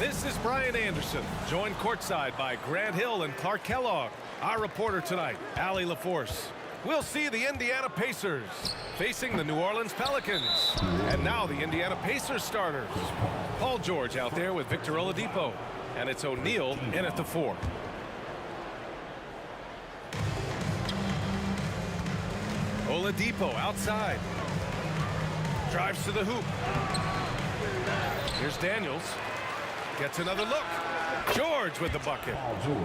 This is Brian Anderson, joined courtside by Grant Hill and Clark Kellogg. Our reporter tonight, Allie LaForce. We'll see the Indiana Pacers facing the New Orleans Pelicans. And now the Indiana Pacers starters. Paul George out there with Victor Oladipo. And it's O'Neal in at the 4. Oladipo outside. Drives to the hoop. Here's Daniels. Gets another look. George with the bucket.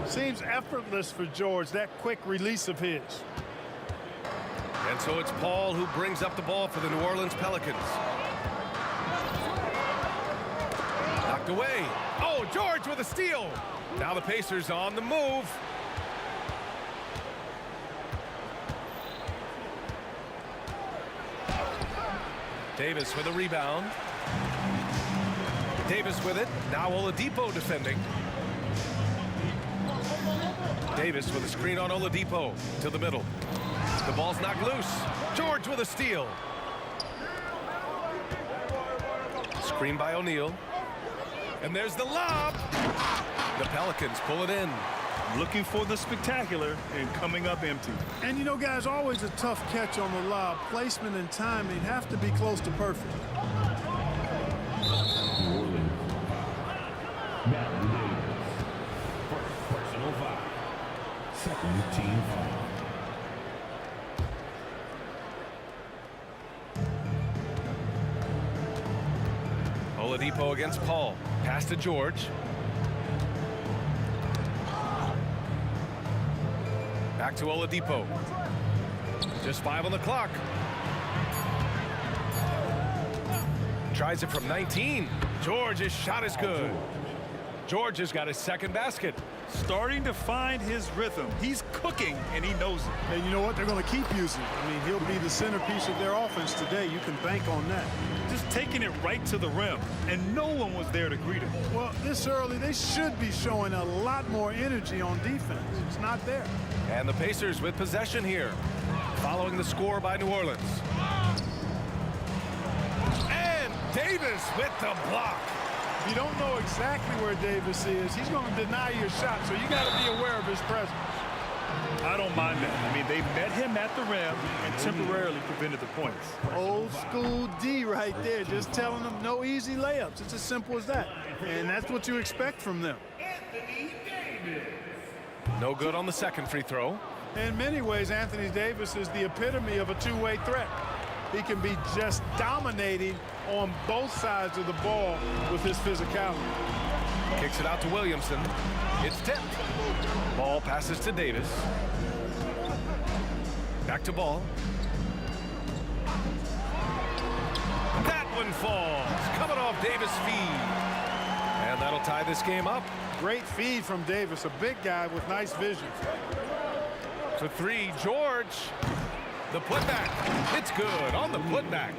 Seems effortless for George, that quick release of his. And so it's Paul who brings up the ball for the New Orleans Pelicans. Knocked away. Oh, George with a steal. Now the Pacers on the move. Davis with a rebound. Davis with it. Now Oladipo defending. Davis with a screen on Oladipo to the middle. The ball's knocked loose. George with a steal. Screen by O'Neal. And there's the lob. The Pelicans pull it in. Looking for the spectacular and coming up empty. And you know, guys, always a tough catch on the lob. Placement and timing have to be close to perfect. New Orleans. Matthew Davis. First personal foul. Second team foul. Oladipo against Paul. Pass to George. Back to Oladipo. Just 5 on the clock. Tries it from 19. George's shot is good. George has got his second basket. Starting to find his rhythm. He's cooking, and he knows it. And you know what? They're going to keep using it. I mean, he'll be the centerpiece of their offense today. You can bank on that. Just taking it right to the rim, and no one was there to greet him. Well, this early, they should be showing a lot more energy on defense. It's not there. And the Pacers with possession here, following the score by New Orleans. And Davis with the block. If you don't know exactly where Davis is, he's going to deny your shot, so you got to be aware of his presence. I don't mind that. I mean, they met him at the rim and temporarily prevented the points. Old school D right there, just telling them no easy layups. It's as simple as that. And that's what you expect from them. No good on the second free throw. In many ways, Anthony Davis is the epitome of a two-way threat. He can be just dominating on both sides of the ball with his physicality. Kicks it out to Williamson. It's tipped. Ball passes to Davis. Back to Ball. That one falls. Coming off Davis' feed. And that'll tie this game up. Great feed from Davis, a big guy with nice vision. For three, George. The putback. It's good on the putback.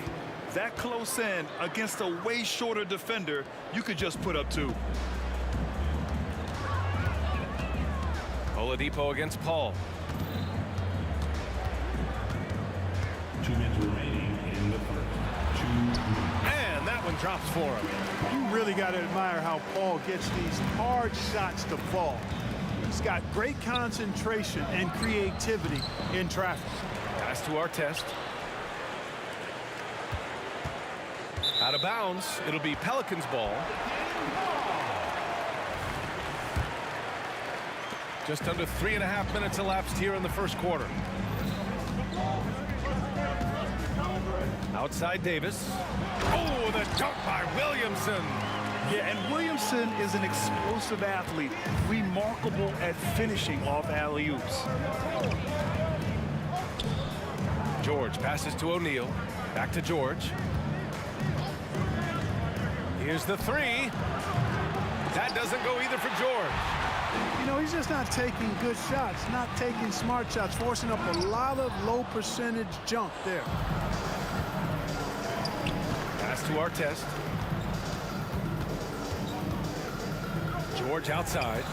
That close in against a way shorter defender, you could just put up 2. Oladipo against Paul. 2 minutes remaining in the first. 2 minutes. And that one drops for him. You really got to admire how Paul gets these hard shots to fall. He's got great concentration and creativity in traffic. Pass to Artest. Out of bounds. It'll be Pelicans ball. Just under 3.5 minutes elapsed here in the first quarter. Outside Davis. Oh, the dunk by Williamson. Yeah, and Williamson is an explosive athlete, remarkable at finishing off alley-oops. George passes to O'Neal. Back to George. Here's the three. That doesn't go either for George. You know, he's just not taking good shots, not taking smart shots, forcing up a lot of low percentage junk there. Pass to Artest. George outside.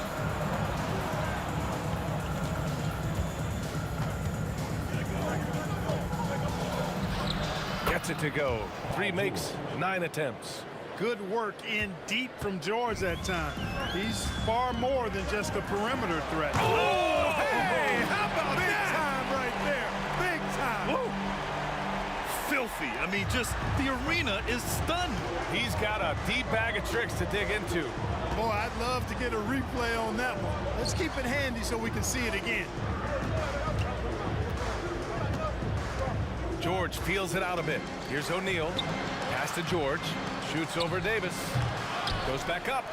Gets it to go. 3 makes, 9 attempts. Good work in deep from George that time. He's far more than just a perimeter threat. Oh, hey, how about Big that? time right there. Big time. Whoa. Filthy. I mean, just the arena is stunned. He's got a deep bag of tricks to dig into. Boy, I'd love to get a replay on that one. Let's keep it handy so we can see it again. George feels it out a bit. Here's O'Neal. Pass to George. Shoots over Davis. Goes back up.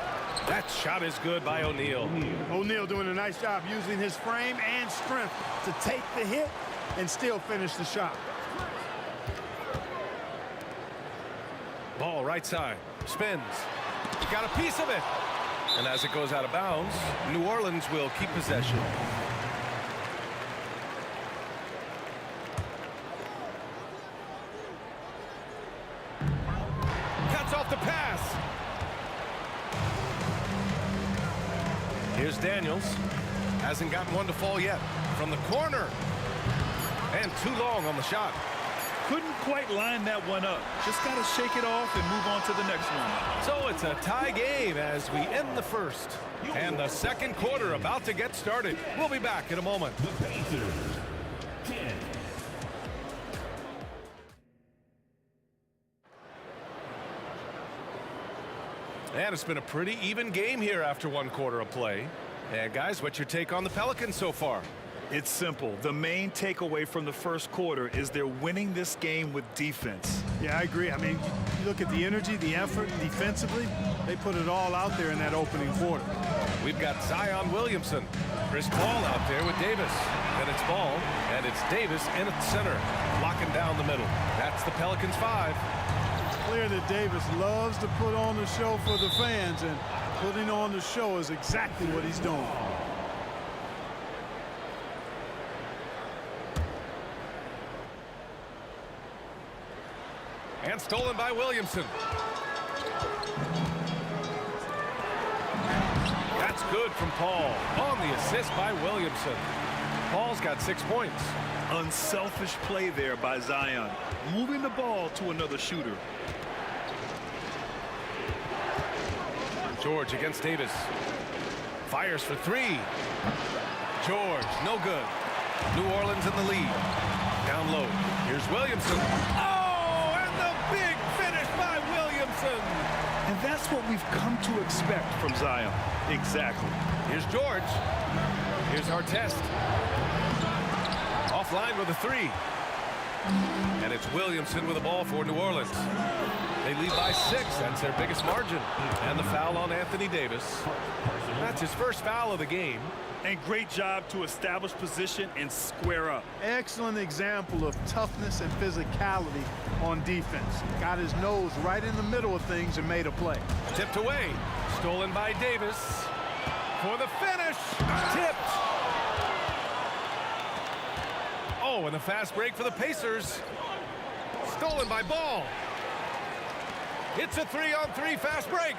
That shot is good by O'Neal. O'Neal doing a nice job using his frame and strength to take the hit and still finish the shot. Ball right side. Spins. Got a piece of it. And as it goes out of bounds, New Orleans will keep possession. Cuts off the pass. Here's Daniels. Hasn't gotten one to fall yet. From the corner. And too long on the shot. Couldn't quite line that one up. Just got to shake it off and move on to the next one. So it's a tie game as we end the first. And the second quarter about to get started. We'll be back in a moment. The Pacers, 10. And it's been a pretty even game here after one quarter of play. And guys, what's your take on the Pelicans so far? It's simple. The main takeaway from the first quarter is they're winning this game with defense. Yeah, I agree. I mean, you look at the energy, the effort defensively, they put it all out there in that opening quarter. We've got Zion Williamson. Chris Paul out there with Davis. Then it's Ball, and it's Davis in at the center, locking down the middle. That's the Pelicans 5. It's clear that Davis loves to put on the show for the fans, and putting on the show is exactly what he's doing. And stolen by Williamson. That's good from Paul. On the assist by Williamson. Paul's got 6 points. Unselfish play there by Zion, moving the ball to another shooter. George against Davis. Fires for 3. George, no good. New Orleans in the lead. Down low. Here's Williamson. Oh, and the big finish by Williamson. And that's what we've come to expect from Zion. Exactly. Here's George. Here's Artest. Offline with a 3. And it's Williamson with the ball for New Orleans. They lead by 6. That's their biggest margin. And the foul on Anthony Davis. That's his first foul of the game. And great job to establish position and square up. Excellent example of toughness and physicality on defense. Got his nose right in the middle of things and made a play. Tipped away. Stolen by Davis. For the finish. Tipped. Oh, and a fast break for the Pacers. Stolen by Ball. It's a 3-on-3 fast break.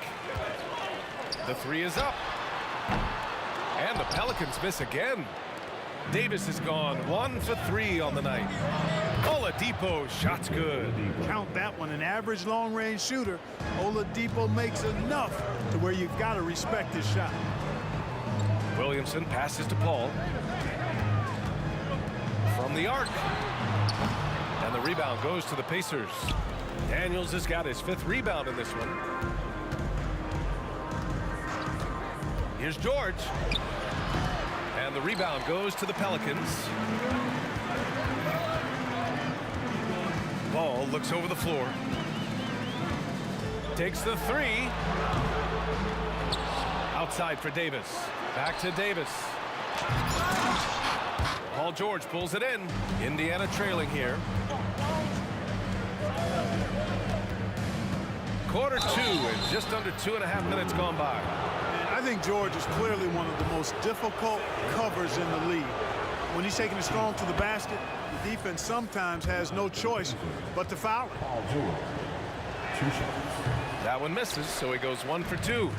The 3 is up. And the Pelicans miss again. Davis has gone 1 for 3 on the night. Oladipo, shot's good. Count that one, an average long-range shooter. Oladipo makes enough to where you've got to respect his shot. Williamson passes to Paul. From the arc. And the rebound goes to the Pacers. Daniels has got his 5th rebound in this one. Here's George. And the rebound goes to the Pelicans. Ball looks over the floor. Takes the 3. Outside for Davis. Back to Davis. Paul George pulls it in. Indiana trailing here. Quarter 2 and just under 2.5 minutes gone by. I think George is clearly one of the most difficult covers in the league. When he's taking it strong to the basket, the defense sometimes has no choice but to foul it. Paul George, 2 shots. That one misses, so he goes 1 for 2.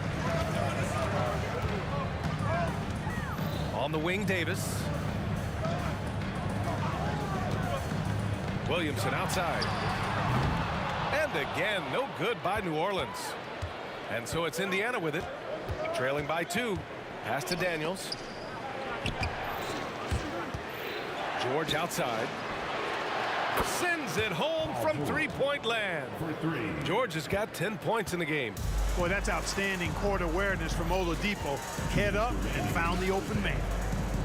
On the wing, Davis. Williamson outside. And again, no good by New Orleans. And so it's Indiana with it. Trailing by 2. Pass to Daniels. George outside. Sends it home from 3-point land. For 3. George has got 10 points in the game. Boy, that's outstanding court awareness from Oladipo. Head up and found the open man.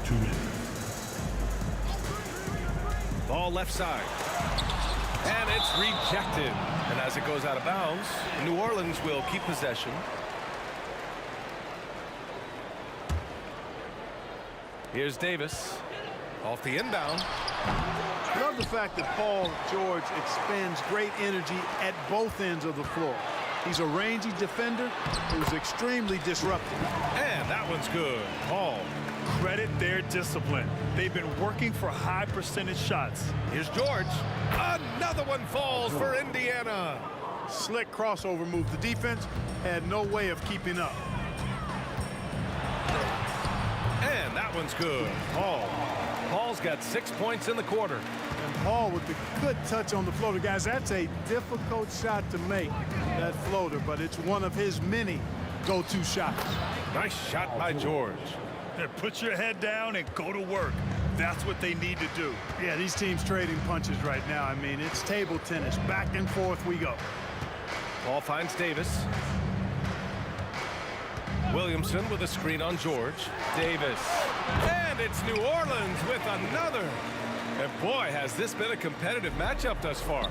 2 minutes. Ball left side. And it's rejected. And as it goes out of bounds, New Orleans will keep possession. Here's Davis. Off the inbound. I love the fact that Paul George expends great energy at both ends of the floor. He's a rangy defender who's extremely disruptive. And that one's good. Paul. Credit their discipline. They've been working for high percentage shots. Here's George. Another one falls for Indiana. Slick crossover move. The defense had no way of keeping up. And that one's good. Paul. Paul's got 6 points in the quarter. And Paul with the good touch on the floater. Guys, that's a difficult shot to make, that floater, but it's one of his many go-to shots. Nice shot by George. Put your head down and go to work. That's what they need to do. Yeah, these teams trading punches right now. I mean, it's table tennis. Back and forth we go. Paul finds Davis. Williamson with a screen on George. Davis. And it's New Orleans with another. And boy, has this been a competitive matchup thus far.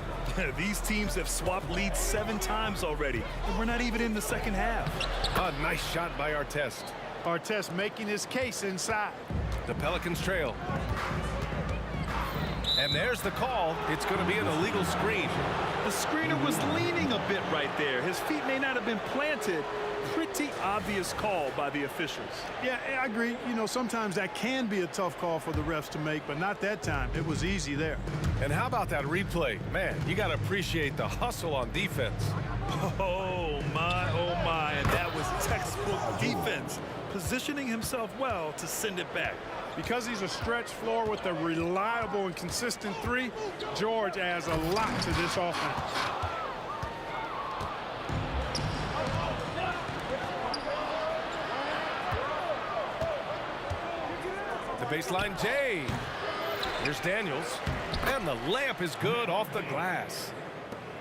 These teams have swapped leads 7 times already, and we're not even in the second half. A nice shot by Artest. Artest making his case inside. The Pelicans trail. And there's the call. It's going to be an illegal screen. The screener was leaning a bit right there. His feet may not have been planted. Pretty obvious call by the officials. Yeah, I agree. You know, sometimes that can be a tough call for the refs to make, but not that time. It was easy there. And how about that replay? Man, you got to appreciate the hustle on defense. Oh, my. And that was textbook defense. Positioning himself well to send it back. Because he's a stretch floor with a reliable and consistent 3, George adds a lot to this offense. The baseline J. Here's Daniels. And the layup is good off the glass.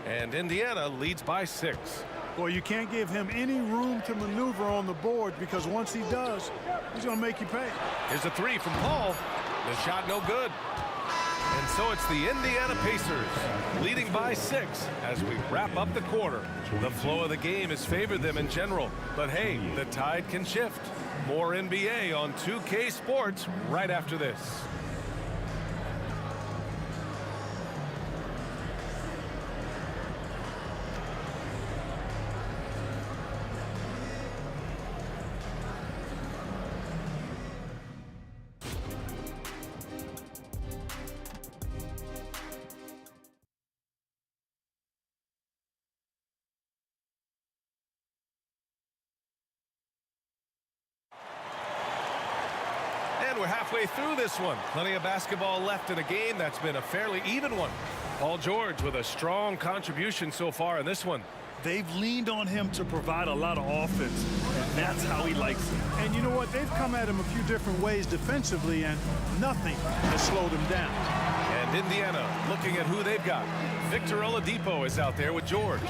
And Indiana leads by 6. Boy, you can't give him any room to maneuver on the board, because once he does, he's going to make you pay. Here's a 3 from Paul. The shot no good. And so it's the Indiana Pacers leading by 6 as we wrap up the quarter. The flow of the game has favored them in general. But hey, the tide can shift. More NBA on 2K Sports right after this. We're halfway through this one. Plenty of basketball left in a game that's been a fairly even one. Paul George with a strong contribution so far in this one. They've leaned on him to provide a lot of offense, and that's how he likes it. And you know what? They've come at him a few different ways defensively, and nothing has slowed him down. And Indiana looking at who they've got. Victor Oladipo is out there with George.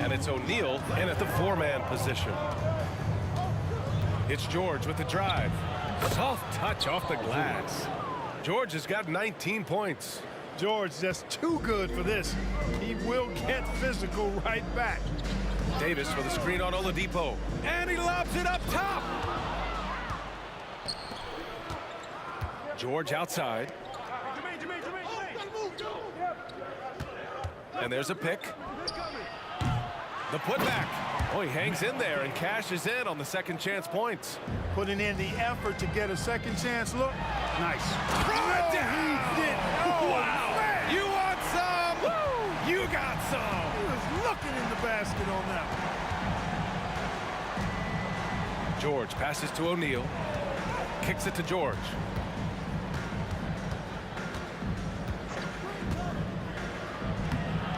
And it's O'Neal in at the 4-man position. It's George with the drive. Soft touch off the glass. George has got 19 points. George just too good for this. He will get physical right back. Davis with a screen on Oladipo. And he lobs it up top. George outside. And there's a pick. The putback. Oh, he hangs in there and cashes in on the second chance points. Putting in the effort to get a second chance look. Nice. Throw it down. He did. Oh, wow. Man. You want some? Woo. You got some. He was looking in the basket on that one. George passes to O'Neal. Kicks it to George.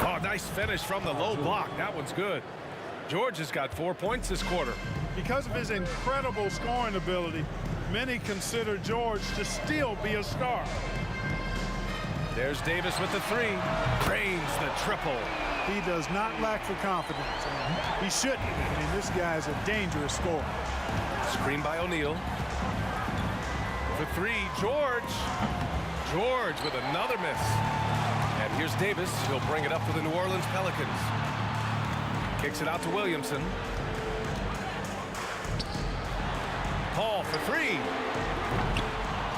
Oh, nice finish from the low block. That one's good. George has got 4 points this quarter. Because of his incredible scoring ability, many consider George to still be a star. There's Davis with the 3. Drains the triple. He does not lack for confidence. He shouldn't. I mean, this guy's a dangerous scorer. Screen by O'Neal. For 3, George. George with another miss. And here's Davis. He'll bring it up for the New Orleans Pelicans. Kicks it out to Williamson. Paul for 3.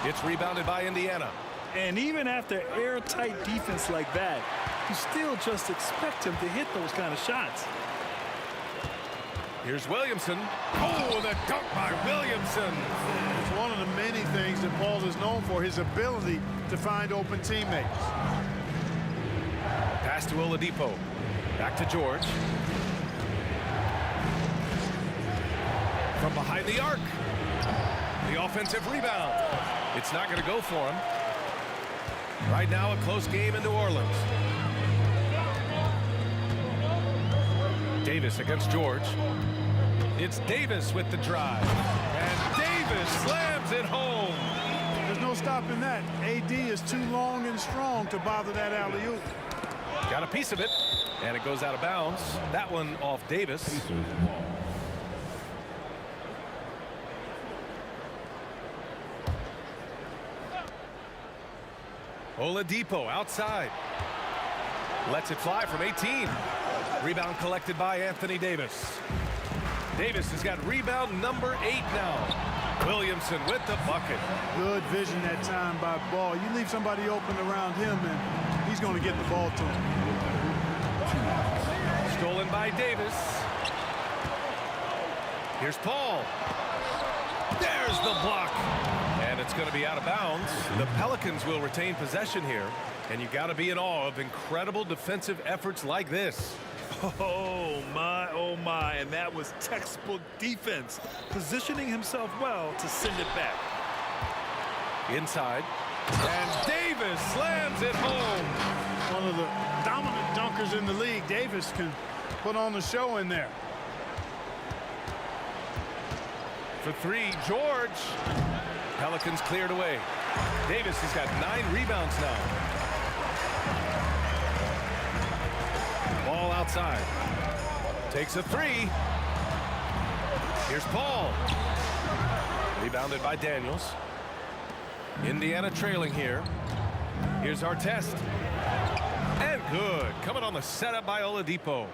It's rebounded by Indiana. And even after airtight defense like that, you still just expect him to hit those kind of shots. Here's Williamson. Oh, the dunk by Williamson. It's one of the many things that Paul is known for, his ability to find open teammates. Pass to Oladipo. Back to George. From behind the arc. The offensive rebound. It's not going to go for him. Right now, a close game in New Orleans. Davis against George. It's Davis with the drive. And Davis slams it home. There's no stopping that. AD is too long and strong to bother that alley-oop. Got a piece of it. And it goes out of bounds. That one off Davis. Pacers ball. Oladipo outside. Lets it fly from 18. Rebound collected by Anthony Davis. Davis has got rebound number 8 now. Williamson with the bucket. Good vision that time by Ball. You leave somebody open around him, and he's going to get the ball to him. Stolen by Davis. Here's Paul. There's the block. And it's going to be out of bounds. The Pelicans will retain possession here. And you got to be in awe of incredible defensive efforts like this. Oh my, and that was textbook defense, positioning himself well to send it back. Inside, and Davis slams it home. One of the dominant dunkers in the league. Davis can put on the show in there. For 3, George. Pelicans cleared away. Davis has got 9 rebounds now. Ball outside. Takes a 3. Here's Paul. Rebounded by Daniels. Indiana trailing here. Here's Artest. And good. Coming on the setup by Oladipo.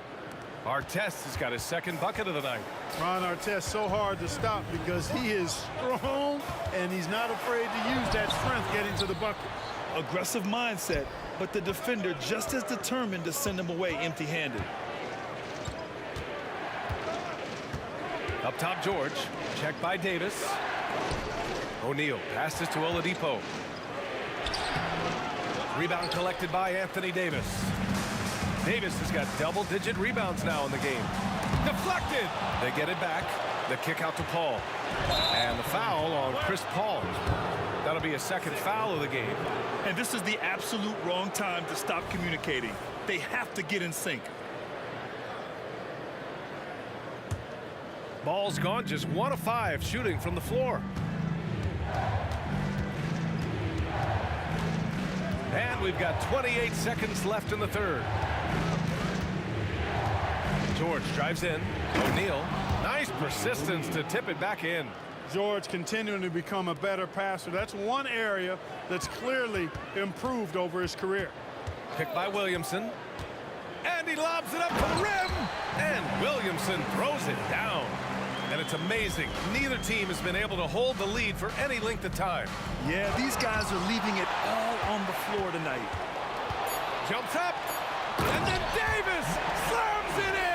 Artest has got his second bucket of the night. Ron Artest so hard to stop because he is strong and he's not afraid to use that strength getting to the bucket. Aggressive mindset, but the defender just as determined to send him away empty-handed. Up top, George. Checked by Davis. O'Neal passes to Oladipo. Rebound collected by Anthony Davis. Davis has got double-digit rebounds now in the game. Deflected. They get it back. The kick out to Paul. And the foul on Chris Paul. That'll be a second foul of the game. And this is the absolute wrong time to stop communicating. They have to get in sync. Ball's gone, just 1 of 5 shooting from the floor. And we've got 28 seconds left in the third. George drives in. O'Neal. Nice persistence to tip it back in. George continuing to become a better passer. That's one area that's clearly improved over his career. Picked by Williamson. And he lobs it up to the rim. And Williamson throws it down. And it's amazing. Neither team has been able to hold the lead for any length of time. Yeah, these guys are leaving it all on the floor tonight. Jumps up. And then Davis slams it in.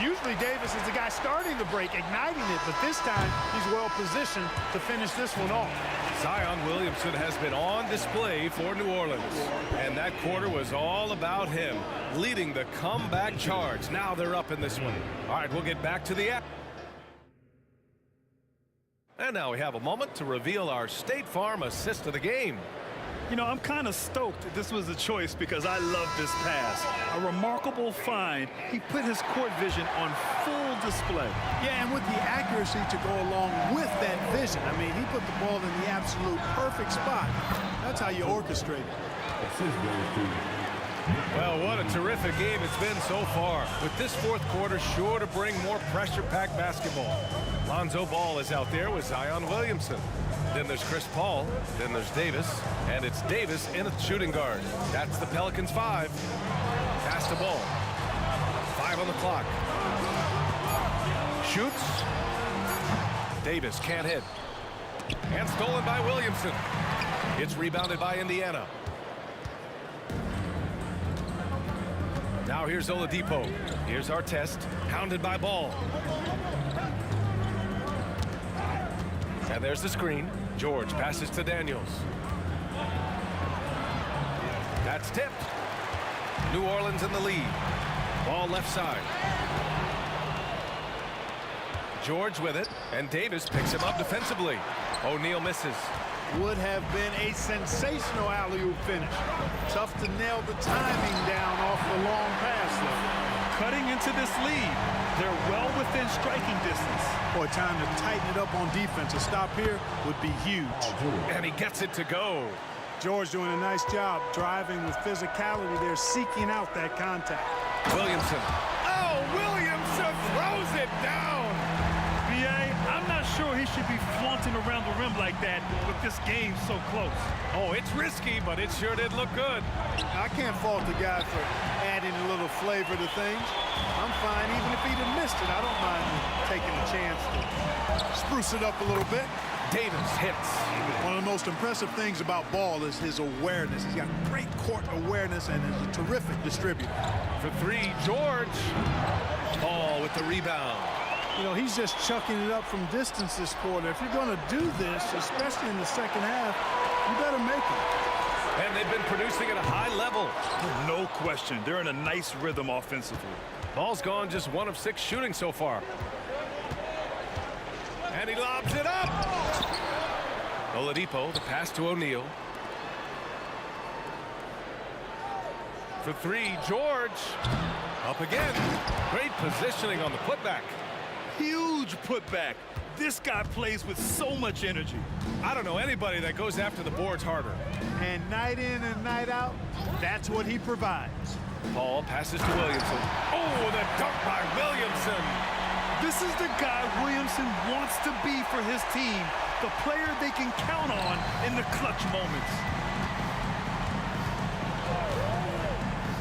Usually Davis is the guy starting the break, igniting it, but this time he's well positioned to finish this one off. Zion Williamson has been on display for New Orleans. And that quarter was all about him, leading the comeback charge. Now they're up in this one. All right, we'll get back to the app. And now we have a moment to reveal our State Farm assist of the game. You know, I'm kind of stoked this was a choice because I love this pass. A remarkable find. He put his court vision on full display. Yeah, and with the accuracy to go along with that vision. I mean, he put the ball in the absolute perfect spot. That's how you orchestrate it. Assist goes to. Well, what a terrific game it's been so far. With this fourth quarter sure to bring more pressure-packed basketball. Lonzo Ball is out there with Zion Williamson. Then there's Chris Paul. Then there's Davis. And it's Davis in a shooting guard. That's the Pelicans 5. Pass the ball. 5 on the clock. Shoots. Davis can't hit. And stolen by Williamson. It's rebounded by Indiana. Now here's Oladipo. Here's Artest. Hounded by Ball. And there's the screen. George passes to Daniels. That's tipped. New Orleans in the lead. Ball left side. George with it, and Davis picks him up defensively. O'Neal misses. would have been a sensational alley-oop finish. Tough to nail the timing down off the long pass, though. Cutting into this lead, they're well within striking distance. Boy, time to tighten it up on defense. A stop here would be huge. And he gets it to go. George doing a nice job driving with physicality there, seeking out that contact. Williamson. Oh, Williamson throws it down. B.A., I'm not sure he should be flaunting around the rim like that with this game so close. Oh, it's risky, but it sure did look good. I can't fault the guy for adding a little flavor to things. I'm fine even if he'd have missed it. I don't mind taking a chance to spruce it up a little bit. Davis hits. One of the most impressive things about Ball is his awareness. He's got great court awareness and is a terrific distributor. For three, George. Ball with the rebound. You know, he's just chucking it up from distance this quarter. If you're going to do this, especially in the second half, you better make it. And they've been producing at a high level. No question. They're in a nice rhythm offensively. Ball's gone just 1 of 6 shooting so far. And he lobs it up. Oladipo, the pass to O'Neal. For three, George. Up again. Great positioning on the putback. Huge putback. This guy plays with so much energy. I don't know anybody that goes after the boards harder. And night in and night out, that's what he provides. Paul passes to Williamson. Oh, the dunk by Williamson. This is the guy Williamson wants to be for his team, the player they can count on in the clutch moments.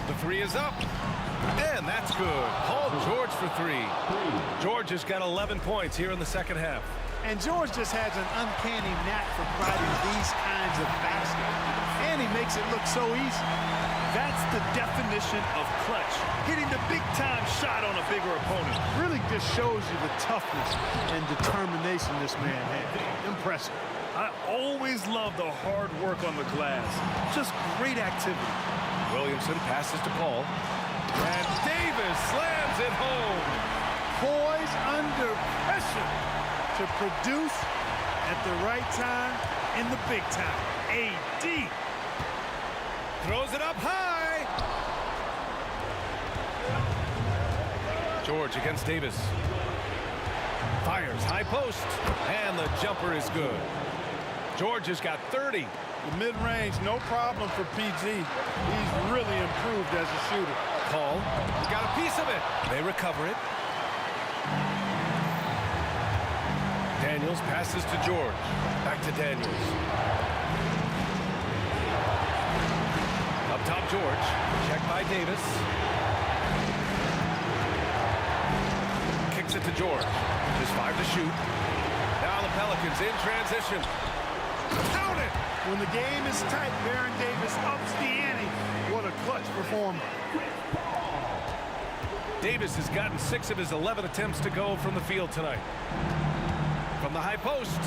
The three is up. And that's good. Paul George for three. George has got 11 points here in the second half. And George just has an uncanny knack for providing these kinds of baskets. And he makes it look so easy. That's the definition of clutch. Hitting the big-time shot on a bigger opponent. Really just shows you the toughness and determination this man had. Impressive. I always love the hard work on the glass. Just great activity. Williamson passes to Paul. And Davis slams it home. Poised under pressure to produce at the right time in the big time. AD. Throws it up high. George against Davis. Fires high post. And the jumper is good. George has got 30. The mid-range, no problem for PG. He's really improved as a shooter. Paul got a piece of it. They recover it. Daniels passes to George. Back to Daniels. Up top, George. Checked by Davis. Kicks it to George. Just 5 to shoot. Now the Pelicans in transition. Count it! When the game is tight, Baron Davis ups the ante. What a clutch performer. Davis has gotten 6 of his 11 attempts to go from the field tonight. From the high post.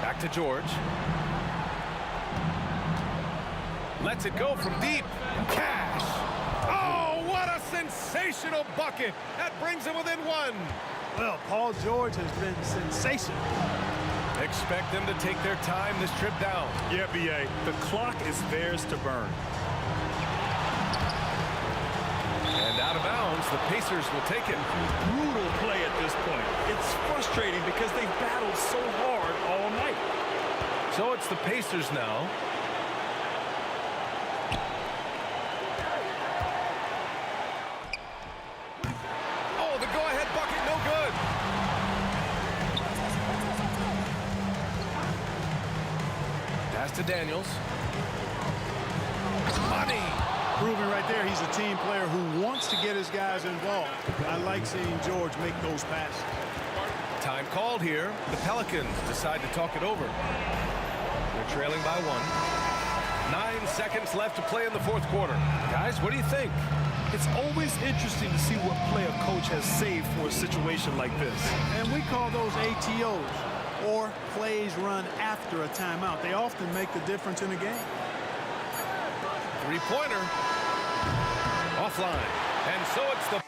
Back to George. Lets it go from deep. Cash. Oh, what a sensational bucket. That brings him within 1. Well, Paul George has been sensational. Expect them to take their time this trip down. Yeah, B.A., the clock is theirs to burn. And out of bounds, the Pacers will take it. Brutal play at this point. It's frustrating because they battled so hard all night. So it's the Pacers now. Oh, the go-ahead bucket, no good. Pass to Daniels. Money. Proving right there he's a team player who wants to get his guys involved. I like seeing George make those passes. Time called here. The Pelicans decide to talk it over. They're trailing by 1. 9 seconds left to play in the fourth quarter. Guys, what do you think? It's always interesting to see what play a coach has saved for a situation like this. And we call those ATOs, or plays run after a timeout. They often make the difference in a game. Three-pointer. Offline. And so it's the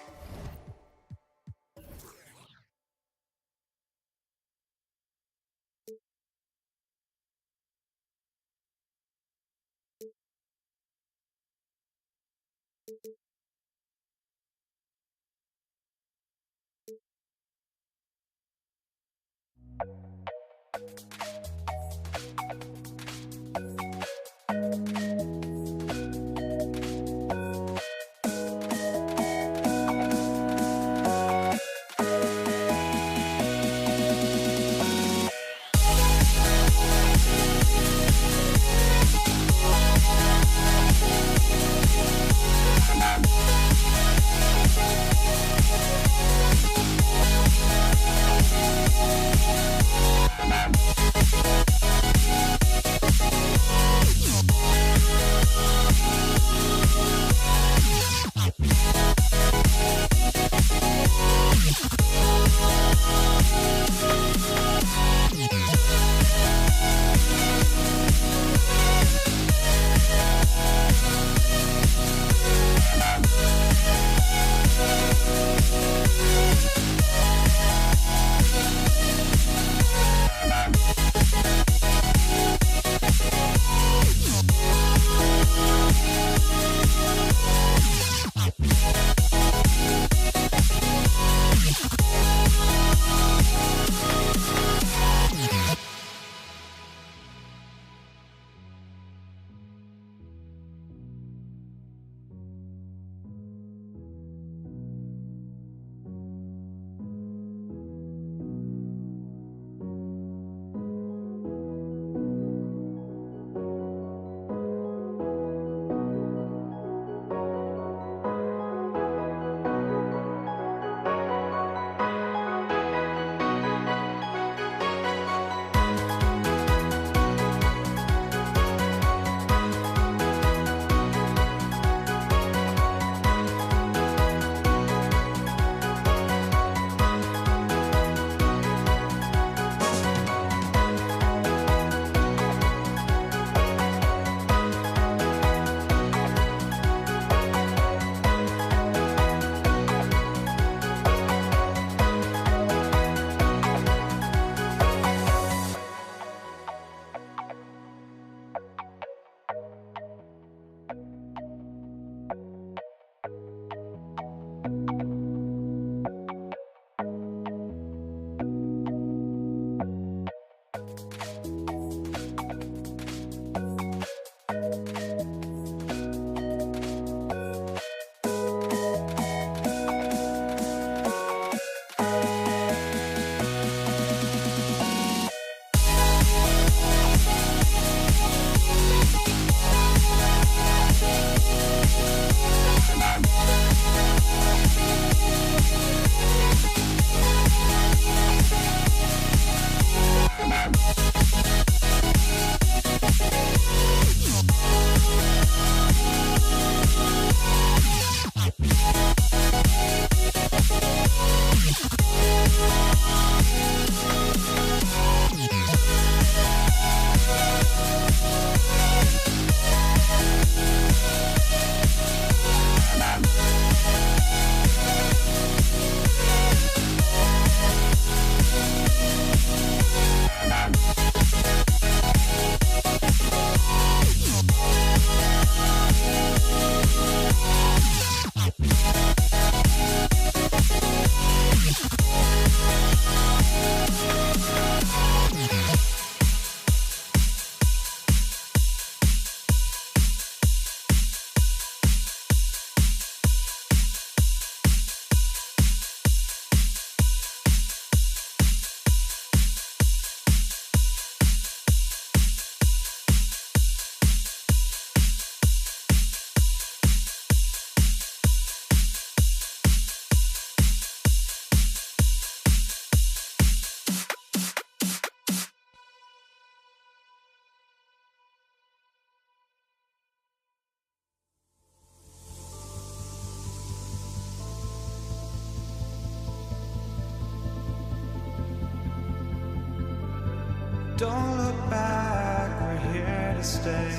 Don't look back, we're here to stay.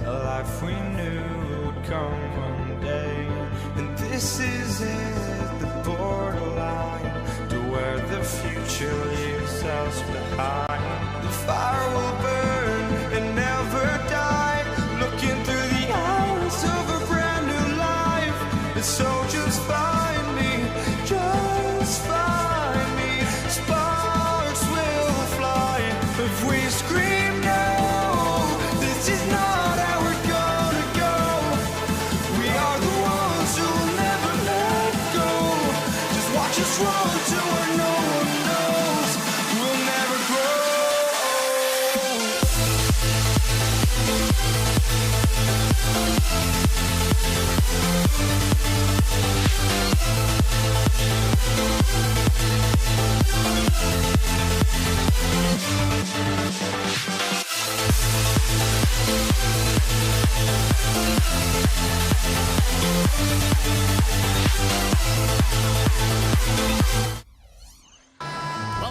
A life we knew would come one day. And this is it, the borderline to where the future leaves us behind. The fire will burn and never die, looking through the eyes of a brand new life.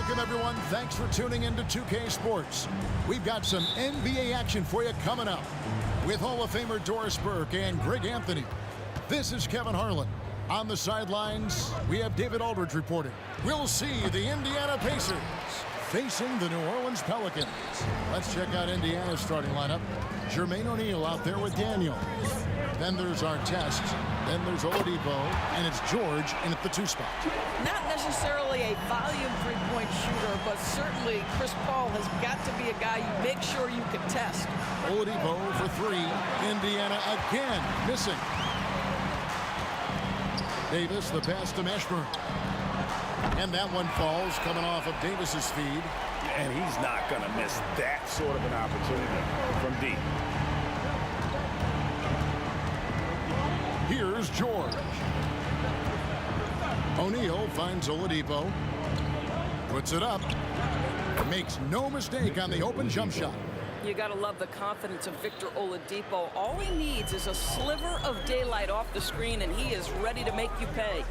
Welcome, everyone. Thanks for tuning into 2K Sports. We've got some NBA action for you coming up with Hall of Famer Doris Burke and Greg Anthony. This is Kevin Harlan. On the sidelines, we have David Aldridge reporting. We'll see the Indiana Pacers facing the New Orleans Pelicans. Let's check out Indiana's starting lineup. Jermaine O'Neal out there with Daniels. Then there's Artest. Then there's Oladipo. And it's George in at the 2 spot. Not necessarily a volume three-point shooter, but certainly Chris Paul has got to be a guy you make sure you can test. Oladipo for 3. Indiana again missing. Davis, the pass to Mashburn. And that one falls coming off of Davis's feed. And he's not going to miss that sort of an opportunity from deep. Here's George. O'Neal finds Oladipo. Puts it up. Makes no mistake on the open jump shot. You got to love the confidence of Victor Oladipo. All he needs is a sliver of daylight off the screen, and he is ready to make you pay.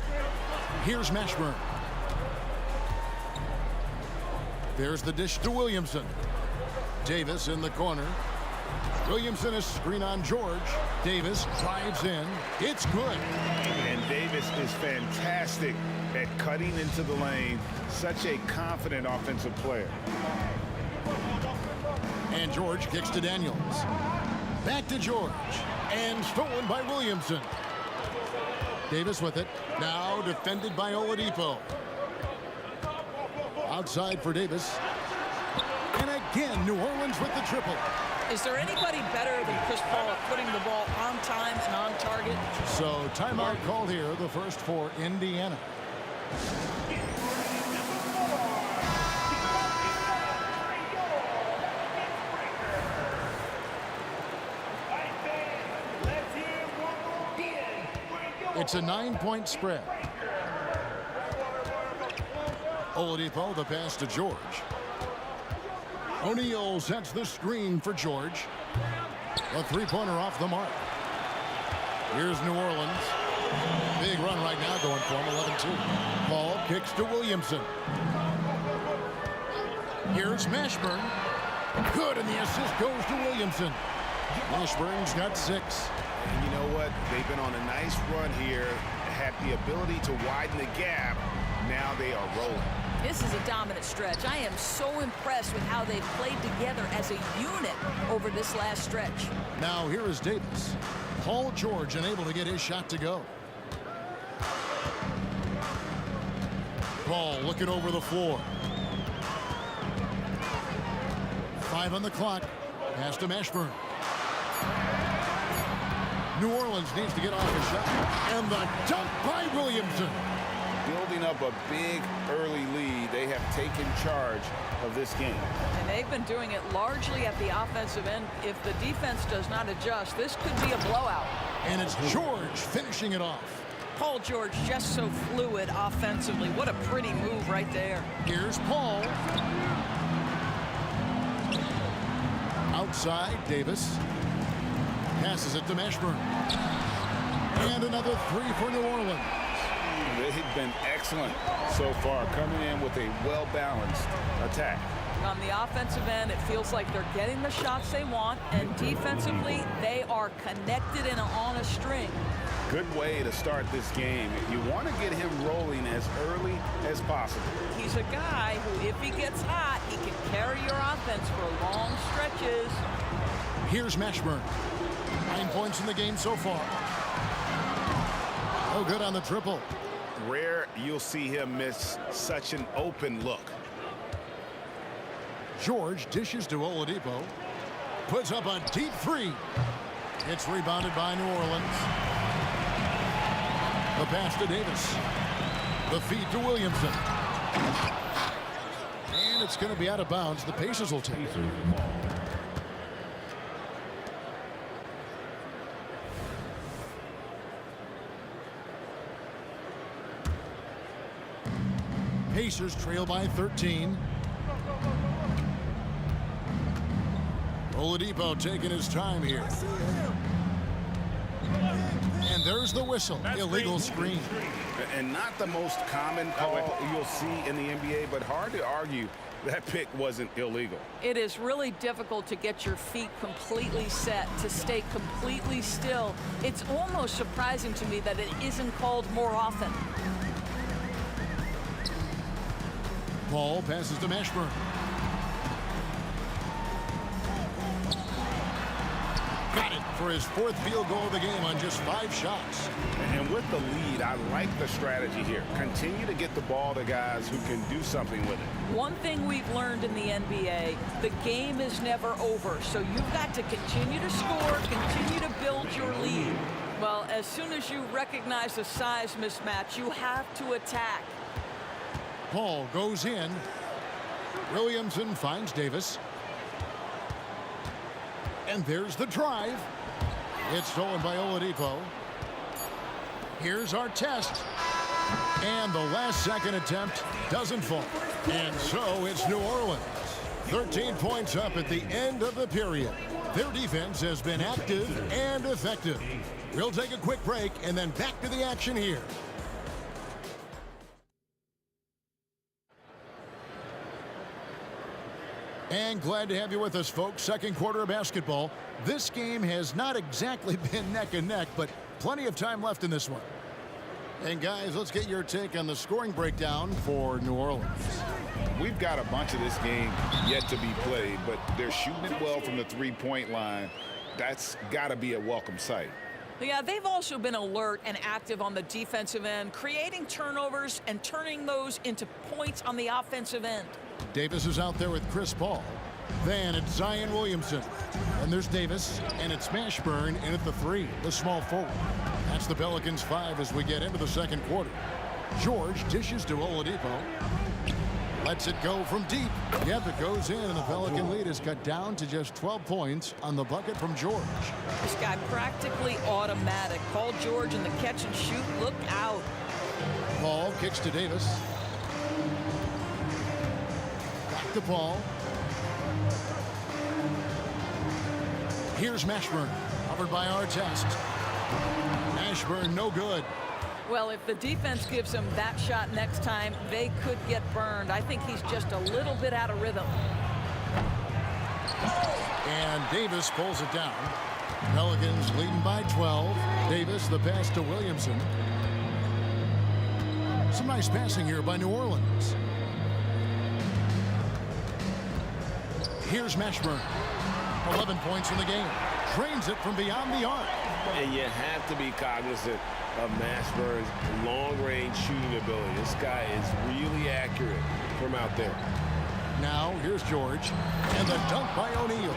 Here's Mashburn. There's the dish to Williamson. Davis in the corner. Williamson is screen on George. Davis drives in. It's good. And Davis is fantastic at cutting into the lane. Such a confident offensive player. And George kicks to Daniels. Back to George. And stolen by Williamson. Davis with it. Now defended by Oladipo. Outside for Davis. And again, New Orleans with the triple. Is there anybody better than Chris Paul at putting the ball on time and on target? So timeout called here, the first for Indiana. It's a 9-point spread. Oladipo, the pass to George. O'Neal sets the screen for George. A three-pointer off the mark. Here's New Orleans. Big run right now going for him, 11-2. Paul kicks to Williamson. Here's Mashburn. Good, and the assist goes to Williamson. Mashburn's got 6. And you know what? They've been on a nice run here, had the ability to widen the gap. Now they are rolling. This is a dominant stretch. I am so impressed with how they've played together as a unit over this last stretch. Now here is Davis. Paul George unable to get his shot to go. Paul looking over the floor. 5 on the clock. Pass to Mashburn. New Orleans needs to get off a shot. And the dunk by Williamson. Building up a big early lead, they have taken charge of this game. And they've been doing it largely at the offensive end. If the defense does not adjust, this could be a blowout. And it's George finishing it off. Paul George just so fluid offensively. What a pretty move right there. Here's Paul. Outside, Davis. Passes it to Mashburn. And another 3 for New Orleans. They've been excellent so far, coming in with a well-balanced attack. On the offensive end, it feels like they're getting the shots they want, and defensively, they are connected and on a string. Good way to start this game. You want to get him rolling as early as possible. He's a guy who, if he gets hot, he can carry your offense for long stretches. Here's Mashburn. 9 points in the game so far. Oh, good on the triple. Rare you'll see him miss such an open look. George dishes to Oladipo. Puts up a deep 3. It's rebounded by New Orleans. The pass to Davis. The feed to Williamson. And it's going to be out of bounds. The Pacers will take it. Pacers trail by 13. Oladipo taking his time here. And there's the whistle. Illegal screen. And not the most common call you'll see in the NBA, but hard to argue that pick wasn't illegal. It is really difficult to get your feet completely set, to stay completely still. It's almost surprising to me that it isn't called more often. Paul passes to Mashburn. Got it for his 4th field goal of the game on just 5 shots. And with the lead, I like the strategy here. Continue to get the ball to guys who can do something with it. One thing we've learned in the NBA, the game is never over. So you've got to continue to score, continue to build your lead. Well, as soon as you recognize a size mismatch, you have to attack. Paul goes in. Williamson finds Davis. And there's the drive. It's stolen by Oladipo. Here's our test. And the last-second attempt doesn't fall. And so it's New Orleans. 13 points up at the end of the period. Their defense has been active and effective. We'll take a quick break and then back to the action here. And glad to have you with us, folks. Second quarter of basketball. This game has not exactly been neck and neck, but plenty of time left in this one. And guys, let's get your take on the scoring breakdown for New Orleans. We've got a bunch of this game yet to be played, but they're shooting it well from the three-point line. That's got to be a welcome sight. Yeah, they've also been alert and active on the defensive end, creating turnovers and turning those into points on the offensive end. Davis is out there with Chris Paul. Then it's Zion Williamson. And there's Davis, and it's Mashburn in at the 3, the small forward. That's the Pelicans' 5 as we get into the second quarter. George dishes to Oladipo. Lets it go from deep. Yep, it goes in, and the Pelican lead is cut down to just 12 points on the bucket from George. This guy practically automatic. Paul George in the catch and shoot. Look out. Paul kicks to Davis. Back to Paul. Here's Mashburn, covered by Artest. Mashburn, no good. Well, if the defense gives him that shot next time, they could get burned. I think he's just a little bit out of rhythm. And Davis pulls it down. Pelicans leading by 12. Davis, the pass to Williamson. Some nice passing here by New Orleans. Here's Mashburn. 11 points in the game. Drains it from beyond the arc. And you have to be cognizant of Mashburn's long-range shooting ability. This guy is really accurate from out there. Now, here's George. And the dunk by O'Neal.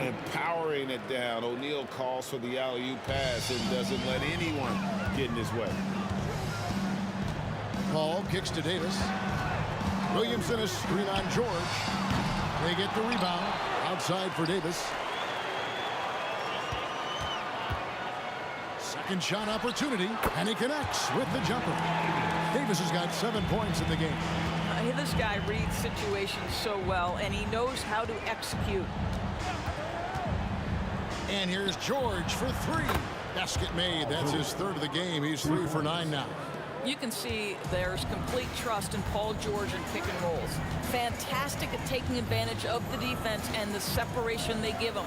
And powering it down. O'Neal calls for the alley-oop pass and doesn't let anyone get in his way. Paul kicks to Davis. Williamson is screen on George. They get the rebound. Outside for Davis. Second shot opportunity, and he connects with the jumper. Davis has got 7 points in the game. This guy reads situations so well, and he knows how to execute. And here's George for 3. Basket made. That's his 3rd of the game. He's 3 for 9 now. You can see there's complete trust in Paul George in pick and rolls. Fantastic at taking advantage of the defense and the separation they give him.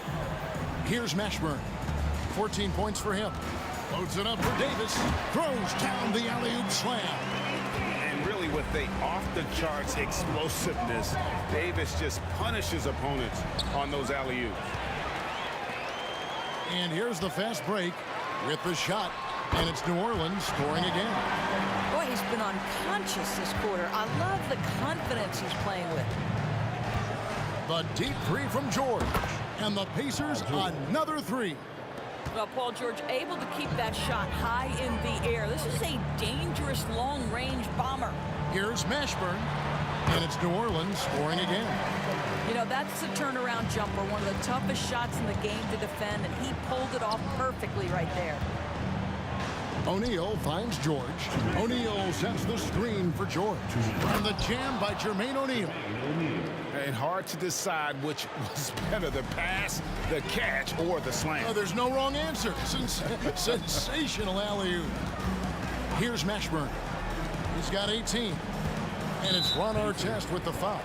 Here's Mashburn. 14 points for him. Loads it up for Davis. Throws down the alley-oop slam. And really with the off-the-charts explosiveness, Davis just punishes opponents on those alley-oops. And here's the fast break with the shot. And it's New Orleans scoring again. Boy, he's been unconscious this quarter. I love the confidence he's playing with. The deep 3 from George. And the Pacers another 3. Well, Paul George able to keep that shot high in the air. This is a dangerous long-range bomber. Here's Mashburn. And it's New Orleans scoring again. You know, that's the turnaround jumper, one of the toughest shots in the game to defend, and he pulled it off perfectly right there. O'Neal finds George. O'Neal sets the screen for George. On the jam by Jermaine O'Neal. And hard to decide which was better, the pass, the catch, or the slam. Oh, there's no wrong answer. Sensational alley-oop. Here's Mashburn. He's got 18. And it's Ron Artest with the foul.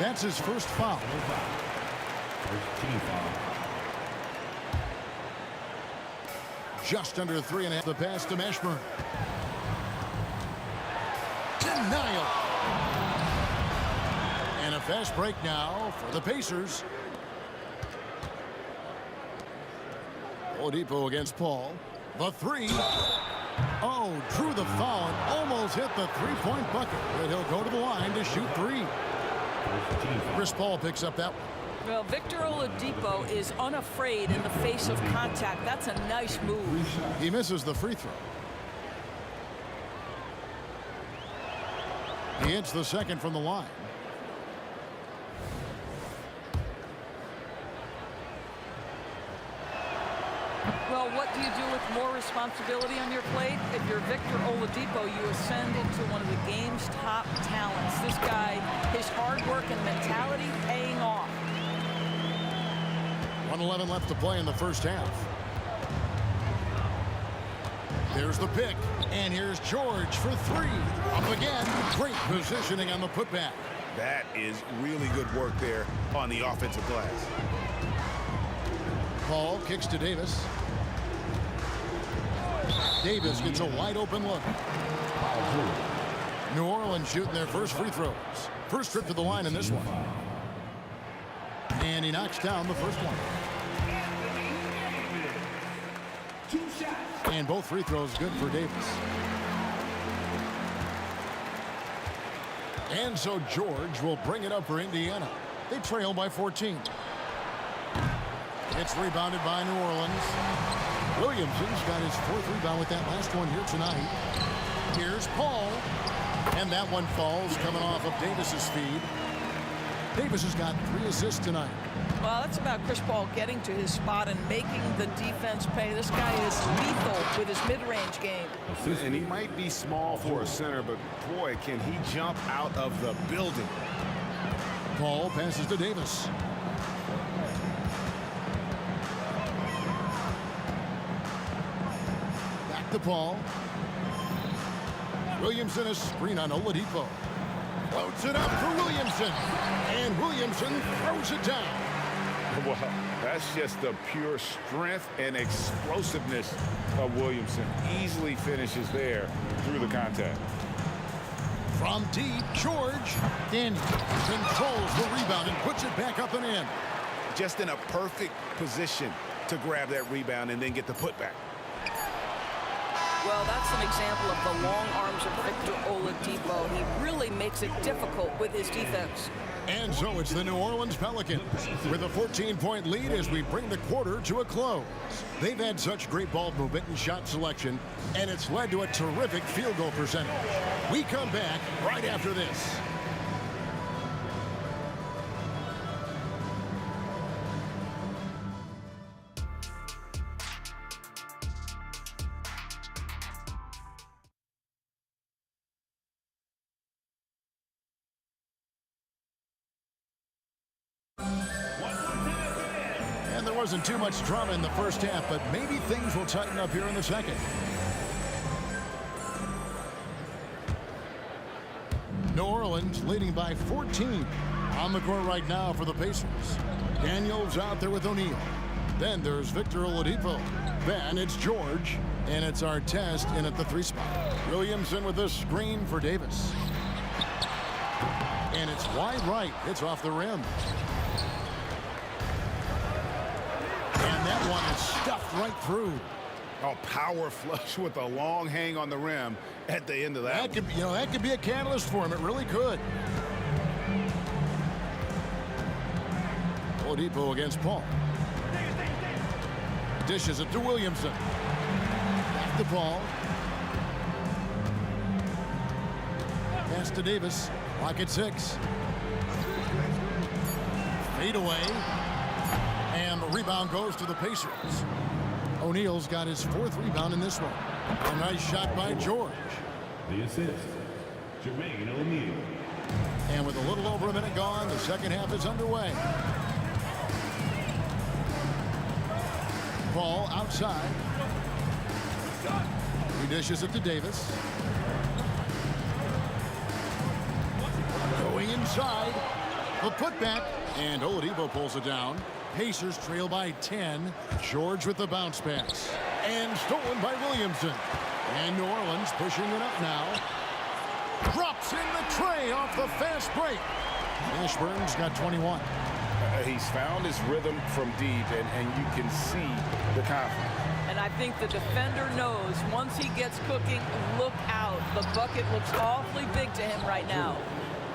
That's his first foul. First team foul. Just under 3.5. The pass to Mashburn. Denial. And a fast break now for the Pacers. Oladipo against Paul. The three. Oh, drew the foul and almost hit the three-point bucket. But he'll go to the line to shoot three. Chris Paul picks up that one. Well, Victor Oladipo is unafraid in the face of contact. That's a nice move. He misses the free throw. He hits the second from the line. Well, what do you do with more responsibility on your plate? If you're Victor Oladipo, you ascend into one of the game's top talents. This guy, his hard work and mentality paying off. 1:11 left to play in the first half. There's the pick, and here's George for three. Up again. Great positioning on the putback. That is really good work there on the offensive glass. Paul kicks to Davis. Davis gets a wide open look. New Orleans shooting their first free throws. First trip to the line in this one. And he knocks down the first one. And both free throws good for Davis. And so George will bring it up for Indiana. They trail by 14. It's rebounded by New Orleans. Williamson's got his fourth rebound with that last one here tonight. Here's Paul. And that one falls coming off of Davis's feed. Davis has got 3 assists tonight. Well, that's about Chris Paul getting to his spot and making the defense pay. This guy is lethal with his mid-range game. And he might be small for a center, but boy, can he jump out of the building. Paul passes to Davis. Back to Paul. Williamson, a screen on Oladipo. Floats it up for Williamson. And Williamson throws it down. Well, that's just the pure strength and explosiveness of Williamson. Easily finishes there through the contact. From deep, George. Daniel controls the rebound and puts it back up and in. Just in a perfect position to grab that rebound and then get the putback. Well, that's an example of the long arms of Victor Oladipo. He really makes it difficult with his defense. And so it's the New Orleans Pelicans with a 14-point lead as we bring the quarter to a close. They've had such great ball movement and shot selection, and it's led to a terrific field goal percentage. We come back right after this. And there wasn't too much drama in the first half, but maybe things will tighten up here in the second. New Orleans leading by 14. On the court right now for the Pacers. Daniels out there with O'Neal. Then there's Victor Oladipo. Then it's George. And it's Artest in at the 3 spot. Williamson with the screen for Davis. And it's wide right. It's off the rim. And that one is stuffed right through. A power flush with a long hang on the rim at the end of that. That could be a catalyst for him. It really could. Oladipo against Paul. Dishes it to Williamson. Back to Paul. Pass to Davis. Clock at 6. Fade away. And the rebound goes to the Pacers. O'Neal's got his 4th rebound in this one. A nice shot by George. The assist, Jermaine O'Neal. And with a little over a minute gone, the second half is underway. Ball outside. He dishes it to Davis. Going inside. The putback. And Oladipo pulls it down. Pacers trail by 10. George with the bounce pass. And stolen by Williamson. And New Orleans pushing it up now. Drops in the tray off the fast break. Ashburn's got 21. He's found his rhythm from deep, and you can see the confidence. And I think the defender knows once he gets cooking, look out. The bucket looks awfully big to him right now.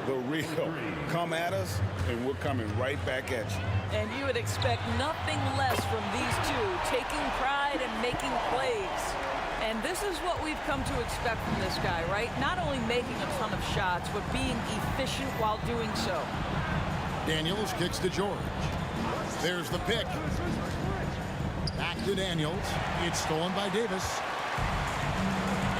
The real come at us, and we're coming right back at you. And you would expect nothing less from these two, taking pride and making plays. And this is what we've come to expect from this guy, right? Not only making a ton of shots, but being efficient while doing so. Daniels kicks to George. There's the pick. Back to Daniels. It's stolen by Davis.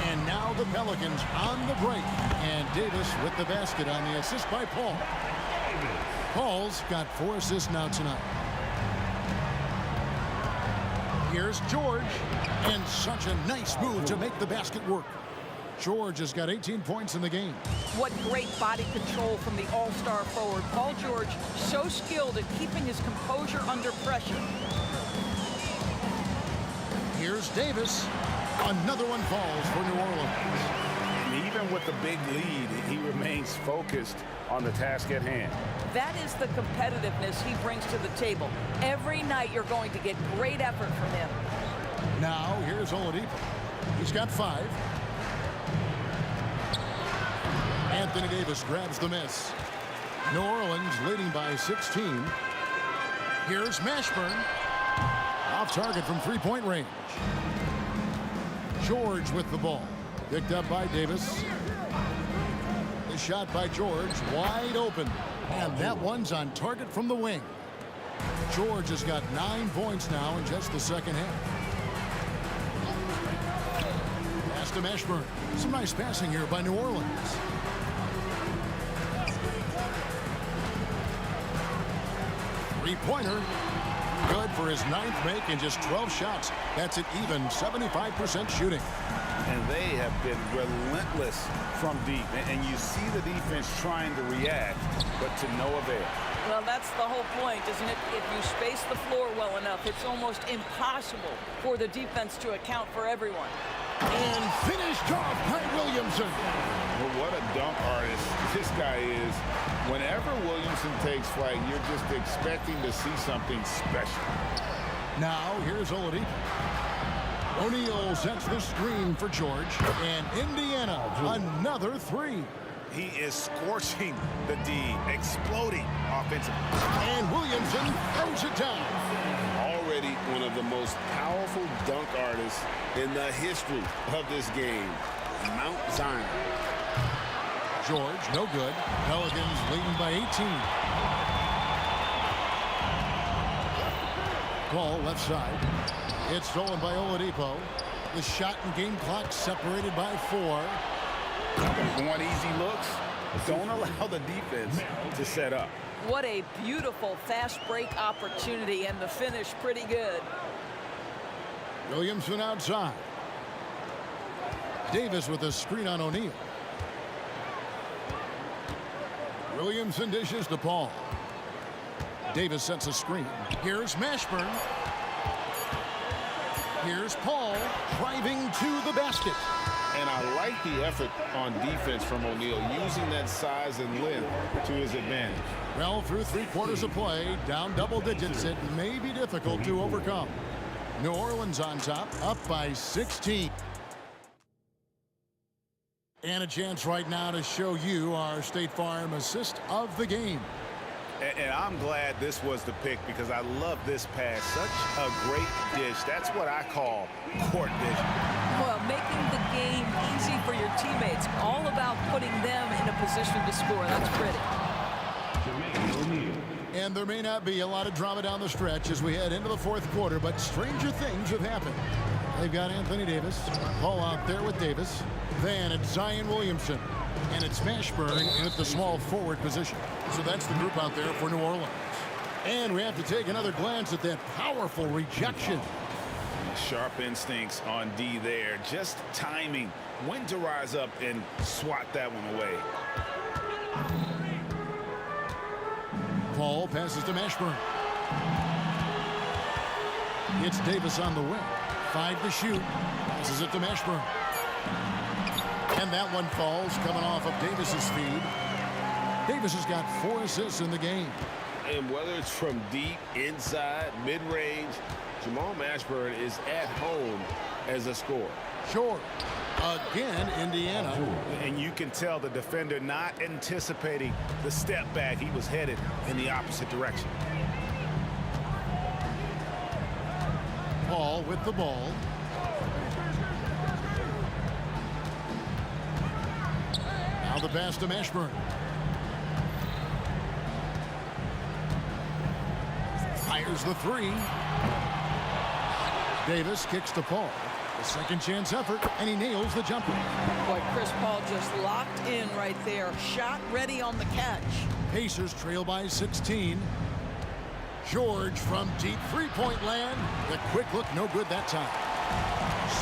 And now the Pelicans on the break. And Davis with the basket on the assist by Paul. Paul's got 4 assists now tonight. Here's George. And such a nice move to make the basket work. George has got 18 points in the game. What great body control from the all-star forward. Paul George, so skilled at keeping his composure under pressure. Here's Davis. Another one falls for New Orleans. And even with the big lead, he remains focused on the task at hand. That is the competitiveness he brings to the table. Every night you're going to get great effort from him. Now here's Oladipo. He's got 5. Anthony Davis grabs the miss. New Orleans leading by 16. Here's Mashburn. Off target from 3-point range. George with the ball. Picked up by Davis. The shot by George wide open. And that one's on target from the wing. George has got 9 points now in just the second half. Pass to Mashburn. Some nice passing here by New Orleans. Three-pointer. Good for his 9th make in just 12 shots. That's an even 75% shooting. And they have been relentless from deep. And you see the defense trying to react, but to no avail. Well, that's the whole point, isn't it? If you space the floor well enough, it's almost impossible for the defense to account for everyone. And finished off by Williamson. Well, what a dunk artist this guy is. Whenever Williamson takes flight, you're just expecting to see something special. Now, here's Oladipo. O'Neal sets the screen for George. And Indiana, another 3. He is scorching the D, exploding offensively. And Williamson throws it down. Already one of the most powerful dunk artists in the history of this game. Mount Zion. George, no good. Pelicans leading by 18. Ball left side. It's stolen by Oladipo. The shot and game clock separated by 4. Want easy looks? Don't allow the defense to set up. What a beautiful fast break opportunity, and the finish pretty good. Williamson outside. Davis with a screen on O'Neal. Williamson dishes to Paul. Davis sets a screen. Here's Mashburn. Here's Paul driving to the basket. And I like the effort on defense from O'Neal, using that size and length to his advantage. Well, through 3 quarters of play, down double digits, it may be difficult to overcome. New Orleans on top, up by 16. And a chance right now to show you our State Farm assist of the game. And I'm glad this was the pick because I love this pass. Such a great dish. That's what I call court vision. Well, making the game easy for your teammates. All about putting them in a position to score. That's pretty. And there may not be a lot of drama down the stretch as we head into the 4th quarter, but stranger things have happened. They've got Anthony Davis. Paul out there with Davis. Then it's Zion Williamson. And it's Mashburn in at the small forward position. So that's the group out there for New Orleans. And we have to take another glance at that powerful rejection. Sharp instincts on D there. Just timing when to rise up and swat that one away. Paul passes to Mashburn. It's Davis on the wing. 5 to shoot. Passes it to Mashburn. And that one falls coming off of Davis's feed. Davis has got 4 assists in the game. And whether it's from deep, inside, mid-range, Jamal Mashburn is at home as a scorer. Sure. Again, Indiana. And you can tell the defender not anticipating the step back. He was headed in the opposite direction. Paul with the ball. Now the pass to Mashburn. Fires the 3. Davis kicks to Paul. The second chance effort, and he nails the jumper. Boy, Chris Paul just locked in right there. Shot ready on the catch. Pacers trail by 16. George from deep three-point land. The quick look, no good that time.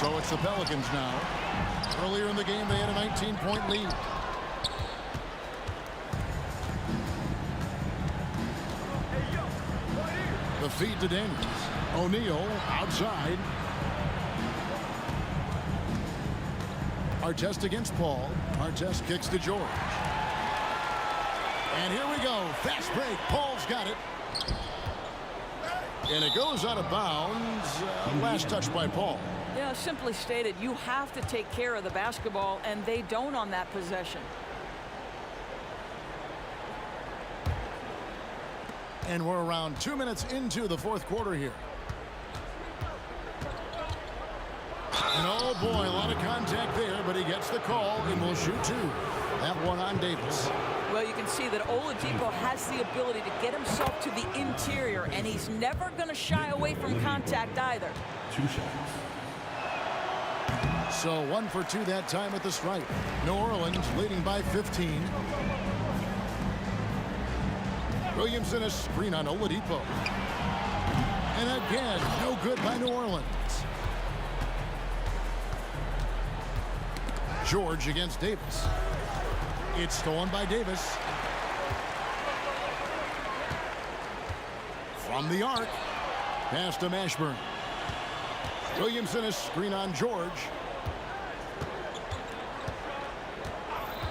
So it's the Pelicans now. Earlier in the game, they had a 19-point lead. The feed to Daniels. O'Neal outside. Artest against Paul. Artest kicks to George. And here we go. Fast break. Paul's got it. And it goes out of bounds. Last touch by Paul. Yeah, simply stated, you have to take care of the basketball, and they don't on that possession. And we're around 2 minutes into the fourth quarter here. And oh boy, a lot of contact there, but he gets the call and will shoot 2. That one on Davis. Well, you can see that Oladipo has the ability to get himself to the interior, and he's never going to shy away from contact either. 2 shots. So 1 for 2 that time at the stripe. New Orleans leading by 15. Williamson a screen on Oladipo. And again, no good by New Orleans. George against Davis. It's stolen by Davis. From the arc. Pass to Mashburn. Williamson a screen on George.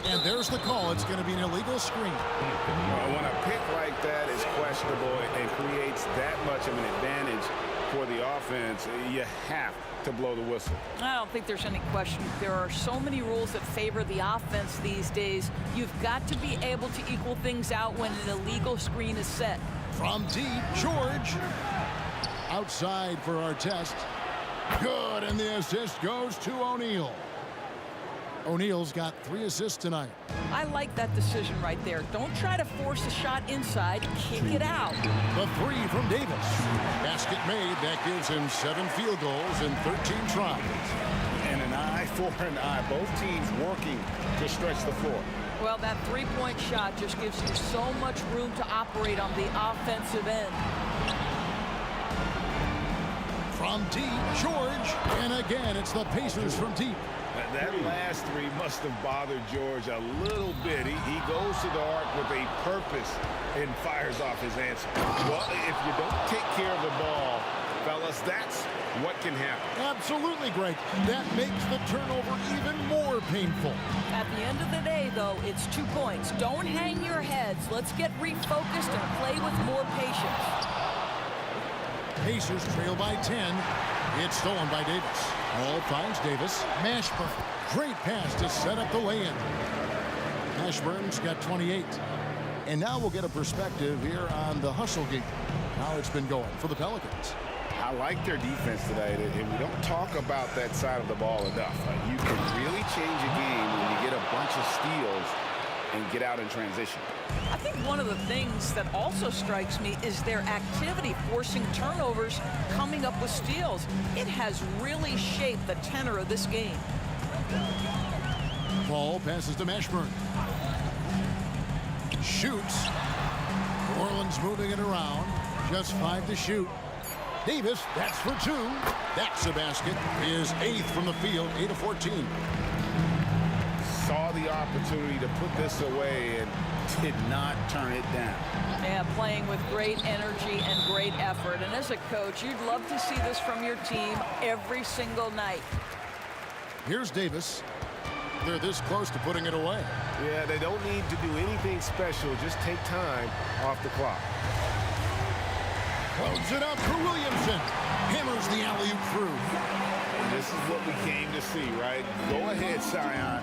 And there's the call. It's going to be an illegal screen. Well, when a pick like that is questionable and creates that much of an advantage for the offense, you have to blow the whistle. I don't think there's any question. There are so many rules that favor the offense these days. You've got to be able to equal things out when an illegal screen is set. From deep, George. Outside for Artest. Good, and the assist goes to O'Neal. O'Neal's got 3 assists tonight. I like that decision right there. Don't try to force a shot inside. Kick it out. The 3 from Davis. Basket made. That gives him 7 field goals in 13 tries. And an eye for an eye. Both teams working to stretch the floor. Well, that three-point shot just gives you so much room to operate on the offensive end. From deep, George. And again, it's the Pacers from deep. That last 3 must have bothered George a little bit. He goes to the arc with a purpose and fires off his answer. Well, if you don't take care of the ball, fellas, that's what can happen. Absolutely, Greg. That makes the turnover even more painful. At the end of the day, though, it's 2 points. Don't hang your heads. Let's get refocused and play with more patience. Pacers trail by 10. It's stolen by Davis. Ball finds Davis. Mashburn. Great pass to set up the lay-in. Mashburn's got 28. And now we'll get a perspective here on the hustle game. How it's been going for the Pelicans. I like their defense tonight, and we don't talk about that side of the ball enough. You can really change a game when you get a bunch of steals and get out in transition. I think one of the things that also strikes me is their activity forcing turnovers, coming up with steals. It has really shaped the tenor of this game. Paul passes to Mashburn. Shoots. New Orleans moving it around. Just 5 to shoot. Davis, that's for 2. That's a basket. His 8th from the field, 8 of 14. Saw the opportunity to put this away and did not turn it down. Yeah, playing with great energy and great effort. And as a coach, you'd love to see this from your team every single night. Here's Davis. They're this close to putting it away. Yeah, they don't need to do anything special. Just take time off the clock. Close it up for Williamson. Hammers the alley-oop through. And this is what we came to see, right? Go ahead, Sion.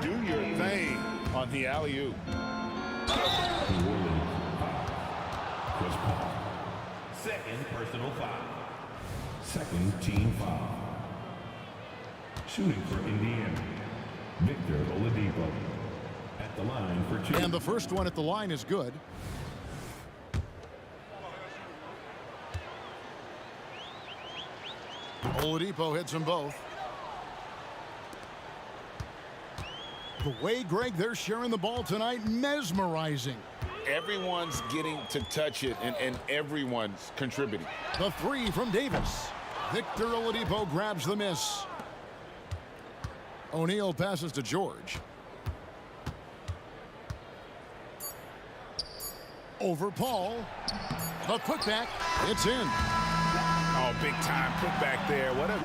Do your thing on the alley-oop. Was Paul. Second personal foul. Second team foul. Shooting for Indiana, Victor Oladipo. At the line for 2. And the first one at the line is good. Oladipo hits them both. The way, Greg, they're sharing the ball tonight, mesmerizing. Everyone's getting to touch it, and everyone's contributing. The 3 from Davis. Victor Oladipo grabs the miss. O'Neal passes to George. Over Paul. A putback. It's in. Oh, big time putback there. What a...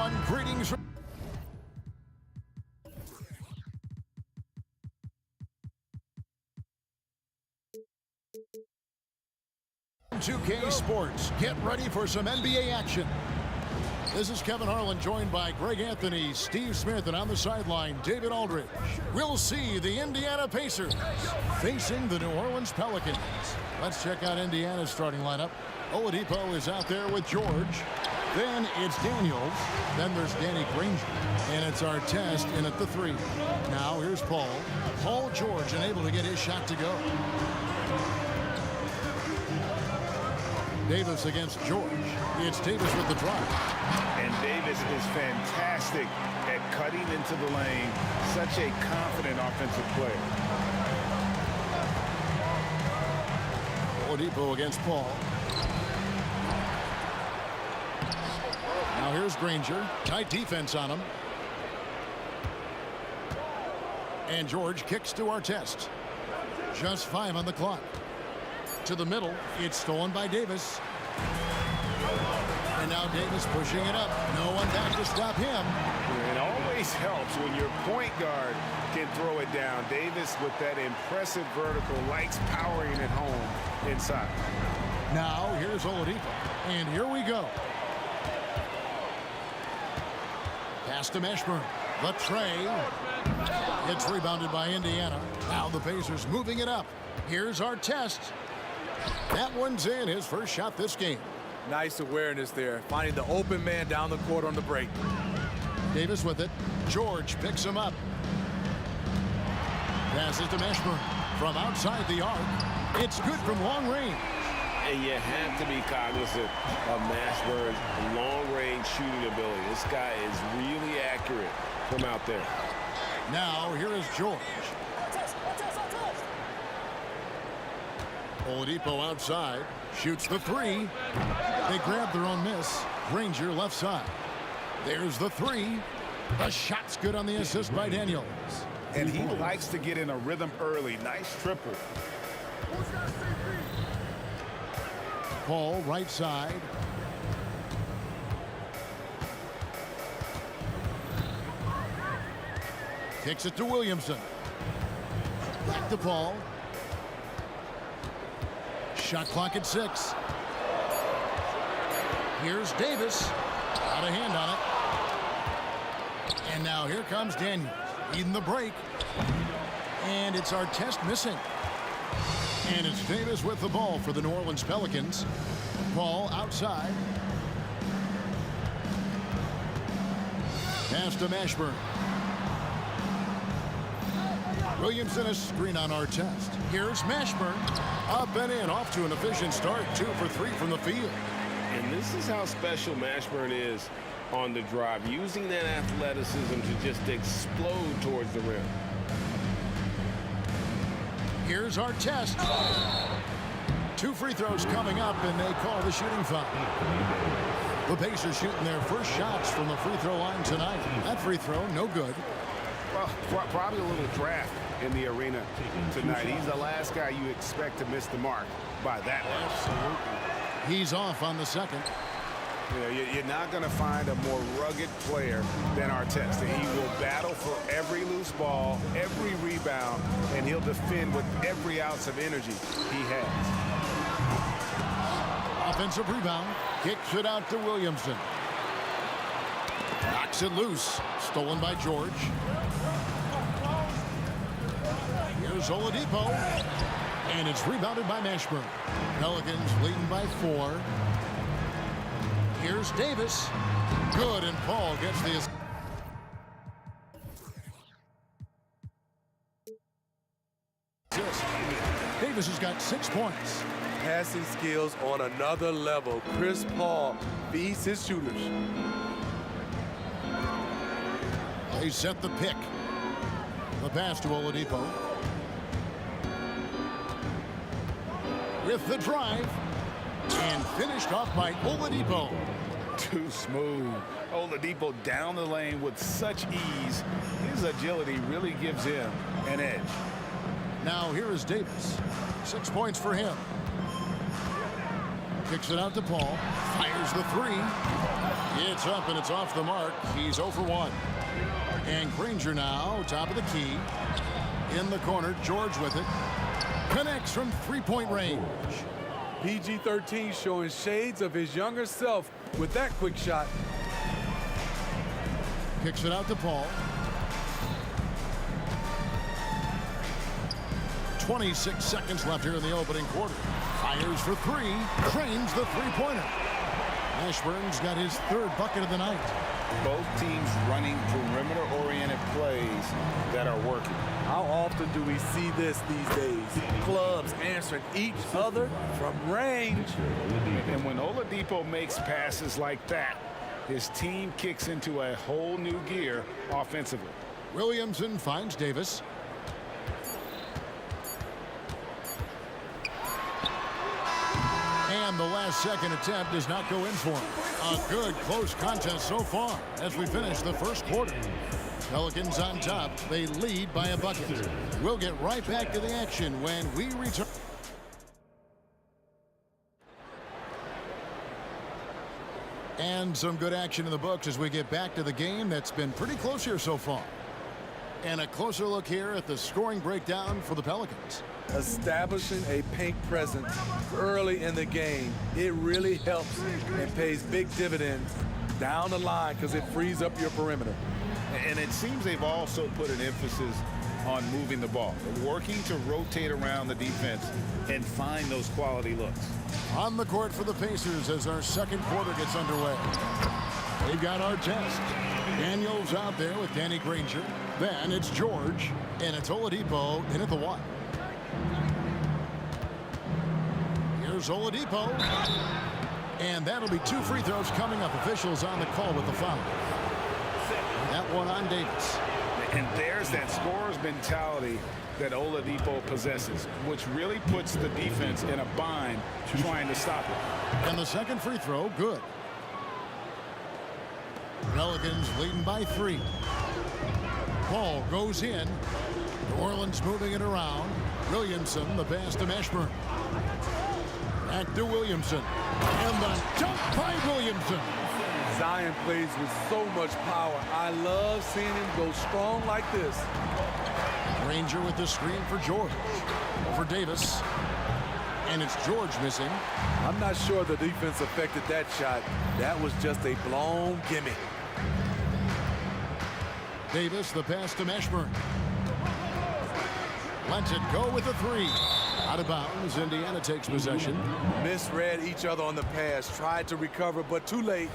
everyone. Greetings. 2K Sports. Get ready for some NBA action. This is Kevin Harlan, joined by Greg Anthony, Steve Smith, and on the sideline, David Aldridge. We'll see the Indiana Pacers facing the New Orleans Pelicans. Let's check out Indiana's starting lineup. Oladipo is out there with George. Then it's Daniels. Then there's Danny Granger. And it's Artest in at the 3. Now here's Paul. Paul George unable to get his shot to go. Davis against George. It's Davis with the drive. And Davis is fantastic at cutting into the lane. Such a confident offensive player. Oladipo against Paul. Now here's Granger. Tight defense on him. And George kicks to Artest. Just 5 on the clock. To the middle. It's stolen by Davis. And now Davis pushing it up. No one back to stop him. It always helps when your point guard can throw it down. Davis, with that impressive vertical, likes powering it home inside. Now here's Oladipo. And here we go. Pass to Mashburn. The tray. It's rebounded by Indiana. Now the Pacers moving it up. Here's Artest. That one's in, his first shot this game. Nice awareness there, finding the open man down the court on the break. Davis with it. George picks him up. Passes to Mashburn. From outside the arc. It's good from long range. And you have to be cognizant of Mashburn's long-range shooting ability. This guy is really accurate from out there. Now here is George. Oladipo outside. Shoots the 3. They grab their own miss. Granger left side. There's the 3. The shot's good on the assist by Daniels. And he likes to get in a rhythm early. Nice triple. Paul right side. Kicks it to Williamson. Back to Paul. Shot clock at 6. Here's Davis. Got a hand on it. And now here comes Daniels. Eating the break. And it's Artest missing. And it's Davis with the ball for the New Orleans Pelicans. Paul outside. Pass to Mashburn. Williamson a screen on Artest. Here's Mashburn. Up and in, off to an efficient start. 2 for 3 from the field. And this is how special Mashburn is on the drive, using that athleticism to just explode towards the rim. Here's Artest. 2 free throws coming up, and they call the shooting foul. The Pacers shooting their first shots from the free throw line tonight. That free throw, no good. Well, probably a little draft in the arena tonight. He's the last guy you expect to miss the mark by that much. Absolutely. He's off on the second. You know, you're not going to find a more rugged player than Artest. He will battle for every loose ball, every rebound, and he'll defend with every ounce of energy he has. Offensive rebound. Kicks it out to Williamson. Knocks it loose. Stolen by George. Here's Oladipo. And it's rebounded by Mashburn. Pelicans leading by 4. Here's Davis. Good, and Paul gets the assist. Davis has got 6 points. Passing skills on another level. Chris Paul feeds his shooters. They set the pick. The pass to Oladipo. With the drive. And finished off by Oladipo. Too smooth. Oladipo down the lane with such ease. His agility really gives him an edge. Now here is Davis. 6 points for him. Kicks it out to Paul. Fires the 3. It's up and it's off the mark. He's 0 for 1. And Granger now, top of the key. In the corner, George with it. Connects from three-point range. PG-13 showing shades of his younger self with that quick shot. Kicks it out to Paul. 26 seconds left here in the opening quarter. Fires for three. Trains the three-pointer. Ashburn's got his third bucket of the night. Both teams running perimeter-oriented plays that are working. How often do we see this these days? Clubs answering each other from range. And when Oladipo makes passes like that, his team kicks into a whole new gear offensively. Williamson finds Davis. And the last second attempt does not go in for him. A good close contest so far as we finish the first quarter. Pelicans on top. They lead by a bucket. We'll get right back to the action when we return. And some good action in the books as we get back to the game that's been pretty close here so far. And a closer look here at the scoring breakdown for the Pelicans. Establishing a paint presence early in the game, it really helps and pays big dividends down the line because it frees up your perimeter. And it seems they've also put an emphasis on moving the ball, working to rotate around the defense and find those quality looks. On the court for the Pacers as our second quarter gets underway. They've got our test. Daniels out there with Danny Granger. Then it's George, and it's Oladipo in at the one. Here's Oladipo. And that'll be 2 free throws coming up. Officials on the call with the foul. That one on Davis. And there's that scorer's mentality that Oladipo possesses, which really puts the defense in a bind trying to stop it. And the second free throw, good. Pelicans leading by 3. Ball goes in. New Orleans moving it around. Williamson, the pass to Ashburn. Back to Williamson. And the dunk by Williamson. Zion plays with so much power. I love seeing him go strong like this. Granger with the screen for George. Over Davis. And it's George missing. I'm not sure the defense affected that shot. That was just a blown gimme. Davis, the pass to Ashburn. Lets it go with a 3. Out of bounds. Indiana takes possession. Misread each other on the pass. Tried to recover, but too late.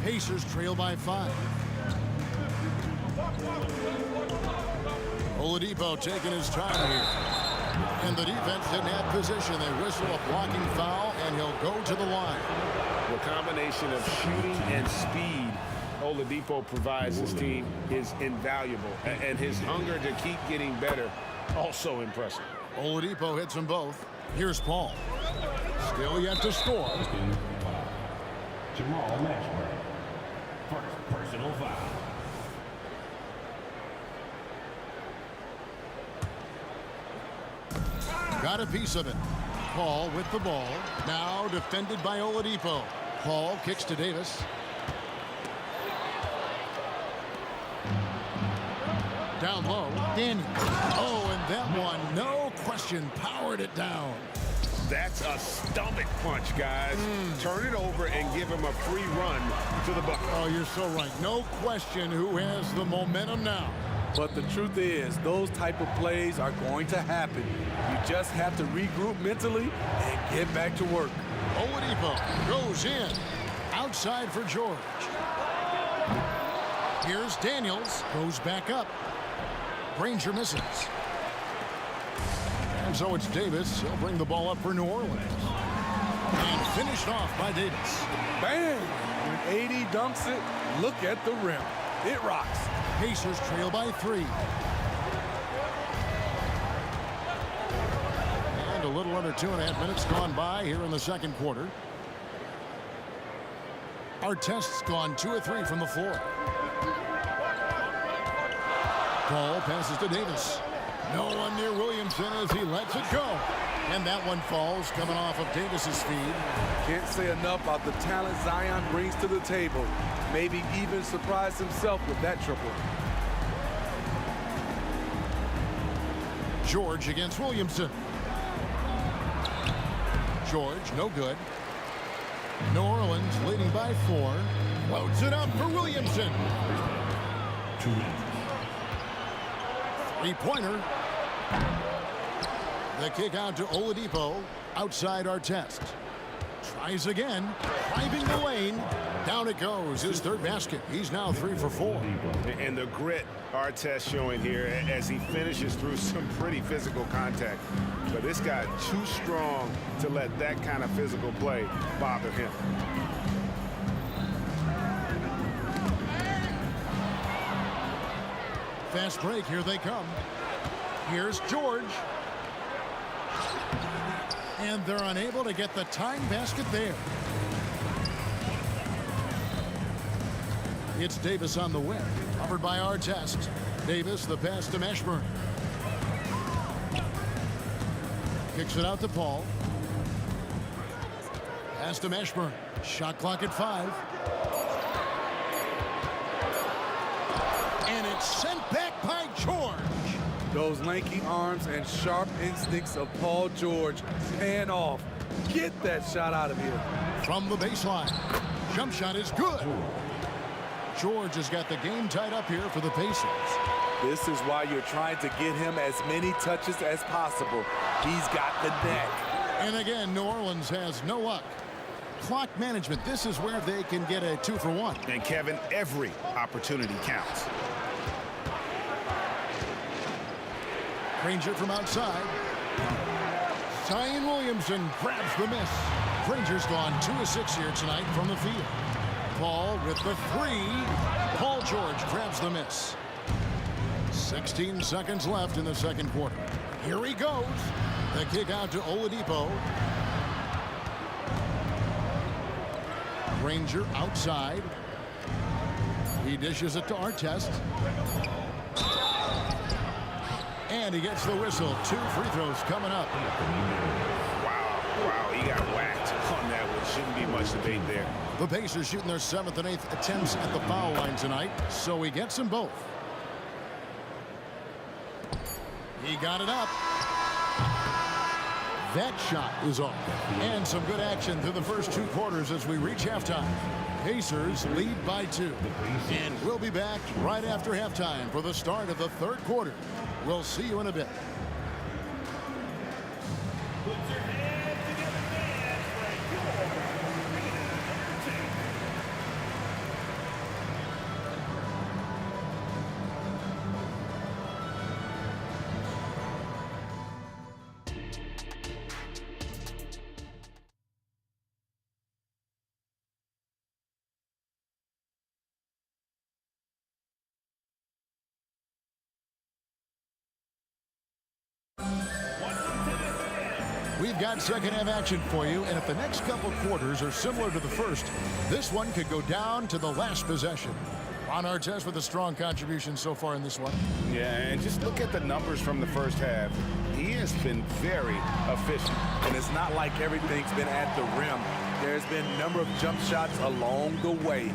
Pacers trail by 5. Oladipo taking his time here. And the defense didn't have position. They whistle a blocking foul, and he'll go to the line. The combination of shooting and speed Oladipo provides his team is invaluable. And his hunger to keep getting better, also impressive. Oladipo hits them both. Here's Paul. Still yet to score. Jamal Mashburn. First personal foul. Got a piece of it. Paul with the ball. Now defended by Oladipo. Paul kicks to Davis. Down low. Daniels. Oh, and that one, no question, powered it down. That's a stomach punch, guys. Turn it over and give him a free run to the bucket. Oh, you're so right. No question who has the momentum now. But the truth is, those type of plays are going to happen. You just have to regroup mentally and get back to work. Oladipo goes in. Outside for George. Here's Daniels. Goes back up. Granger misses. And so it's Davis. He'll bring the ball up for New Orleans. And finished off by Davis. Bang! When AD dunks it, look at the rim. It rocks. Pacers trail by 3. And a little under 2.5 minutes gone by here in the second quarter. Artest's gone 2 of 3 from the floor. Paul passes to Davis. No one near Williamson as he lets it go. And that one falls coming off of Davis's feed. Can't say enough about the talent Zion brings to the table. Maybe even surprised himself with that triple. George against Williamson. George, no good. New Orleans leading by 4. Loads it up for Williamson. 2 minutes. Three-pointer. The kick out to Oladipo. Outside Artest. Tries again. Driving the lane. Down it goes. His third basket. He's now 3 for 4. And the grit Artest showing here as he finishes through some pretty physical contact. But this guy too strong to let that kind of physical play bother him. Fast break. Here they come. Here's George. And they're unable to get the tying basket there. It's Davis on the wing. Covered by Artest. Davis, the pass to Mashburn. Kicks it out to Paul. Pass to Mashburn. Shot clock at 5. And it's sent back by George. Those lanky arms and sharp instincts of Paul George paying off. Get that shot out of here. From the baseline. Jump shot is good. George has got the game tied up here for the Pacers. This is why you're trying to get him as many touches as possible. He's got the neck. And again, New Orleans has no luck. Clock management, this is where they can get a 2 for 1. And Kevin, every opportunity counts. Granger from outside. Zion Williamson grabs the miss. Granger's gone 2 of 6 here tonight from the field. Paul with the 3. Paul George grabs the miss. 16 seconds left in the second quarter. Here he goes. The kick out to Oladipo. Granger outside. He dishes it to Artest. And he gets the whistle. 2 free throws coming up. Wow, he got whacked on that one. Shouldn't be much debate there. The Pacers shooting their 7th and 8th attempts at the foul line tonight, so he gets them both. He got it up. That shot is off. And some good action through the first 2 quarters as we reach halftime. Pacers lead by 2. And we'll be back right after halftime for the start of the third quarter. We'll see you in a bit. We've got second half action for you, and if the next couple quarters are similar to the first, this one could go down to the last possession. Ron Artest with a strong contribution so far in this one. Yeah, and just look at the numbers from the first half. He has been very efficient. And it's not like everything's been at the rim. There's been a number of jump shots along the way.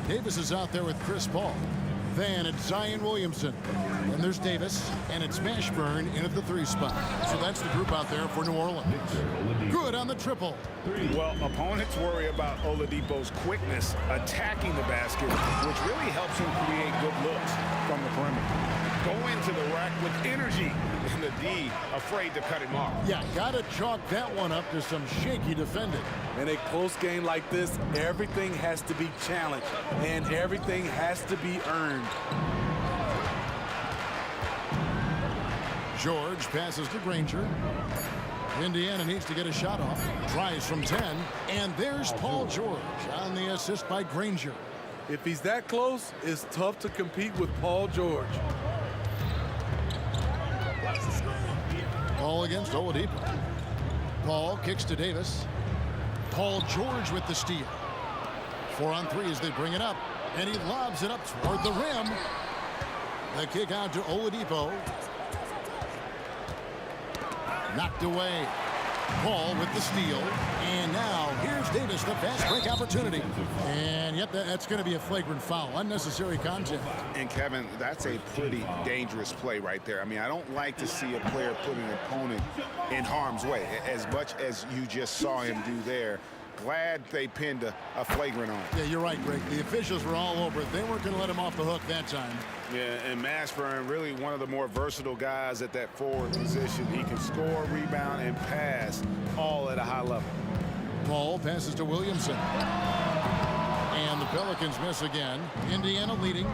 Davis is out there with Chris Paul. Then it's Zion Williamson. And there's Davis, and it's Mashburn in at the 3 spot. So that's the group out there for New Orleans. Good on the triple. Well, opponents worry about Oladipo's quickness attacking the basket, which really helps him create good looks from the perimeter. Go into the rack with energy, and the D afraid to cut him off. Yeah, gotta chalk that one up to some shaky defending. In a close game like this, everything has to be challenged, and everything has to be earned. George passes to Granger. Indiana needs to get a shot off. Tries from 10, and there's Paul George on the assist by Granger. If he's that close, it's tough to compete with Paul George. Paul against Oladipo. Paul kicks to Davis. Paul George with the steal. 4 on 3 as they bring it up. And he lobs it up toward the rim. The kick out to Oladipo. Knocked away. Paul with the steal. And now here's Davis, the fast break opportunity. And yep, that's going to be a flagrant foul. Unnecessary contact. And Kevin, that's a pretty dangerous play right there. I mean, I don't like to see a player put an opponent in harm's way as much as you just saw him do there. Glad they pinned a flagrant on. Yeah, you're right, Greg. The officials were all over it. They weren't going to let him off the hook that time. Yeah, and Mashburn, really one of the more versatile guys at that forward position. He can score, rebound, and pass all at a high level. Paul passes to Williamson. And the Pelicans miss again. Indiana leading.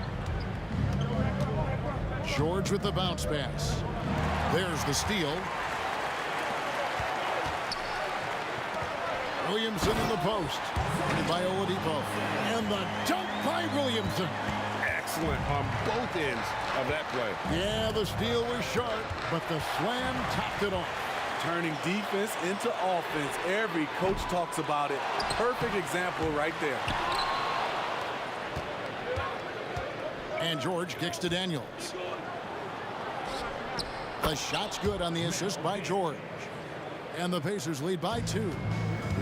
George with the bounce pass. There's the steal. Williamson in the post. By Oladipo. And the dunk by Williamson. Excellent on both ends of that play. Yeah, the steal was sharp, but the slam topped it off. Turning defense into offense. Every coach talks about it. Perfect example right there. And George kicks to Daniels. The shot's good on the assist by George. And the Pacers lead by 2.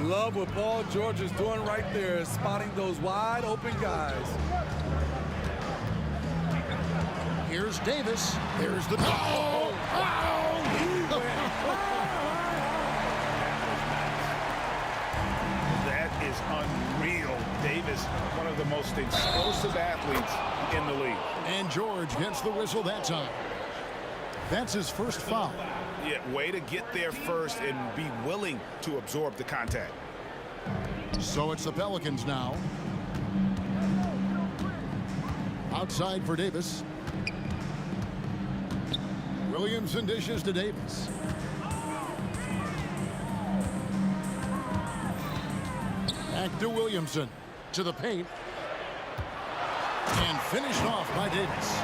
Love what Paul George is doing right there, spotting those wide open guys. Here's Davis. There's the... Oh! That is unreal. Davis, one of the most explosive athletes in the league. And George gets the whistle that time. That's his first foul. Yeah, way to get there first and be willing to absorb the contact. So it's the Pelicans now. Outside for Davis. Williamson dishes to Davis. Back to Williamson. To the paint. And finished off by Davis.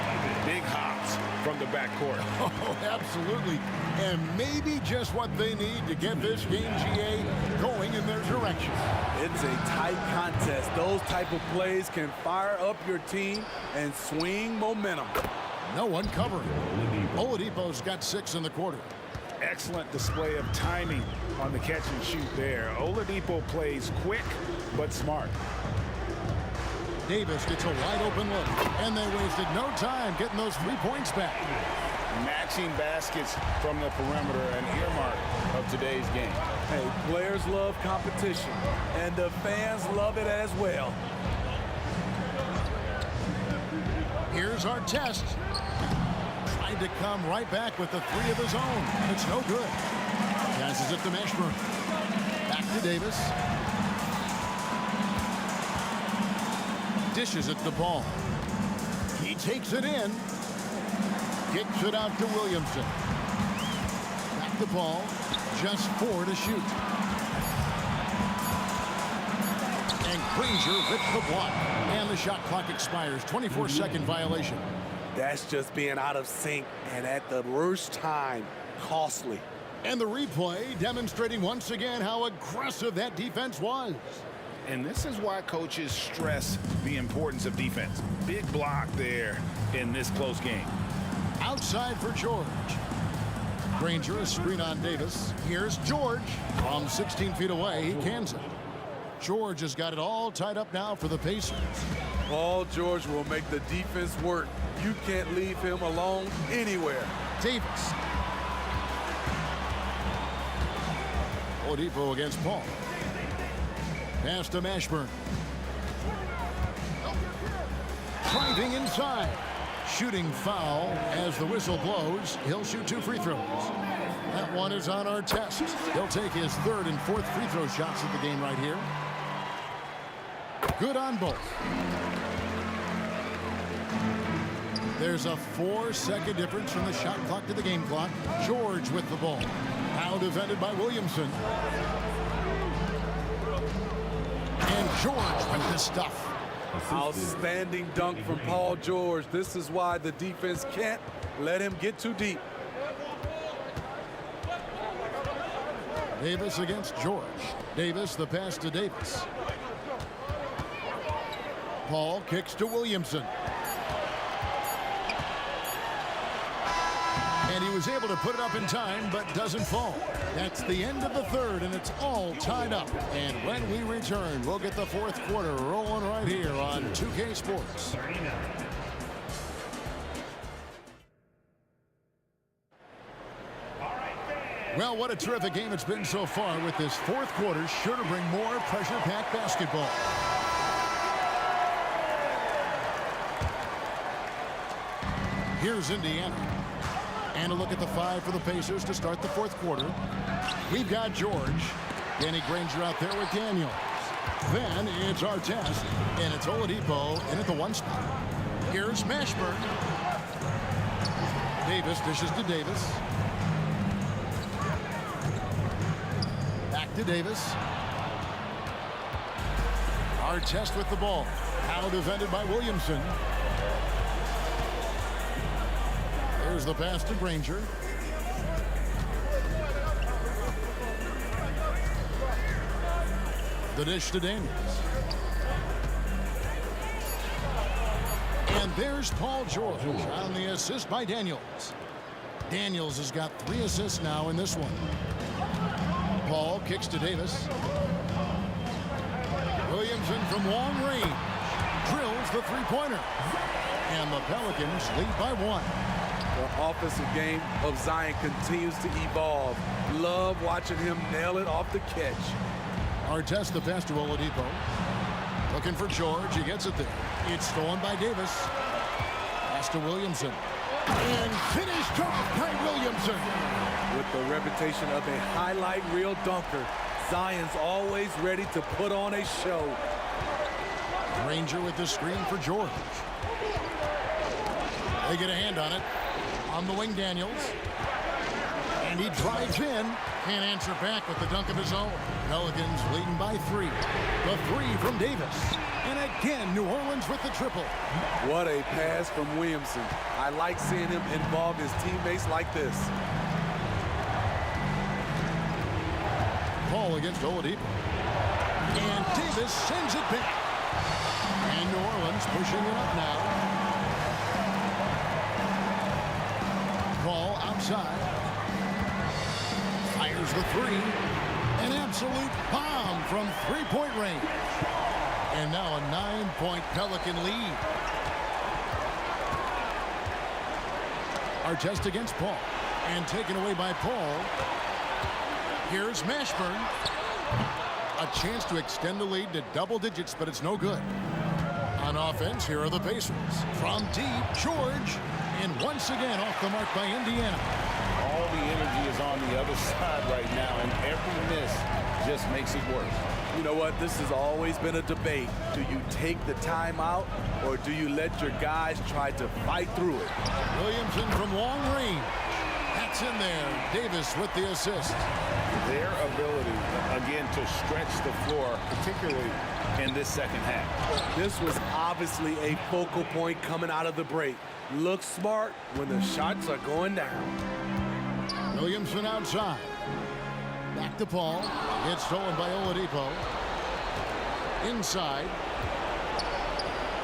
Big hops from the backcourt. Oh, absolutely. And maybe just what they need to get this game, GA, going in their direction. It's a tight contest. Those type of plays can fire up your team and swing momentum. No one covering. Oladipo's got 6 in the quarter. Excellent display of timing on the catch and shoot there. Oladipo plays quick but smart. Davis gets a wide open look, and they wasted no time getting those 3 points back. Matching baskets from the perimeter, an earmark of today's game. Hey, players love competition, and the fans love it as well. Here's our test. Tried to come right back with the 3 of his own. It's no good. Passes it to Mashburn. Back to Davis. Dishes it to Paul. He takes it in. Kicks it out to Williamson. Back to Paul. Just 4 to shoot. And Granger with the block. And the shot clock expires. 24-second violation. That's just being out of sync and at the worst time, costly. And the replay demonstrating once again how aggressive that defense was. And this is why coaches stress the importance of defense. Big block there in this close game. Outside for George. Granger, a screen on Davis. Here's George. From 16 feet away, he cans it. George has got it all tied up now for the Pacers. Paul George will make the defense work. You can't leave him alone anywhere. Davis. Oladipo against Paul. Pass to Mashburn. Driving inside. Shooting foul as the whistle blows. He'll shoot 2 free throws. That one is on our test. He'll take his 3rd and 4th free throw shots of the game right here. Good on both. There's a 4-second difference from the shot clock to the game clock. George with the ball. Now defended by Williamson. And George with the stuff. Outstanding dunk from Paul George. This is why the defense can't let him get too deep. Davis against George. Davis, the pass to Davis. Paul kicks to Williamson. And he was able to put it up in time, but doesn't fall. That's the end of the third, and it's all tied up. And when we return, we'll get the fourth quarter rolling right here on 2K Sports. Well, what a terrific game it's been so far, with this fourth quarter sure to bring more pressure-packed basketball. Here's Indiana. And a look at the five for the Pacers to start the fourth quarter. We've got George. Danny Granger out there with Daniels. Then it's Artest, and it's Oladipo in at the one spot. Here's Mashburn. Davis dishes to Davis. Back to Davis. Artest with the ball. Now defended by Williamson. There's the pass to Granger. The dish to Daniels. And there's Paul George on the assist by Daniels. Daniels has got 3 assists now in this one. Paul kicks to Davis. Williamson from long range drills the three-pointer. And the Pelicans lead by 1. The offensive game of Zion continues to evolve. Love watching him nail it off the catch. Artest the pass to Oladipo. Looking for George. He gets it there. It's stolen by Davis. Pass to Williamson. And finished off by Williamson. With the reputation of a highlight reel dunker, Zion's always ready to put on a show. Granger with the screen for George. They get a hand on it. On the wing, Daniels. And he drives in. Can't answer back with the dunk of his own. Pelicans leading by 3. The 3 from Davis. And again, New Orleans with the triple. What a pass from Williamson. I like seeing him involve his teammates like this. Paul against Oladipo. And Davis sends it back. And New Orleans pushing it up now. Paul outside. Fires the 3. An absolute bomb from three-point range. And now a 9-point Pelican lead. Artest against Paul. And taken away by Paul. Here's Mashburn. A chance to extend the lead to double digits, but it's no good. On offense, here are the Pacers. From deep, George. And once again off the mark by Indiana. All the energy is on the other side right now, and every miss just makes it worse. You know what? This has always been a debate. Do you take the timeout, or do you let your guys try to fight through it? Williamson from long range. That's in there. Davis with the assist. Their ability, again, to stretch the floor, particularly in this second half. This was obviously a focal point coming out of the break. Look smart when the shots are going down. Williamson outside. Back to Paul. It's stolen by Oladipo. Inside.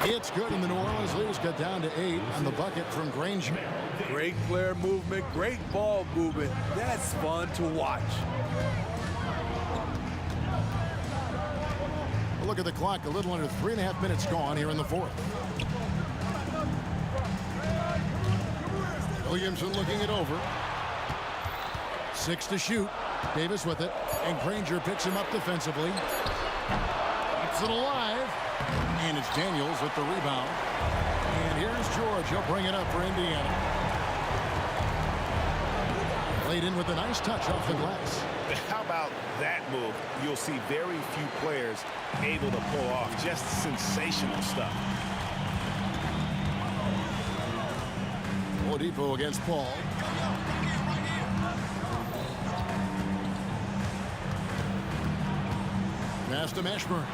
It's good, and the New Orleans leaders got down to 8 on the bucket from Granger. Great player movement, great ball movement. That's fun to watch. A look at the clock. A little under 3.5 minutes gone here in the fourth. Williamson looking it over. 6 to shoot. Davis with it. And Granger picks him up defensively. Keeps it alive. And it's Daniels with the rebound. And here's George. He'll bring it up for Indiana. Laid in with a nice touch off the glass. How about that move? You'll see very few players able to pull off just sensational stuff. Oladipo against Paul. Pass to Mashburn.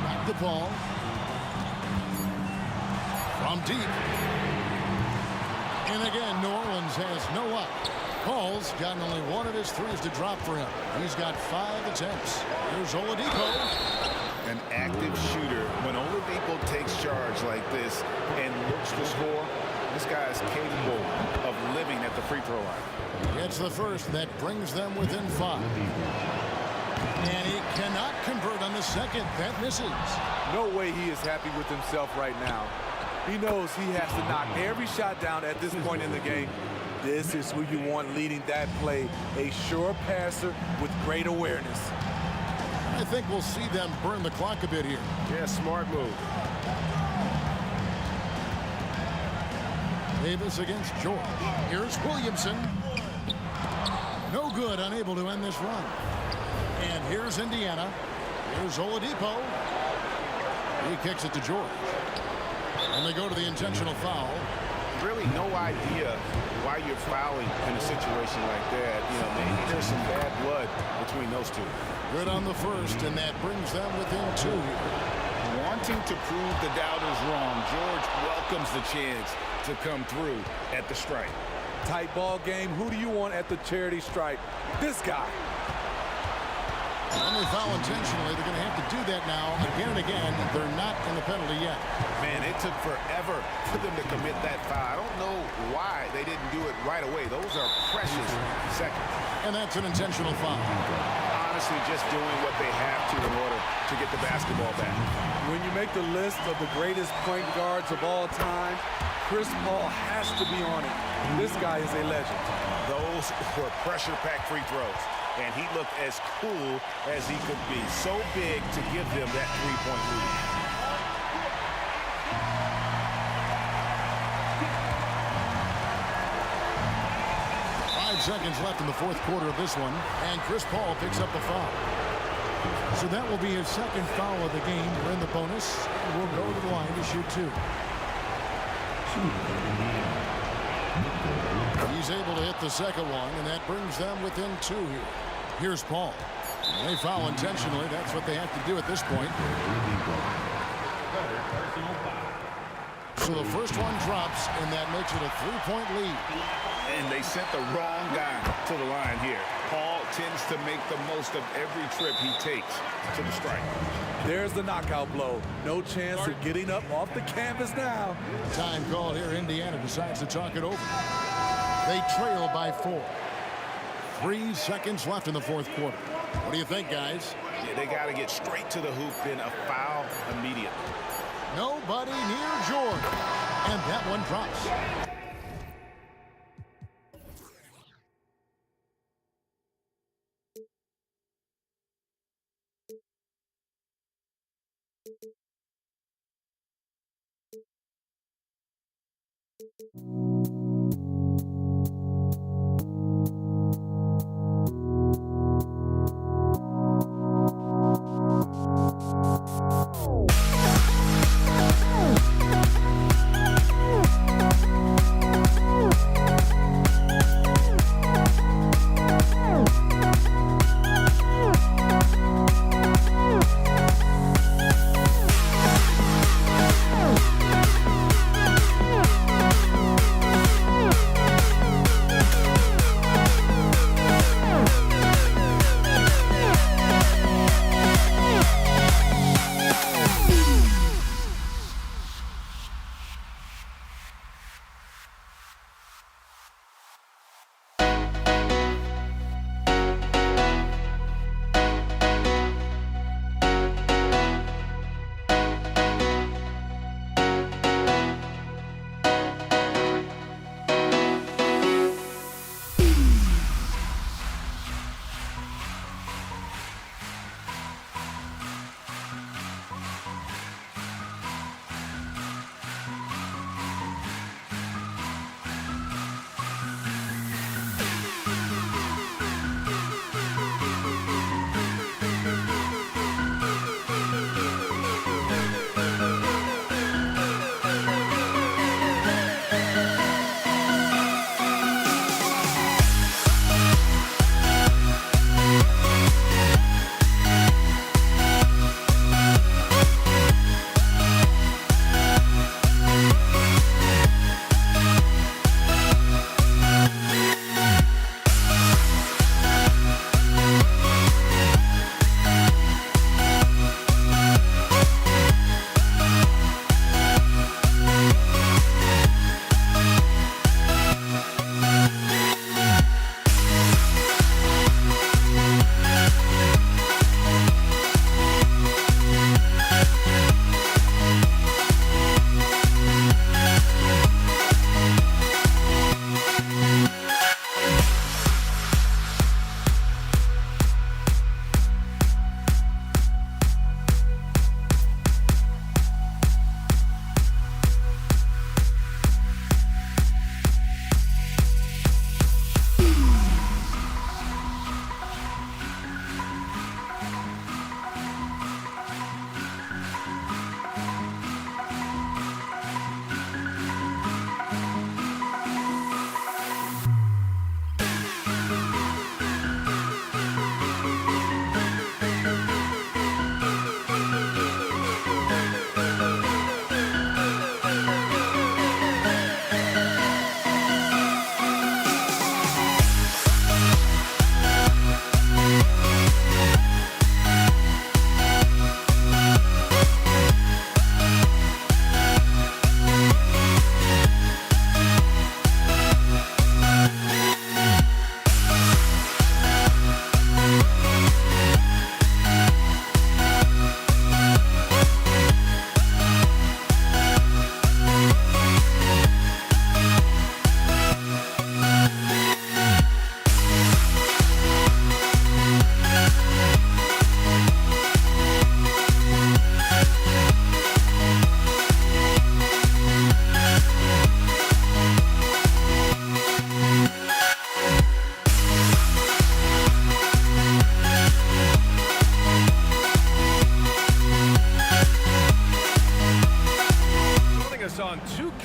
Back to Paul. From deep. And again, New Orleans has no up. Paul's gotten only 1 of his 3s to drop for him. He's got 5 attempts. There's Oladipo. An active shooter. When Oladipo takes charge like this and looks to score, This guy is capable of living at the free throw line. It's the first that brings them within 5. And he cannot convert on the second. That misses. No way he is happy with himself right now. He knows he has to knock every shot down at this point in the game. This is who you want leading that play, a sure passer with great awareness. I think we'll see them burn the clock a bit here. Yeah, smart move. Davis against George. Here's Williamson. No good, unable to end this run. And here's Indiana. Here's Oladipo. He kicks it to George. And they go to the intentional foul. Really no idea why you're fouling in a situation like that. You know, maybe there's some bad blood between those two. Good on the first, and that brings them within 2 here. Wanting to prove the doubters wrong, George welcomes the chance to come through at the stripe. Tight ball game. Who do you want at the charity stripe? This guy. When they foul intentionally, they're going to have to do that now again and again. They're not in the penalty yet. Man, it took forever for them to commit that foul. I don't know why they didn't do it right away. Those are precious seconds. And that's an intentional foul. Honestly, just doing what they have to in order to get the basketball back. When you make the list of the greatest point guards of all time, Chris Paul has to be on it. This guy is a legend. Those were pressure-packed free throws, and he looked as cool as he could be. So big to give them that three-point lead. Seconds left in the fourth quarter of this one, and Chris Paul picks up the foul. So that will be his second foul of the game. We're in the bonus. We'll go to the line to shoot 2. He's able to hit the second one, and that brings them within 2 here. Here's Paul. They foul intentionally. That's what they have to do at this point. So the first one drops, and that makes it a 3-point lead. And they sent the wrong guy to the line here. Paul tends to make the most of every trip he takes to the strike. There's the knockout blow. No chance of getting up off the canvas now. Time called here. Indiana decides to talk it over. They trail by 4. 3 seconds left in the fourth quarter. What do you think, guys? Yeah, they got to get straight to the hoop, then a foul immediately. Nobody near George. And that one drops.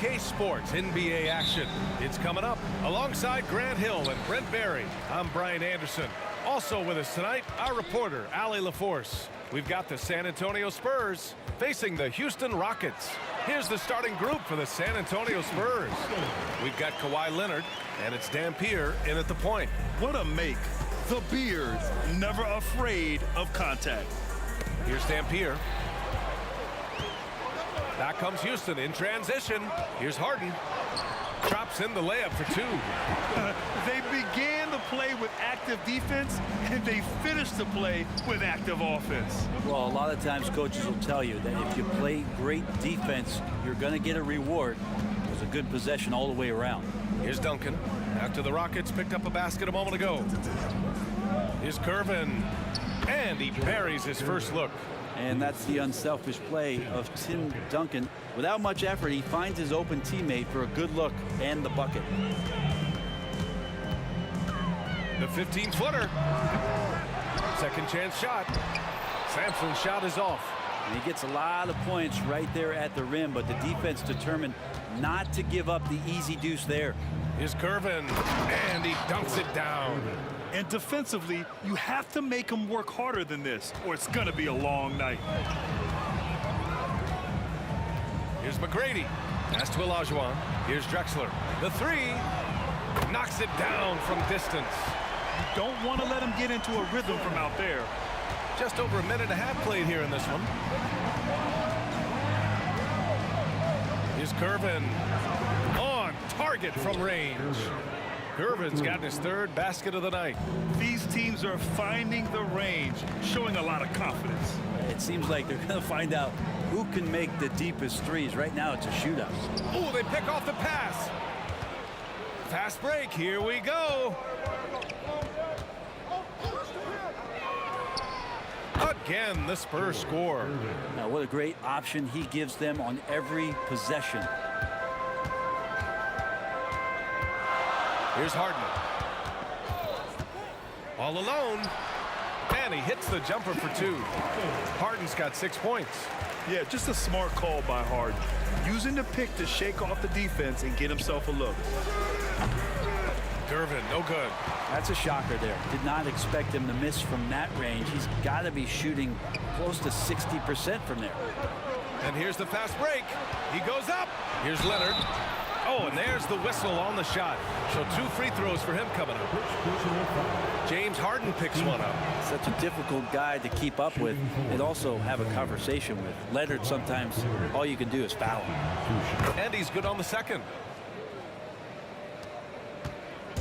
2K Sports NBA action. It's coming up alongside Grant Hill and Brent Barry. I'm Brian Anderson. Also with us tonight, our reporter, Allie LaForce. We've got the San Antonio Spurs facing the Houston Rockets. Here's the starting group for the San Antonio Spurs. We've got Kawhi Leonard, and it's Dampier in at the point. What a make. The Beard, never afraid of contact. Here's Dampier. Back comes Houston in transition. Here's Harden. Drops in the layup for two. They began the play with active defense, and they finished the play with active offense. Well, a lot of times coaches will tell you that if you play great defense, you're going to get a reward. It was a good possession all the way around. Here's Duncan. After the Rockets picked up a basket a moment ago. Here's Curvin. And he buries his first look. And that's the unselfish play of Tim Duncan. Without much effort, he finds his open teammate for a good look and the bucket. The 15-footer. Second chance shot. Sampson's shot is off. And he gets a lot of points right there at the rim, but the defense determined not to give up the easy deuce there. Here's Curvin, and he dunks it down. And defensively, you have to make them work harder than this, or it's going to be a long night. Here's McGrady. Pass to Olajuwon. Here's Drexler. The three. Knocks it down from distance. You don't want to let him get into a rhythm from out there. Just over a minute and a half played here in this one. Here's Curvin. On target from range. Curvin's gotten his third basket of the night. These teams are finding the range, showing a lot of confidence. It seems like they're going to find out who can make the deepest threes. Right now, it's a shootout. Oh, they pick off the pass. Fast break. Here we go. Again, the Spurs score. Now, what a great option he gives them on every possession. Here's Harden. All alone. And he hits the jumper for two. Harden's got 6 points. Yeah, just a smart call by Harden. Using the pick to shake off the defense and get himself a look. Curvin, no good. That's a shocker there. Did not expect him to miss from that range. He's got to be shooting close to 60% from there. And here's the fast break. He goes up. Here's Leonard. Oh, and there's the whistle on the shot. So 2 free throws for him coming up. James Harden picks one up. Such a difficult guy to keep up with and also have a conversation with. Leonard, sometimes all you can do is foul him. And he's good on the second.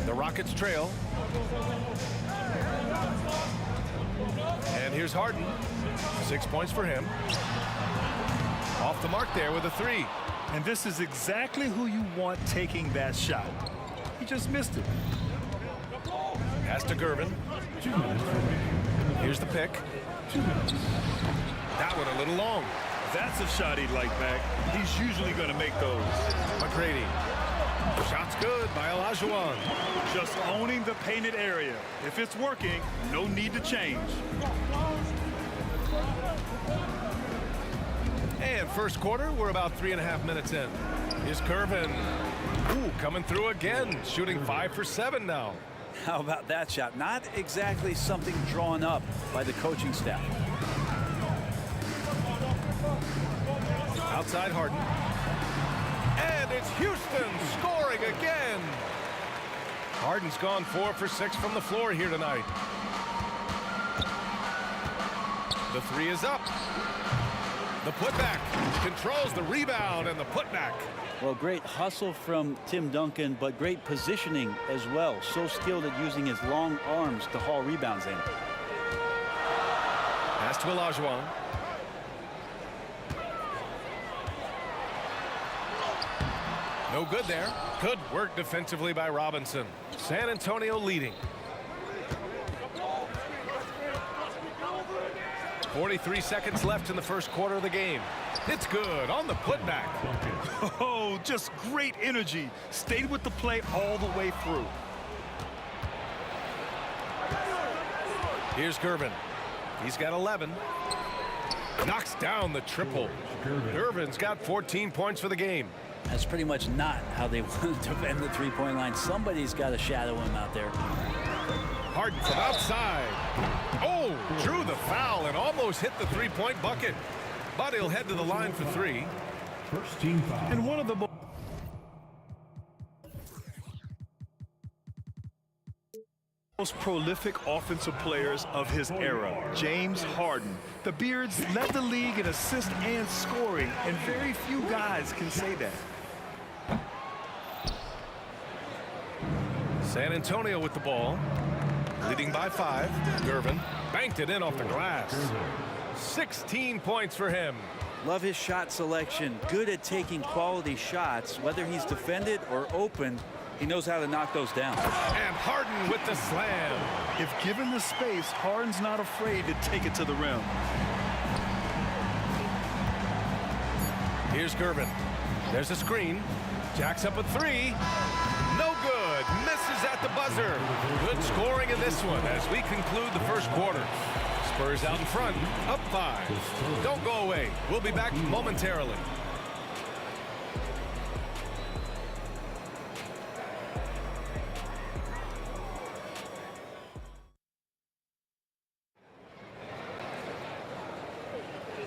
The Rockets trail. And here's Harden. 6 points for him. Off the mark there with a three. And this is exactly who you want taking that shot. He just missed it. Pass to Gervin. Here's the pick. That one a little long. That's a shot he'd like back. He's usually going to make those. McGrady. Shot's good by Olajuwon. Just owning the painted area. If it's working, no need to change. And first quarter, we're about 3.5 minutes in. Here's Curvin. Ooh, coming through again. Shooting 5 for 7 now. How about that shot? Not exactly something drawn up by the coaching staff. Outside Harden. And it's Houston scoring again. Harden's gone 4 for 6 from the floor here tonight. The three is up. The putback controls the rebound and the putback. Well, great hustle from Tim Duncan, but great positioning as well. So skilled at using his long arms to haul rebounds in. Pass to Olajuwon. No good there. Good work defensively by Robinson. San Antonio leading. 43 seconds left in the first quarter of the game. It's good on the putback. Oh, just great energy. Stayed with the play all the way through. Here's Gervin. He's got 11. Knocks down the triple. Gervin's got 14 points for the game. That's pretty much not how they want to defend the three-point line. Somebody's got to shadow him out there. Harden from outside. Oh, drew the foul and almost hit the three-point bucket. But he'll head to the line for three. First team foul. And one of the most prolific offensive players of his era, James Harden. The Beards led the league in assists and scoring, and very few guys can say that. San Antonio with the ball. Leading by 5. Gervin banked it in off the glass. 16 points for him. Love his shot selection. Good at taking quality shots. Whether he's defended or open, he knows how to knock those down. And Harden with the slam. If given the space, Harden's not afraid to take it to the rim. Here's Gervin. There's a screen. Jacks up a 3. No good. Misses at the buzzer. Good scoring in this one as we conclude the first quarter. Spurs out in front, up 5. Don't go away. We'll be back momentarily.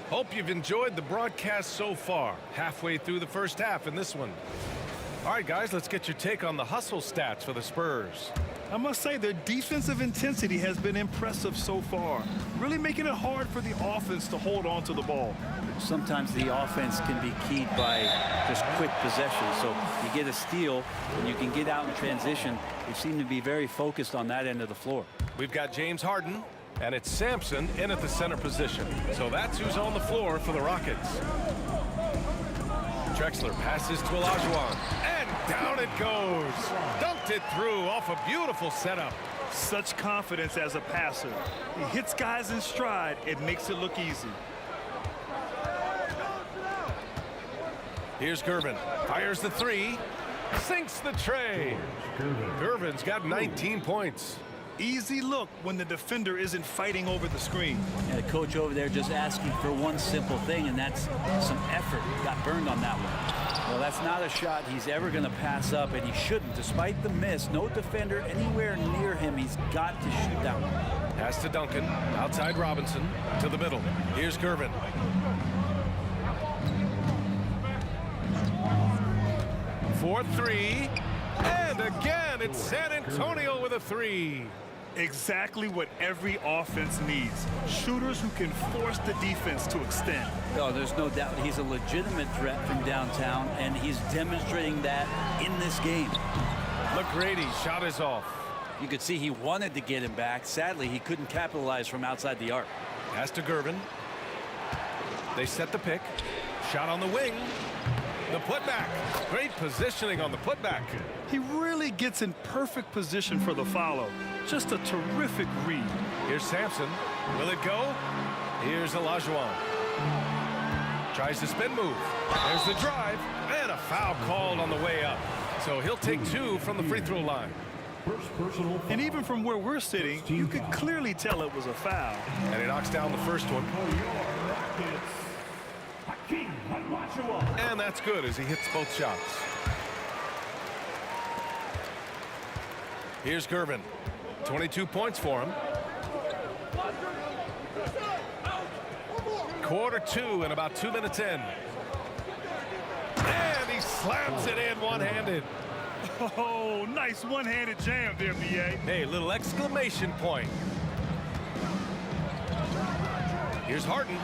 Hope you've enjoyed the broadcast so far. Halfway through the first half in this one. All right, guys, let's get your take on the hustle stats for the Spurs. I must say their defensive intensity has been impressive so far, really making it hard for the offense to hold on to the ball. Sometimes the offense can be keyed by just quick possession. So you get a steal and you can get out in transition. They seem to be very focused on that end of the floor. We've got James Harden, and it's Sampson in at the center position. So that's who's on the floor for the Rockets. Drexler passes to Olajuwon, and down it goes. Dunked it through off a beautiful setup. Such confidence as a passer. He hits guys in stride. It makes it look easy. Here's Gervin. Fires the 3. Sinks the tray. Gervin's got 19 points. Easy look when the defender isn't fighting over the screen. And the coach over there just asking for one simple thing, and that's some effort. Got burned on that one. Well, that's not a shot he's ever going to pass up, and he shouldn't. Despite the miss, no defender anywhere near him. He's got to shoot that one. Pass to Duncan. Outside Robinson. To the middle. Here's Gervin. For 3. And again, it's San Antonio with a 3. Exactly what every offense needs. Shooters who can force the defense to extend. Oh, there's no doubt he's a legitimate threat from downtown, and he's demonstrating that in this game. McGrady shot is off. You could see he wanted to get him back. Sadly, he couldn't capitalize from outside the arc. Pass to Gervin. They set the pick. Shot on the wing. The putback. Great positioning on the putback. He really gets in perfect position for the follow. Just a terrific read. Here's Sampson. Will it go? Here's Olajuwon. Tries the spin move. There's the drive. And a foul called on the way up. So he'll take 2 from the free throw line. And even from where we're sitting, you could clearly tell it was a foul. And he knocks down the first one. And that's good as he hits both shots. Here's Gervin. 22 points for him. Quarter 2 and about 2 minutes in. And he slams it in one-handed. Oh, nice one-handed jam there, B.A. Hey, little exclamation point. Here's Harden.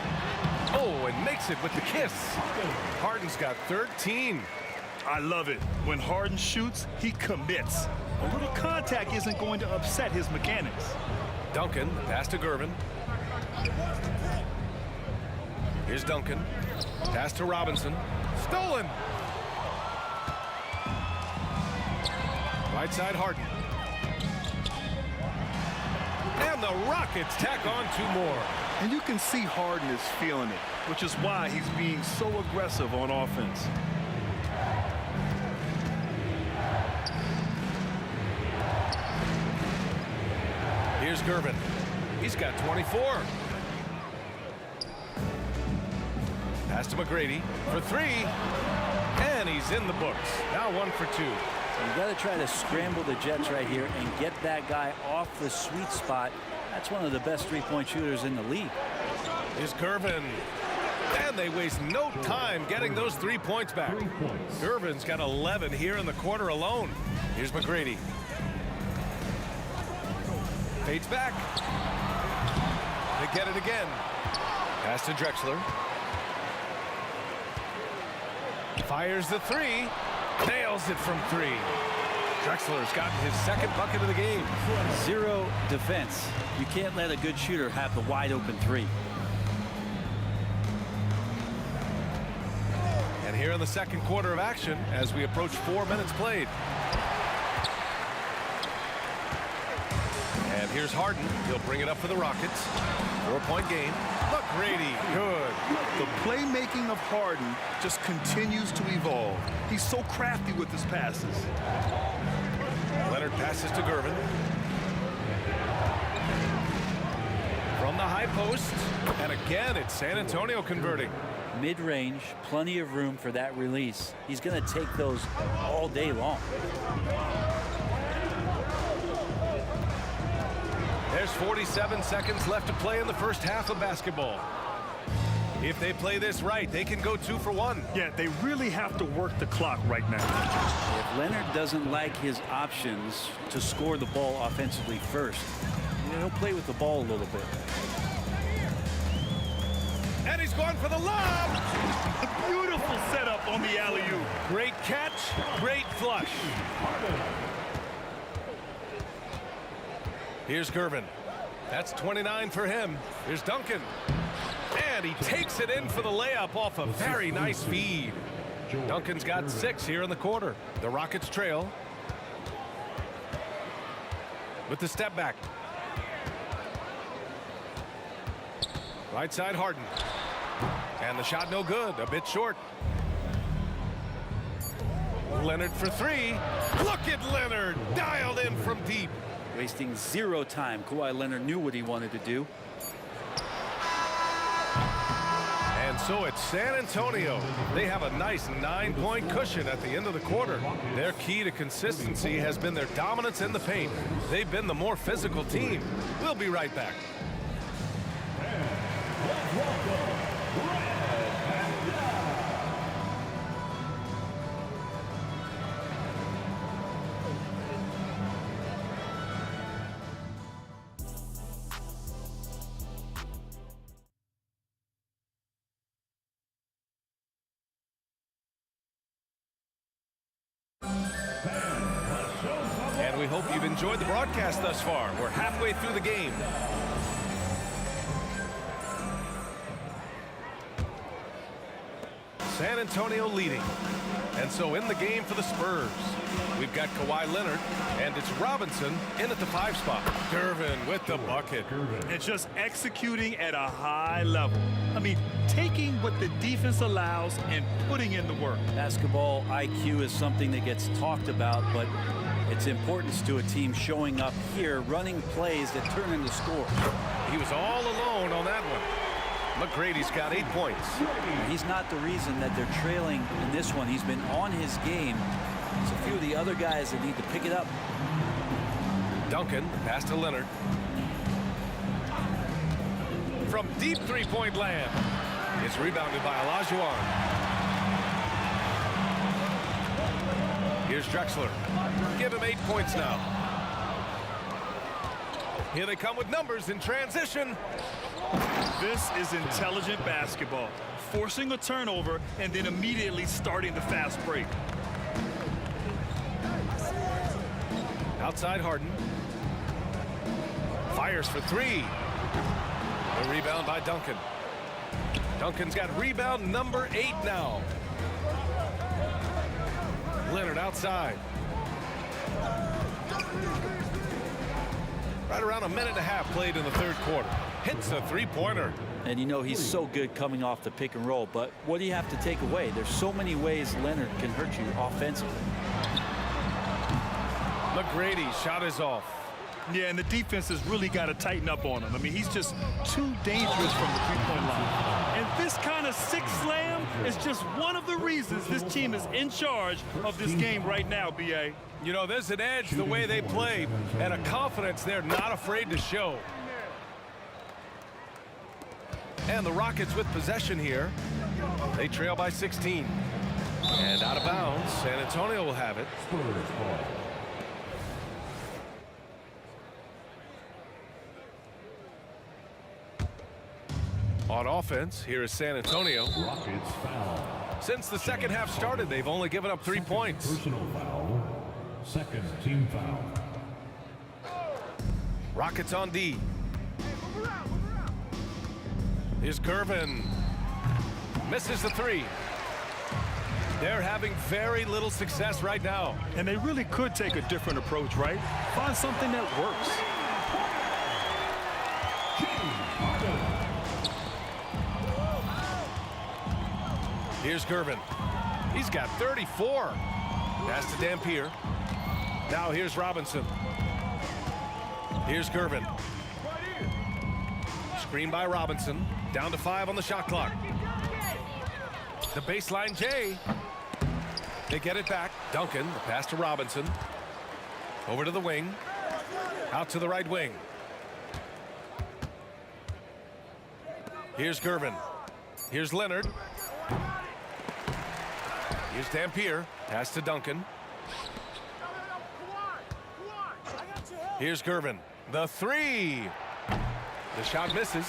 Oh, and makes it with the kiss. Harden's got 13. I love it. When Harden shoots, he commits. A little contact isn't going to upset his mechanics. Duncan, pass to Gervin. Here's Duncan. Pass to Robinson. Stolen. Right side Harden. And the Rockets tack on 2 more. And you can see Harden is feeling it, which is why he's being so aggressive on offense. Here's Gervin. He's got 24. Pass to McGrady for 3. And And he's in the books. Now 1 for 2. You got to try to scramble the Jets right here and get that guy off the sweet spot. That's one of the best three-point shooters in the league. Is Gervin. And they waste no time getting those 3 points back. Gervin's got 11 here in the quarter alone. Here's McGrady. Fades back. They get it again. Pass to Drexler. Fires the 3. Nails it from 3. Drexler's gotten his second bucket of the game. Zero defense. You can't let a good shooter have the wide open 3. And here in the second quarter of action as we approach 4 minutes played. And here's Harden. He'll bring it up for the Rockets. 4-point game. McGrady, good. The playmaking of Harden just continues to evolve. He's so crafty with his passes. Leonard passes to Gervin. From the high post. And again, it's San Antonio converting. Mid-range, plenty of room for that release. He's going to take those all day long. There's 47 seconds left to play in the first half of basketball. If they play this right, they can go 2 for 1. Yeah, they really have to work the clock right now. If Leonard doesn't like his options to score the ball offensively first, he'll play with the ball a little bit. And he's going for the lob. A beautiful setup on the alley-oop. Great catch, great flush. Here's Gervin. That's 29 for him. Here's Duncan. And he takes it in for the layup off a very nice feed. Duncan's got 6 here in the quarter. The Rockets trail. With the step back. Right side Harden. And the shot no good. A bit short. Leonard for 3. Look at Leonard. Dialed in from deep. Wasting zero time. Kawhi Leonard knew what he wanted to do. And so it's San Antonio. They have a nice 9-point cushion at the end of the quarter. Their key to consistency has been their dominance in the paint. They've been the more physical team. We'll be right back. And we hope you've enjoyed the broadcast thus far. We're halfway through the game. San Antonio leading. And so in the game for the Spurs, we've got Kawhi Leonard, and it's Robinson in at the 5 spot. Gervin with the bucket. And just executing at a high level. I mean, taking what the defense allows and putting in the work. Basketball IQ is something that gets talked about, but its importance to a team showing up here, running plays that turn into scores. He was all alone on that one. McGrady's got 8 points. He's not the reason that they're trailing in this one. He's been on his game. There's a few of the other guys that need to pick it up. Duncan, pass to Leonard. From deep 3-point land. It's rebounded by Olajuwon. Here's Drexler. Give him 8 points now. Here they come with numbers in transition. This is intelligent basketball. Forcing a turnover and then immediately starting the fast break. Outside Harden. Fires for 3. A rebound by Duncan. Duncan's got rebound number 8 now. Leonard outside. Right around a minute and a half played in the third quarter. Hits a 3-pointer. And you know he's so good coming off the pick and roll, but what do you have to take away? There's so many ways Leonard can hurt you offensively. McGrady shot is off. Yeah, and the defense has really got to tighten up on him. I mean, he's just too dangerous from the three-point line. And this kind of six slam is just one of the reasons this team is in charge of this game right now, B.A. You know, there's an edge the way they play and a confidence they're not afraid to show. And the Rockets with possession here. They trail by 16. And out of bounds, San Antonio will have it. On offense, here is San Antonio. Rockets foul. Since the second half started, they've only given up 3 points. Personal foul. Second team foul. Rockets on D. Here's Gervin. Misses the 3. They're having very little success right now. And they really could take a different approach, right? Find something that works. Here's Gervin. He's got 34. Pass to Dampier. Now here's Robinson. Here's Gervin. Screen by Robinson. Down to 5 on the shot clock. The baseline J. They get it back. Duncan, the pass to Robinson. Over to the wing. Out to the right wing. Here's Gervin. Here's Leonard. Here's Dampier. Pass to Duncan. Here's Gervin. The 3. The shot misses.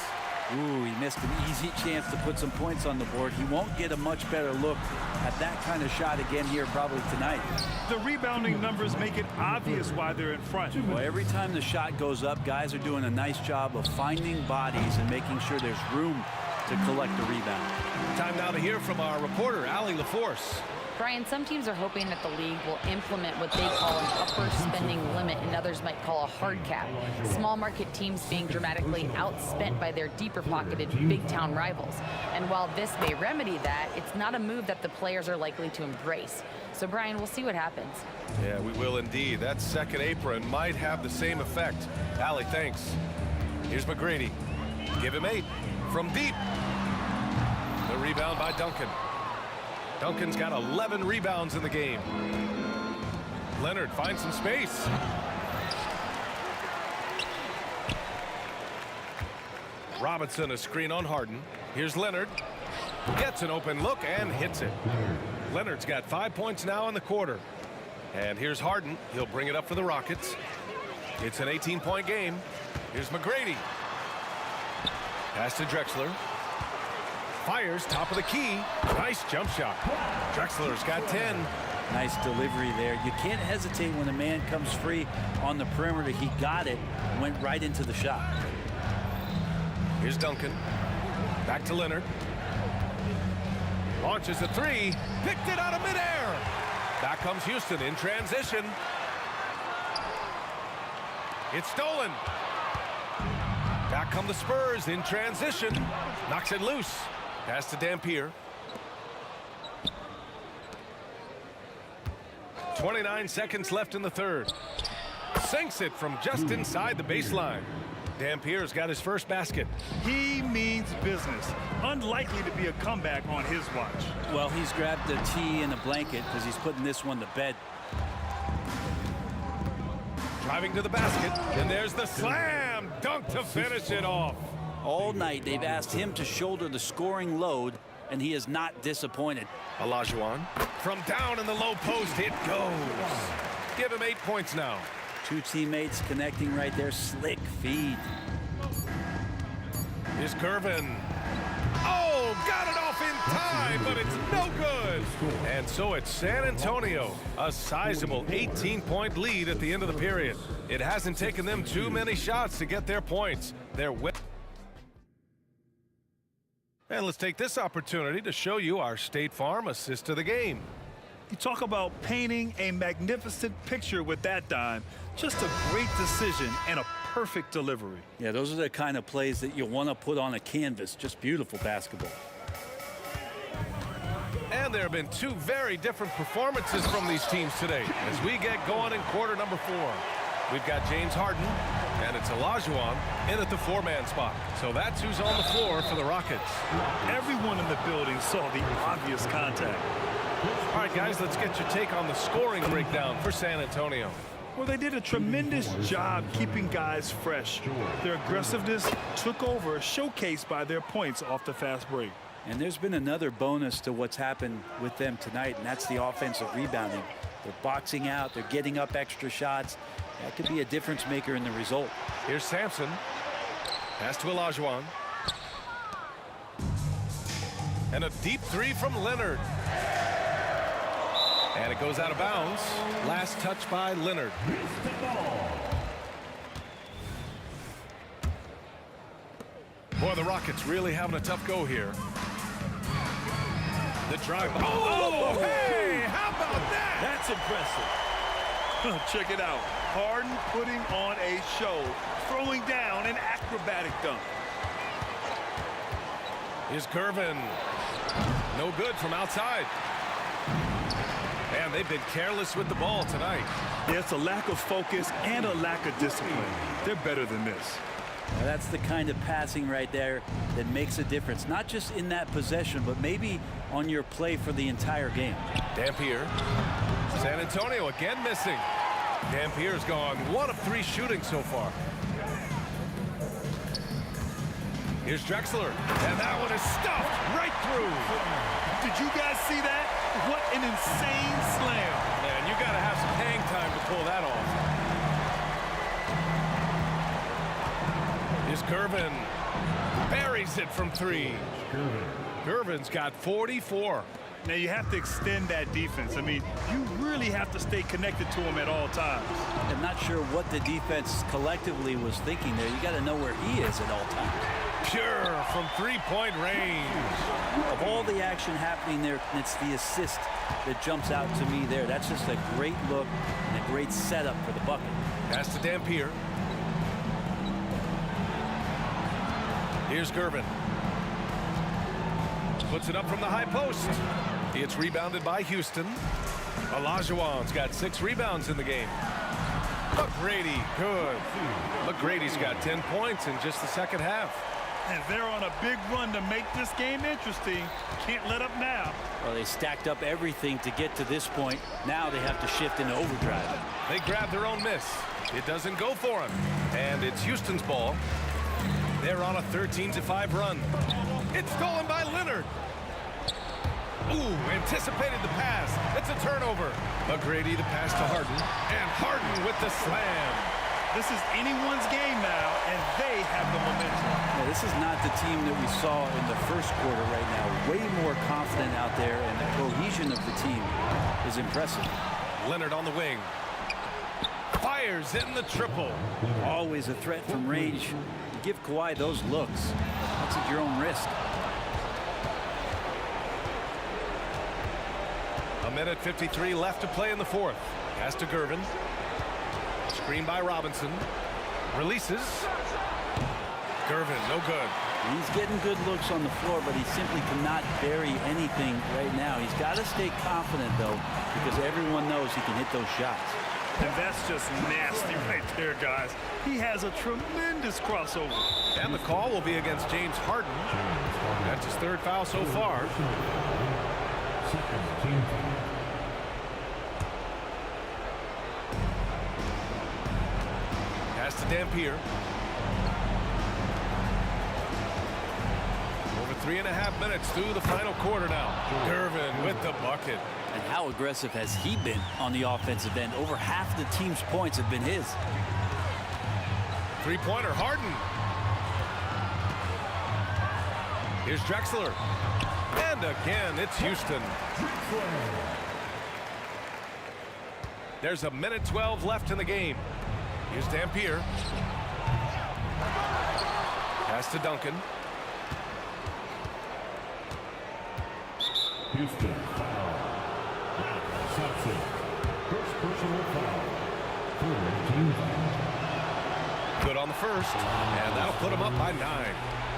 Ooh, he missed an easy chance to put some points on the board. He won't get a much better look at that kind of shot again here probably tonight. The rebounding numbers make it obvious why they're in front. Well, every time the shot goes up, guys are doing a nice job of finding bodies and making sure there's room to collect the rebound. Time now to hear from our reporter, Allie LaForce. Brian, some teams are hoping that the league will implement what they call an upper spending limit and others might call a hard cap. Small market teams being dramatically outspent by their deeper pocketed big town rivals. And while this may remedy that, it's not a move that the players are likely to embrace. So Brian, we'll see what happens. Yeah, we will indeed. That second apron might have the same effect. Allie, thanks. Here's McGrady. Give him 8 from deep. The rebound by Duncan. Duncan's got 11 rebounds in the game. Leonard finds some space. Robinson, a screen on Harden. Here's Leonard. Gets an open look and hits it. Leonard's got 5 points now in the quarter. And here's Harden. He'll bring it up for the Rockets. It's an 18-point game. Here's McGrady. Pass to Drexler. Fires top of the key. Nice jump shot. Drexler's got 10. Nice delivery there. You can't hesitate when a man comes free on the perimeter. He got it, went right into the shot. Here's Duncan. Back to Leonard. Launches a 3. Picked it out of midair. Back comes Houston in transition. It's stolen. Back come the Spurs in transition. Knocks it loose. Pass to Dampier. 29 seconds left in the third. Sinks it from just inside the baseline. Dampier's got his first basket. He means business. Unlikely to be a comeback on his watch. Well, he's grabbed the tee and a blanket because he's putting this one to bed. Driving to the basket, and there's the slam dunk to finish it off. All night they've asked him to shoulder the scoring load, and he is not disappointed. Olajuwon from down in the low post, it goes. Give him 8 points now. 2 teammates connecting right there. Slick feed. Here's Gervin. Oh, got it off in time, but it's no good. And so it's San Antonio, a sizable 18-point lead at the end of the period. It hasn't taken them too many shots to get their points. They're and let's take this opportunity to show you our State Farm assist of the game. You talk about painting a magnificent picture with that dime. Just a great decision and a perfect delivery. Yeah, those are the kind of plays that you want to put on a canvas. Just beautiful basketball. And there have been 2 very different performances from these teams today as we get going in quarter number 4. We've got James Harden, and it's Olajuwon in at the 4-man spot. So that's who's on the floor for the Rockets. Everyone in the building saw the obvious contact. All right, guys, let's get your take on the scoring breakdown for San Antonio. Well, they did a tremendous job keeping guys fresh. Their aggressiveness took over, showcased by their points off the fast break. And there's been another bonus to what's happened with them tonight, and that's the offensive rebounding. They're boxing out. They're getting up extra shots. That could be a difference maker in the result. Here's Sampson. Pass to Olajuwon. And a deep three from Leonard. And it goes out of bounds. Last touch by Leonard. Boy, the Rockets really having a tough go here. The drive. Oh, hey, how about that? That's impressive. Check it out. Harden putting on a show, throwing down an acrobatic dunk. Here's Gervin. No good from outside. And they've been careless with the ball tonight. There's a lack of focus and a lack of discipline. They're better than this. Now, that's the kind of passing right there that makes a difference, not just in that possession, but maybe on your play for the entire game. Dampier. San Antonio again missing. Dampier's gone 1 of 3 shooting so far. Here's Drexler, and that one is stuffed right through. Did you guys see that? What an insane slam. Man, you got to have some hang time to pull that off. Here's Gervin. Buries it from 3. Gervin's got 44. Now you have to extend that defense. I mean, you really have to stay connected to him at all times. I'm not sure what the defense collectively was thinking there. You got to know where he is at all times. Pure from 3-point range. Of all the action happening there, it's the assist that jumps out to me there. That's just a great look and a great setup for the bucket. Pass to Dampier. Here's Gervin. Puts it up from the high post. It's rebounded by Houston. Olajuwon's got 6 rebounds in the game. McGrady, good. McGrady's got 10 points in just the second half. And they're on a big run to make this game interesting. Can't let up now. Well, they stacked up everything to get to this point. Now they have to shift into overdrive. They grab their own miss. It doesn't go for them. And it's Houston's ball. They're on a 13-5 run. It's stolen by Leonard. Ooh, anticipated the pass. It's a turnover. McGrady the pass to Harden. And Harden with the slam. This is anyone's game now, and they have the momentum. Yeah, this is not the team that we saw in the first quarter right now. Way more confident out there, and the cohesion of the team is impressive. Leonard on the wing. Fires in the triple. Always a threat from range. You give Kawhi those looks. That's at your own risk. 1:53 left to play in the 4th. Pass to Gervin. Screen by Robinson. Releases. Gervin, no good. He's getting good looks on the floor, but he simply cannot bury anything right now. He's got to stay confident, though, because everyone knows he can hit those shots. And that's just nasty right there, guys. He has a tremendous crossover. And the call will be against James Harden. That's his 3rd foul so far. Pass to Dampier. Over 3.5 minutes through the final quarter now. Gervin with the bucket. And how aggressive has he been on the offensive end? Over half the team's points have been his. 3-pointer, Harden. Here's Drexler. And again, it's Houston. There's 1:12 left in the game. Here's Dampier. Pass to Duncan. Houston foul. Thompson. First personal foul. 14 foul. Good on the first, and that'll put him up by 9.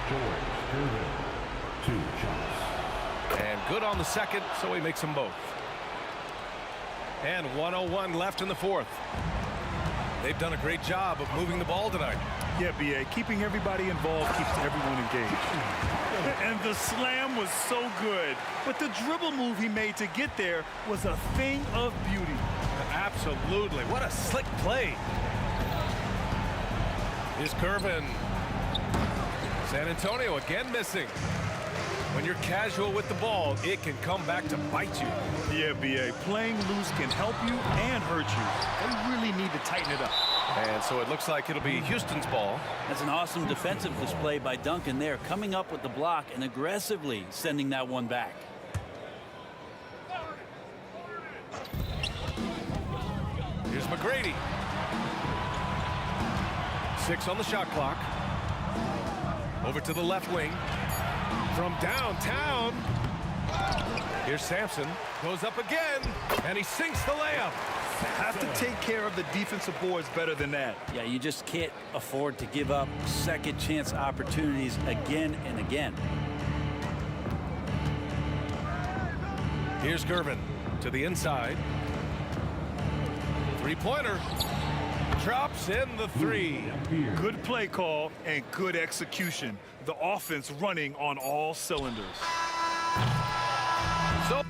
George Gervin. 2 shots. And good on the second, so he makes them both. And 1:01 left in the 4th. They've done a great job of moving the ball tonight. Yeah, B.A. Keeping everybody involved keeps everyone engaged. And the slam was so good. But the dribble move he made to get there was a thing of beauty. Absolutely. What a slick play. Here's Curvin. San Antonio again missing. When you're casual with the ball, it can come back to bite you. Yeah, B.A. Playing loose can help you and hurt you. They really need to tighten it up. And so it looks like it'll be Houston's ball. That's an awesome defensive display by Duncan there, coming up with the block and aggressively sending that one back. Here's McGrady. 6 on the shot clock. Over to the left wing. From downtown. Here's Sampson. Goes up again. And he sinks the layup. Have to take care of the defensive boards better than that. Yeah, you just can't afford to give up second chance opportunities again and again. Here's Gervin to the inside. Three-pointer. Drops in the 3. Good play call and good execution. The offense running on all cylinders. So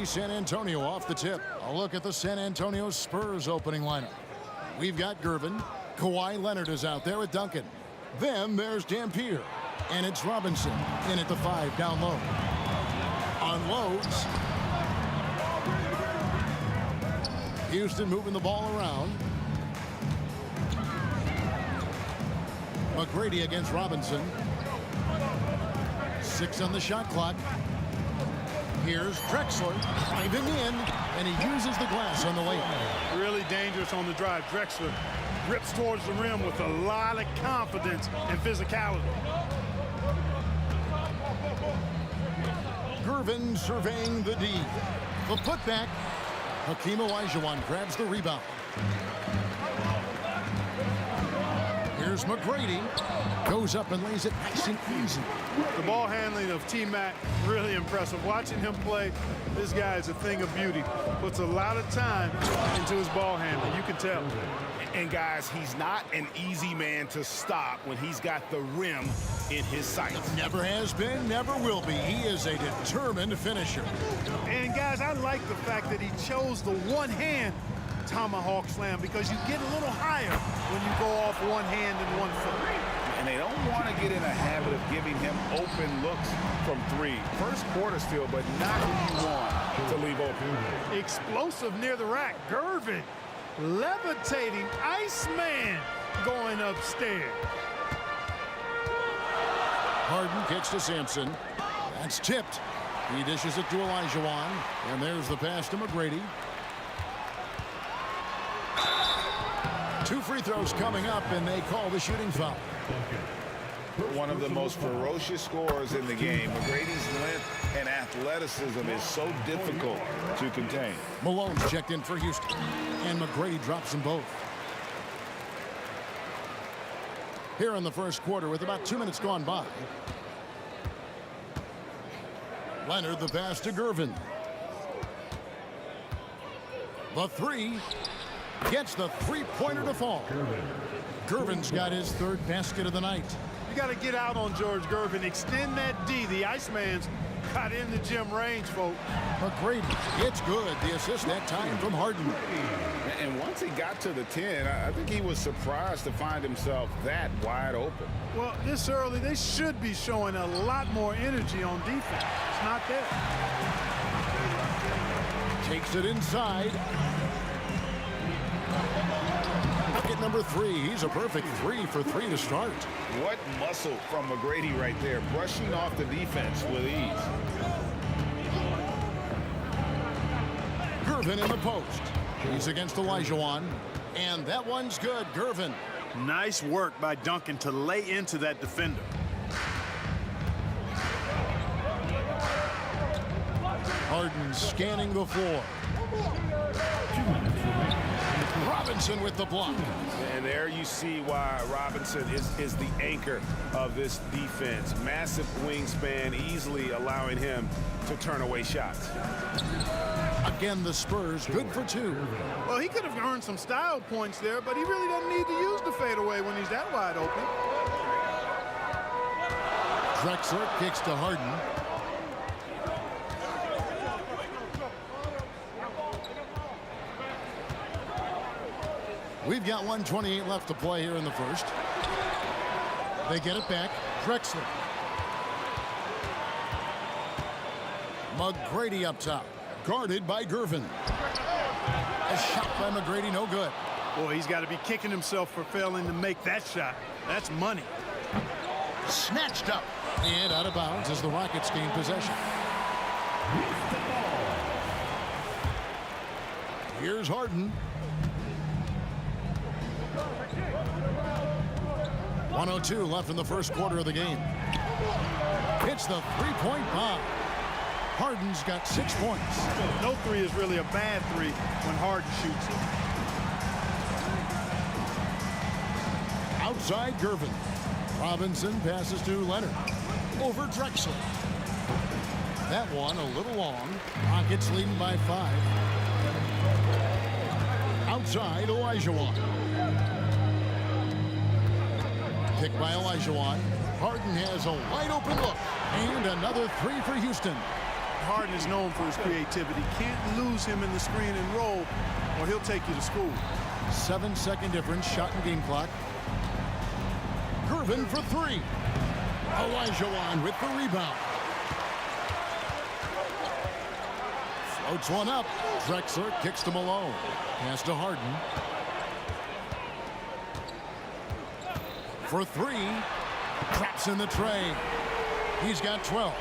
be San Antonio off the tip. A look at the San Antonio Spurs opening lineup. We've got Gervin. Kawhi Leonard is out there with Duncan. Then there's Dampier. And it's Robinson in at the 5 down low. Unloads. Houston moving the ball around. McGrady against Robinson. 6 on the shot clock. Here's Drexler driving in, and he uses the glass on the layup. Really dangerous on the drive. Drexler rips towards the rim with a lot of confidence and physicality. Gervin surveying the D. The putback. Hakeem Olajuwon grabs the rebound. Here's McGrady. Goes up and lays it nice and easy. The ball handling of T-Mac, really impressive. Watching him play, this guy is a thing of beauty. Puts a lot of time into his ball handling. You can tell. And guys, he's not an easy man to stop when he's got the rim in his sights. Never has been, never will be. He is a determined finisher. And guys, I like the fact that he chose the one-hand tomahawk slam, because you get a little higher when you go off one hand and one foot. And they don't want to get in a habit of giving him open looks from 3. First quarter still, but not who you want to leave open. Explosive near the rack. Gervin levitating. Iceman going upstairs. Harden kicks to Sampson. That's tipped. He dishes it to Olajuwon. And there's the pass to McGrady. 2 free throws coming up, and they call the shooting foul. One of the most ferocious scorers in the game. McGrady's length and athleticism is so difficult to contain. Malone's checked in for Houston, and McGrady drops them both. Here in the first quarter with about 2 minutes gone by. Leonard the pass to Gervin. The 3. Gets the three-pointer to fall. Gervin's got his 3rd basket of the night. You got to get out on George Gervin. Extend that D. The Iceman's got in the gym range, folks. McGrady, it's good. The assist that time from Harden. And once he got to the 10, I think he was surprised to find himself that wide open. Well, this early, they should be showing a lot more energy on defense. It's not there. Takes it inside. Bucket number 3. He's a perfect 3 for 3 to start. What muscle from McGrady right there, brushing off the defense with ease. Gervin in the post. He's against Olajuwon. And that one's good. Gervin. Nice work by Duncan to lay into that defender. Harden scanning the floor. Robinson with the block. And there you see why Robinson is the anchor of this defense. Massive wingspan, easily allowing him to turn away shots. Again, the Spurs good for 2. Well, he could have earned some style points there, but he really doesn't need to use the fadeaway when he's that wide open. Drexler kicks to Harden. We've got 1:28 left to play here in the first. They get it back. Drexler. McGrady up top. Guarded by Gervin. A shot by McGrady, no good. Boy, he's got to be kicking himself for failing to make that shot. That's money. Snatched up. And out of bounds as the Rockets gain possession. Here's Harden. 1:02 left in the first quarter of the game. Hits the three-point bomb. Harden's got 6 points. No 3 is really a bad 3 when Harden shoots it. Outside Gervin. Robinson passes to Leonard. Over Drexler. That one a little long. Rockets leading by 5. Outside Olajuwon. Picked by Olajuwon. Harden has a wide open look. And another 3 for Houston. Harden is known for his creativity. Can't lose him in the screen and roll, or he'll take you to school. 7-second difference, shot and game clock. Gervin for three. Olajuwon with the rebound. Floats one up. Drexler kicks to Malone. Pass to Harden. For three. Traps in the tray. He's got 12.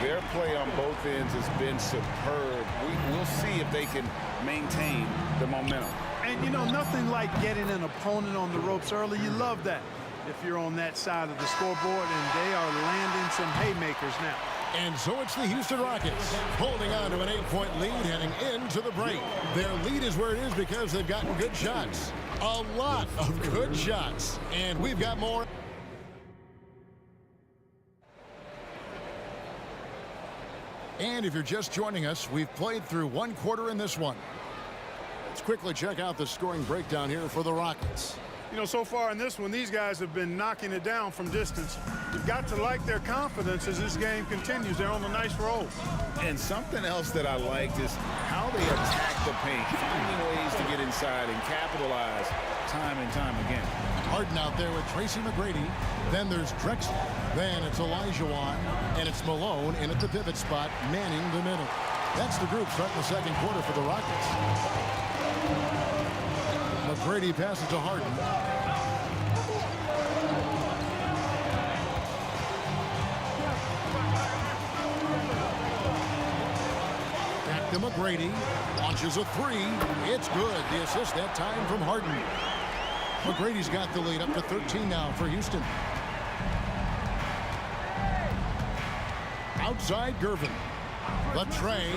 Their play on both ends has been superb. We'll see if they can maintain the momentum. And, you know, nothing like getting an opponent on the ropes early. You love that if you're on that side of the scoreboard, and they are landing some haymakers now. And so it's the Houston Rockets holding on to an 8-point lead heading into the break. Their lead is where it is because they've gotten good shots. A lot of good shots. And we've got more. And if you're just joining us, we've played through one quarter in this one. Let's quickly check out the scoring breakdown here for the Rockets. You know, so far in this one, these guys have been knocking it down from distance. You've got to like their confidence as this game continues. They're on a nice roll. And something else that I liked is how they attack the paint, finding ways to get inside and capitalize time and time again. Harden out there with Tracy McGrady. Then there's Drexler. Then it's Olajuwon. And it's Malone in at the pivot spot, manning the middle. That's the group starting the second quarter for the Rockets. McGrady passes to Harden. Back to McGrady. Launches a three. It's good. The assist that time from Harden. McGrady's got the lead up to 13 now for Houston. Outside Gervin. The tray.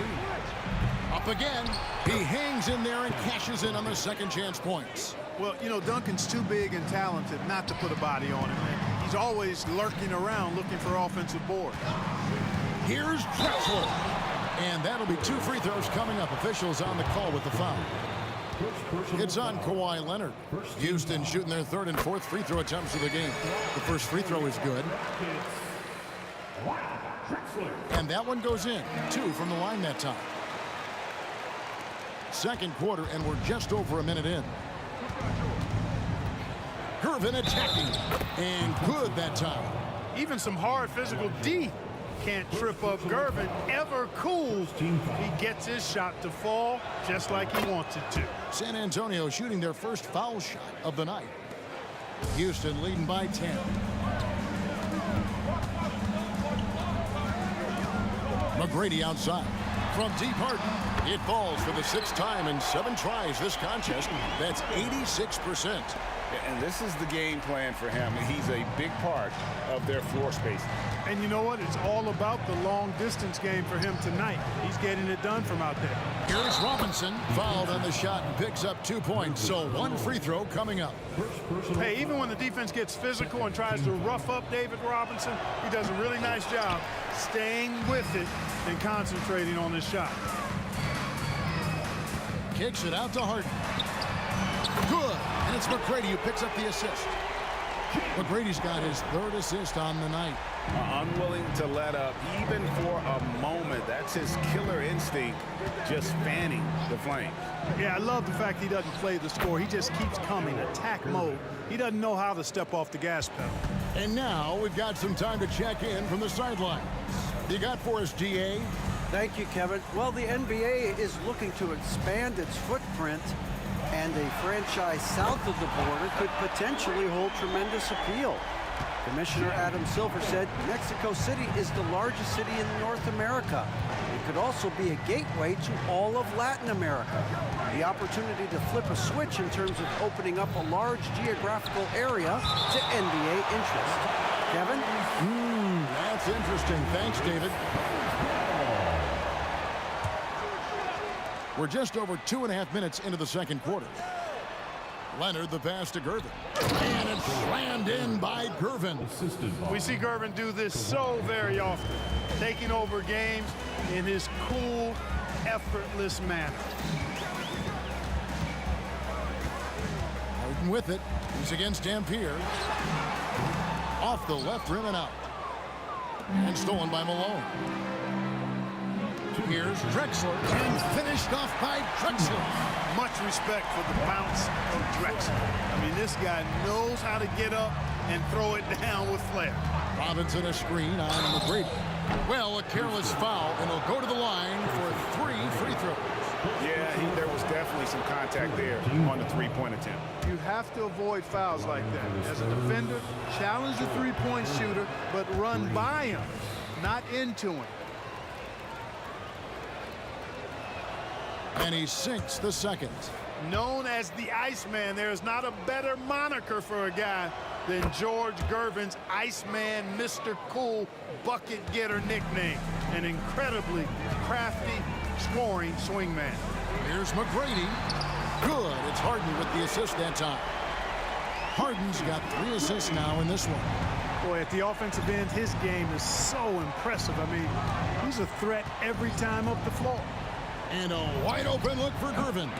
Up again. He hangs in there and cashes in on the second chance points. Well, you know, Duncan's too big and talented not to put a body on him. He's always lurking around looking for offensive boards. Here's Drexler. And that'll be 2 free throws coming up. Officials on the call with the foul. It's on Kawhi Leonard. Houston shooting their third and fourth free throw attempts of the game. The first free throw is good. And that one goes in. 2 from the line that time. Second quarter, and we're just over a minute in. Gervin attacking. And good that time. Even some hard physical D can't trip up Gervin. Ever cool. He gets his shot to fall just like he wants it to. San Antonio shooting their first foul shot of the night. Houston leading by 10. McGrady outside. From deep Harden. It falls for the 6th time in 7 tries this contest. That's 86%. And this is the game plan for him. He's a big part of their floor space. And you know what? It's all about the long distance game for him tonight. He's getting it done from out there. Here's Robinson. Fouled on the shot and picks up 2 points. So 1 free throw coming up. Hey, even when the defense gets physical and tries to rough up David Robinson, he does a really nice job staying with it and concentrating on his shot. Kicks it out to Harden. Good. And it's McGrady who picks up the assist. McGrady's got his 3rd assist on the night. Unwilling to let up even for a moment. That's his killer instinct, just fanning the flame. Yeah, I love the fact he doesn't play the score. He just keeps coming, attack mode. He doesn't know how to step off the gas pedal. And now we've got some time to check in from the sidelines. You got for us, GA? Thank you, Kevin. Well, the NBA is looking to expand its footprint, and a franchise south of the border could potentially hold tremendous appeal. Commissioner Adam Silver said Mexico City is the largest city in North America. It could also be a gateway to all of Latin America. The opportunity to flip a switch in terms of opening up a large geographical area to NBA interest. Kevin? That's interesting. Thanks, David. We're just over 2.5 minutes into the second quarter. Leonard, the pass to Gervin. And it's slammed in by Gervin. We see Gervin do this so very often, taking over games in his cool, effortless manner. Harden with it. He's against Dampier. Off the left rim and out. And stolen by Malone. Here's Drexler, and finished off by Drexler. Much respect for the bounce of Drexler. I mean, this guy knows how to get up and throw it down with flair. Robinson a screen on McGrady. Well, a careless foul, and he'll go to the line for 3 free throws. Yeah, there was definitely some contact there on the three-point attempt. You have to avoid fouls like that. As a defender, challenge the three-point shooter, but run by him, not into him. And he sinks the second. Known as the Iceman, there is not a better moniker for a guy than George Gervin's Iceman, Mr. Cool bucket getter nickname. An incredibly crafty scoring swingman. Here's McGrady. Good. It's Harden with the assist that time. Harden's got 3 assists now in this one. Boy, at the offensive end, his game is so impressive. I mean, he's a threat every time up the floor. And a wide open look for Gervin.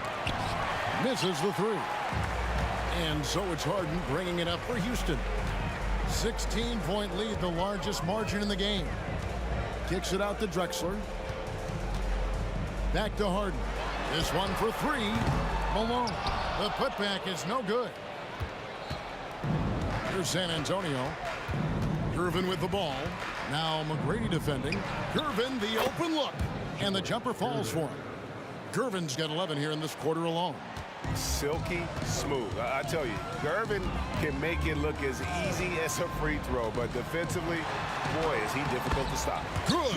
Misses the 3. And so it's Harden bringing it up for Houston. 16-point lead, the largest margin in the game. Kicks it out to Drexler. Back to Harden. This one for 3. Malone. The putback is no good. Here's San Antonio. Gervin with the ball. Now McGrady defending. Gervin, the open look. And the jumper falls for him. Gervin's got 11 here in this quarter alone. Silky smooth. I tell you, Gervin can make it look as easy as a free throw, but defensively, boy, is he difficult to stop. Good.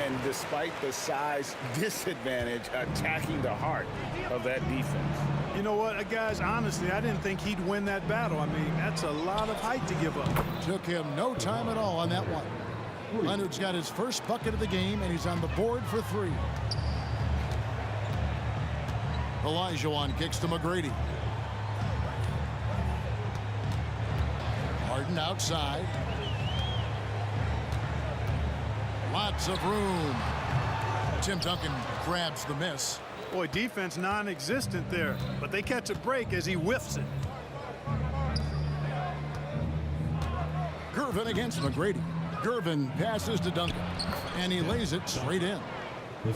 And despite the size disadvantage, attacking the heart of that defense. You know what, guys, honestly, I didn't think he'd win that battle. I mean, that's a lot of height to give up. Took him no time at all on that one. Leonard's got his first bucket of the game, and he's on the board for 3. Olajuwon kicks to McGrady. Harden outside. Lots of room. Tim Duncan grabs the miss. Boy, defense non-existent there, but they catch a break as he whiffs it. Gervin against McGrady. Gervin passes to Duncan, and he lays it straight in.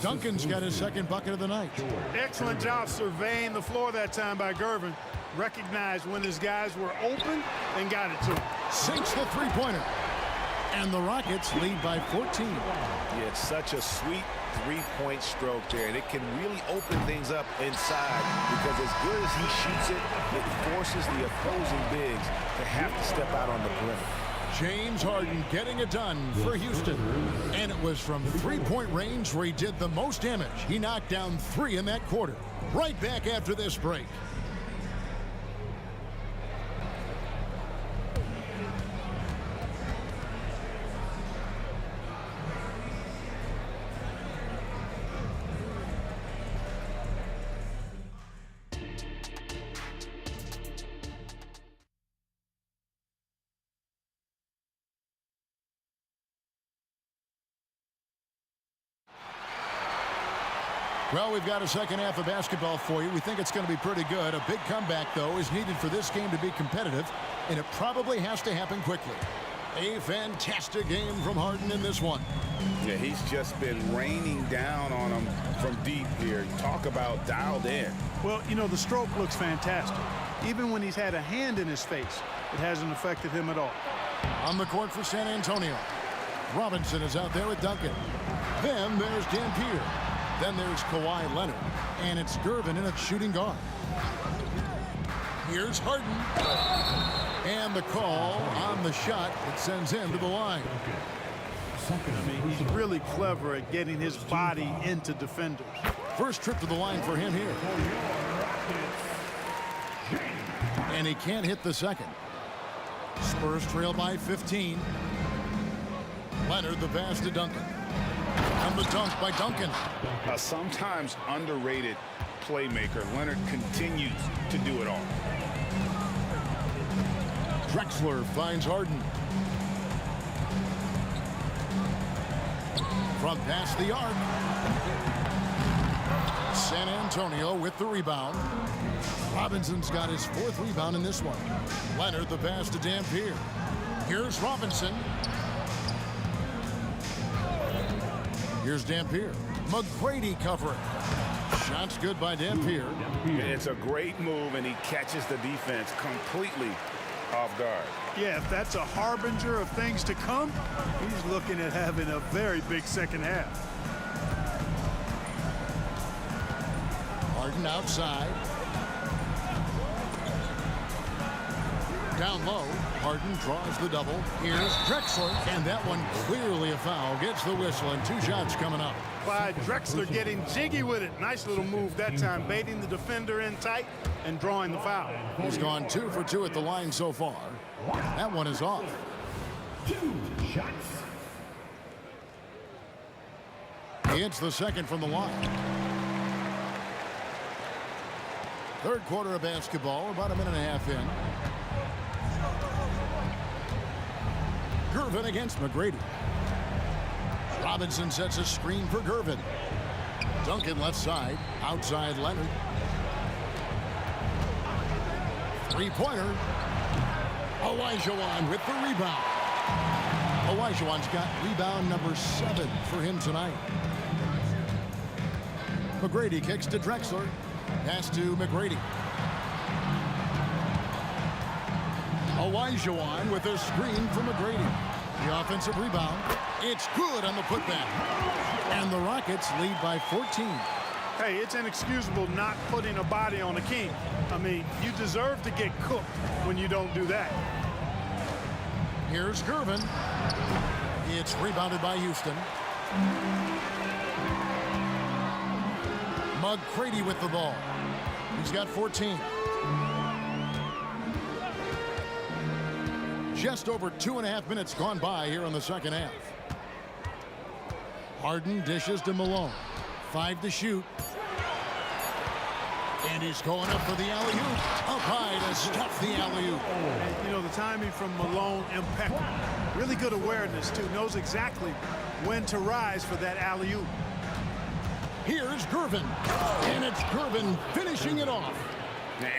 Duncan's got his second bucket of the night. Excellent job surveying the floor that time by Gervin. Recognized when his guys were open and got it to him. Sinks the three-pointer. And the Rockets lead by 14. Yeah, it's such a sweet three-point stroke there, and it can really open things up inside because as good as he shoots it, it forces the opposing bigs to have to step out on the perimeter. James Harden getting it done for Houston. And it was from three-point range where he did the most damage. He knocked down 3 in that quarter. Right back after this break. Well, we've got a second half of basketball for you. We think it's going to be pretty good. A big comeback, though, is needed for this game to be competitive, and it probably has to happen quickly. A fantastic game from Harden in this one. Yeah, he's just been raining down on him from deep here. Talk about dialed in. Well, you know, the stroke looks fantastic. Even when he's had a hand in his face, it hasn't affected him at all. On the court for San Antonio. Robinson is out there with Duncan. Then there's Dampier. Then there's Kawhi Leonard. And it's Gervin in at shooting guard. Here's Harden. And the call on the shot that sends him to the line. I mean, he's really clever at getting his body into defenders. First trip to the line for him here. And he can't hit the second. Spurs trail by 15. Leonard the pass to Duncan. And the dunk by Duncan. A sometimes underrated playmaker. Leonard continues to do it all. Drexler finds Harden. From past the arc. San Antonio with the rebound. Robinson's got his 4th rebound in this one. Leonard the pass to Dampier. Here's Robinson. Here's Dampier. McGrady covering. Shots good by Dampier. It's a great move, and he catches the defense completely off guard. Yeah, if that's a harbinger of things to come, he's looking at having a very big second half. Harden outside. Down low, Harden draws the double. Here's Drexler, and that one clearly a foul. Gets the whistle, and 2 shots coming up. Clyde Drexler getting jiggy with it. Nice little move that time, baiting the defender in tight and drawing the foul. He's gone 2 for 2 at the line so far. That one is off. 2 shots. He hits the second from the line. Third quarter of basketball, about a minute and a half in. Gervin against McGrady. Robinson sets a screen for Gervin. Duncan left side, outside Leonard. Three-pointer. Olajuwon with the rebound. Olajuwon's got rebound number 7 for him tonight. McGrady kicks to Drexler. Pass to McGrady. Olajuwon with a screen for McGrady. The offensive rebound. It's good on the putback. And the Rockets lead by 14. Hey, it's inexcusable not putting a body on a king. I mean, you deserve to get cooked when you don't do that. Here's Gervin. It's rebounded by Houston. McGrady with the ball. He's got 14. Just over 2.5 minutes gone by here in the second half. Harden dishes to Malone. 5 to shoot. And he's going up for the alley-oop. Up high to stuff the alley-oop. And, you know, the timing from Malone, impeccable. Really good awareness, too. Knows exactly when to rise for that alley-oop. Here's Gervin. And it's Gervin finishing it off.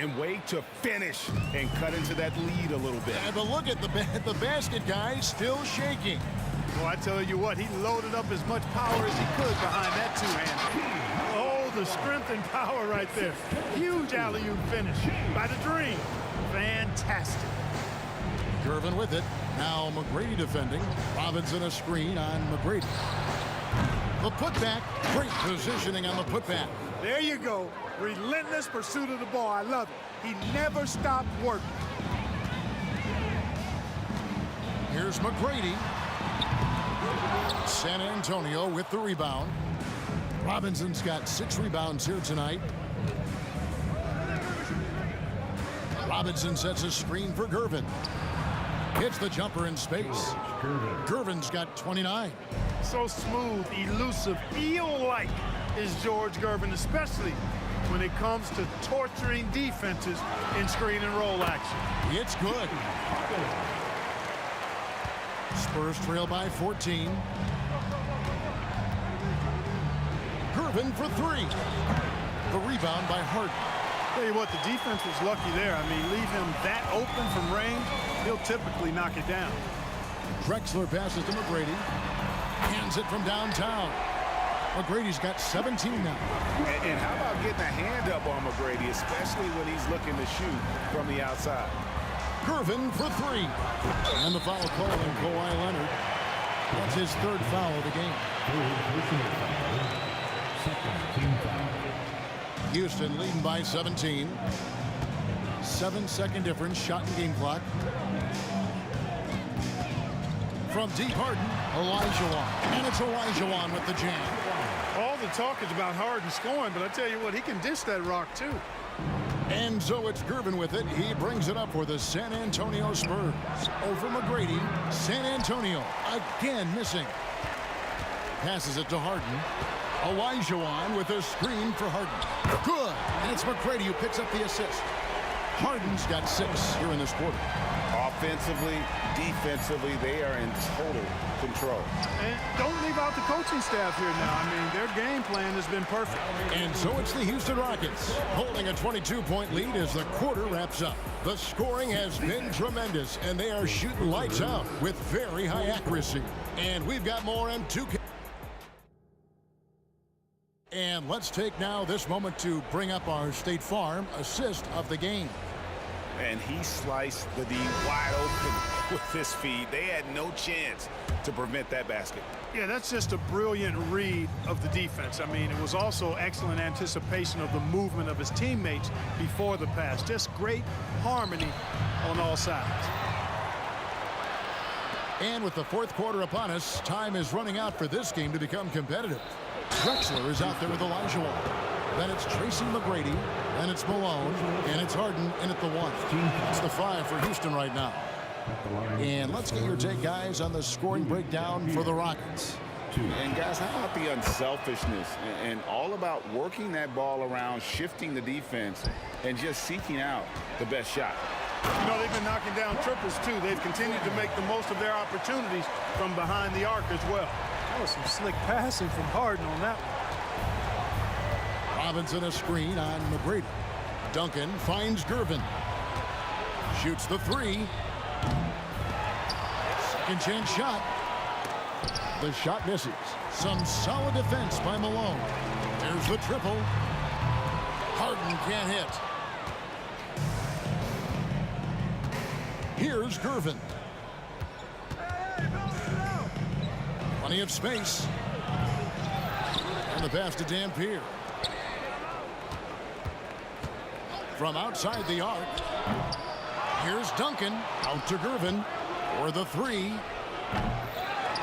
And wait to finish and cut into that lead a little bit. Yeah, but look at the basket guy still shaking. Well, I tell you what, he loaded up as much power as he could behind that two-hander. Oh, the strength and power right there. Huge alley-oop finish by the Dream. Fantastic. Gervin with it. Now McGrady defending. Robinson a screen on McGrady. The putback. Great positioning on the putback. There you go. Relentless pursuit of the ball. I love it. He never stopped working. Here's McGrady. San Antonio with the rebound. Robinson's got 6 rebounds here tonight. Robinson sets a screen for Gervin. Hits the jumper in space. Gervin's got 29. So smooth, elusive, eel-like is George Gervin, especially when it comes to torturing defenses in screen and roll action. It's good. Spurs trail by 14. Gervin for 3. The rebound by Harden. Tell you what, the defense was lucky there. I mean, leave him that open from range, he'll typically knock it down. Drexler passes to McGrady. Hands it from downtown. McGrady's got 17 now. And how about getting a hand up on McGrady, especially when he's looking to shoot from the outside. Gervin for 3. And the foul call on Kawhi Leonard. That's his 3rd foul of the game. Houston leading by 17. 7-second difference, shot and game clock. From deep, Harden, Olajuwon. And it's Olajuwon with the jam. All the talk is about Harden scoring, but I tell you what, he can dish that rock too. And so it's Gervin with it. He brings it up for the San Antonio Spurs. Over McGrady. San Antonio again missing. Passes it to Harden. Olajuwon with a screen for Harden. Good. And it's McGrady who picks up the assist. Harden's got 6 here in this quarter. Offensively, defensively, they are in total control. And don't leave out the coaching staff here now. I mean, their game plan has been perfect. And so it's the Houston Rockets holding a 22-point lead as the quarter wraps up. The scoring has been tremendous, and they are shooting lights out with very high accuracy. And we've got more M2K. And let's take now this moment to bring up our State Farm assist of the game. And he sliced the D wide open with this feed. They had no chance to prevent that basket. Yeah, that's just a brilliant read of the defense. I mean, it was also excellent anticipation of the movement of his teammates before the pass. Just great harmony on all sides. And with the fourth quarter upon us, time is running out for this game to become competitive. Drexler is out there with Elijah Wall. Then it's Tracy McGrady, then it's Malone, and it's Harden in at the 1. It's the 5 for Houston right now. And let's get your take, guys, on the scoring breakdown for the Rockets. And guys, how about the unselfishness and all about working that ball around, shifting the defense, and just seeking out the best shot? You know, they've been knocking down triples, too. They've continued to make the most of their opportunities from behind the arc as well. That was some slick passing from Harden on that one. Robinson a screen on McGrady. Duncan finds Gervin. Shoots the 3. Second chance shot. The shot misses. Some solid defense by Malone. There's the triple. Harden can't hit. Here's Gervin. Plenty of space. And the pass to Dampier. From outside the arc. Here's Duncan. Out to Gervin. For the 3.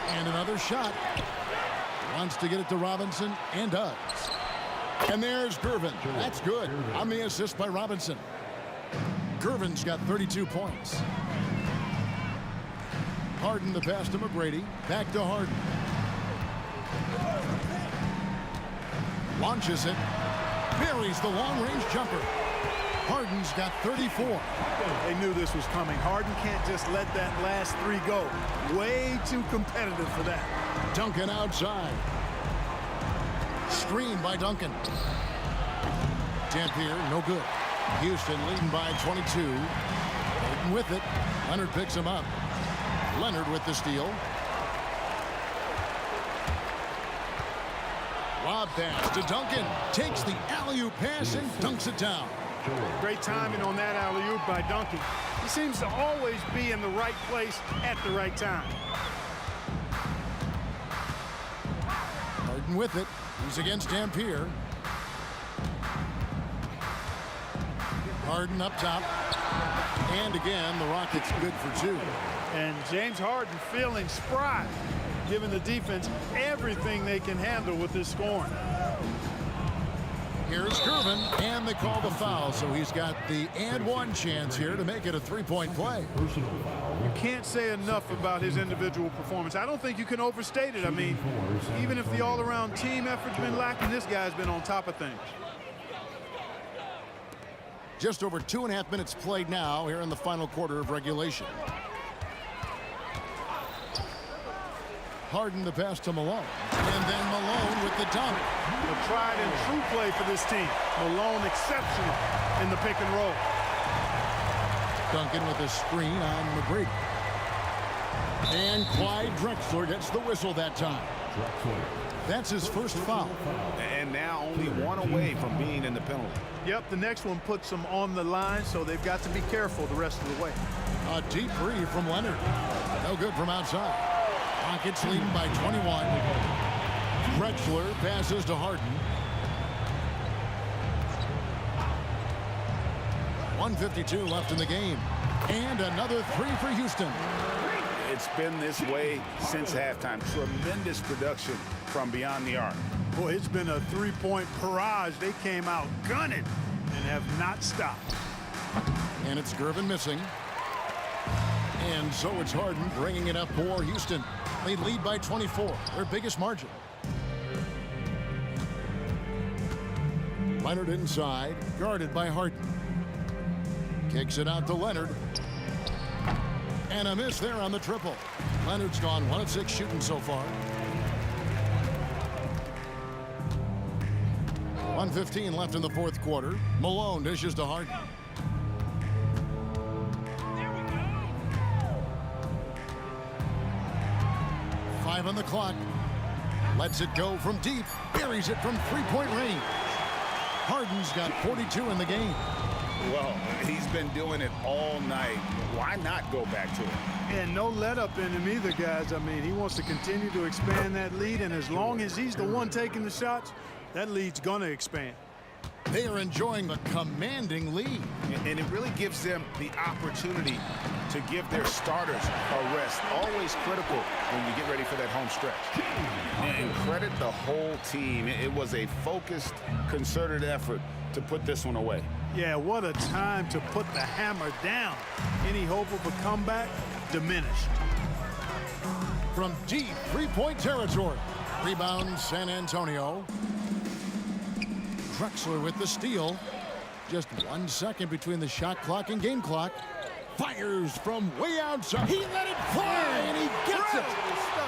And another shot. Wants to get it to Robinson and does. And there's Gervin. That's good. On the assist by Robinson. Gervin's got 32 points. Harden the pass to McGrady. Back to Harden. Launches it. Buries the long-range jumper. Harden's got 34. They knew this was coming. Harden can't just let that last 3 go. Way too competitive for that. Duncan outside. Screen by Duncan. Dampier, no good. Houston leading by 22. Harden with it. Leonard picks him up. Leonard with the steal. Lob pass to Duncan. Takes the alley-oop pass and dunks it down. Great timing on that alley-oop by Duncan. He seems to always be in the right place at the right time. Harden with it. He's against Dampier. Harden up top. And again, the Rockets good for 2. And James Harden feeling spry, giving the defense everything they can handle with this scoring. Here's Gervin, and they call the foul, so he's got the and 1 chance here to make it a 3-point play. You can't say enough about his individual performance. I don't think you can overstate it. I mean, even if the all-around team effort's been lacking, this guy's been on top of things. Just over 2.5 minutes played now here in the final quarter of regulation. Harden the pass to Malone. And then Malone with the dunk. A tried and true play for this team. Malone exceptional in the pick and roll. Duncan with a screen on McGrady. And Clyde Drexler gets the whistle that time. That's his first foul. And now only 1 away from being in the penalty. Yep, the next one puts them on the line, so they've got to be careful the rest of the way. A deep 3 from Leonard. No good from outside. Rockets leading by 21. Drexler passes to Harden. 1:52 left in the game. And another 3 for Houston. It's been this way since halftime. Tremendous production from beyond the arc. Boy, it's been a 3-point barrage. They came out gunning and have not stopped. And it's Gervin missing. And so it's Harden bringing it up for Houston. They lead by 24, their biggest margin. Leonard inside, guarded by Harden. Kicks it out to Leonard. And a miss there on the triple. Leonard's gone 1 of 6 shooting so far. 1:15 left in the fourth quarter. Malone dishes to Harden. On the clock. Lets it go from deep. Buries it from three-point range. Harden's got 42 in the game. Well, he's been doing it all night. Why not go back to it? And no let up in him either, guys. I mean, he wants to continue to expand that lead, and as long as he's the one taking the shots, that lead's going to expand. They are enjoying the commanding lead. And it really gives them the opportunity to give their starters a rest. Always critical when you get ready for that home stretch. And credit the whole team. It was a focused, concerted effort to put this one away. Yeah, what a time to put the hammer down. Any hope of a comeback diminished. From deep three-point territory. Rebound San Antonio. Drexler with the steal. Just 1 second between the shot clock and game clock. Fires from way outside. He let it fly, and he gets it.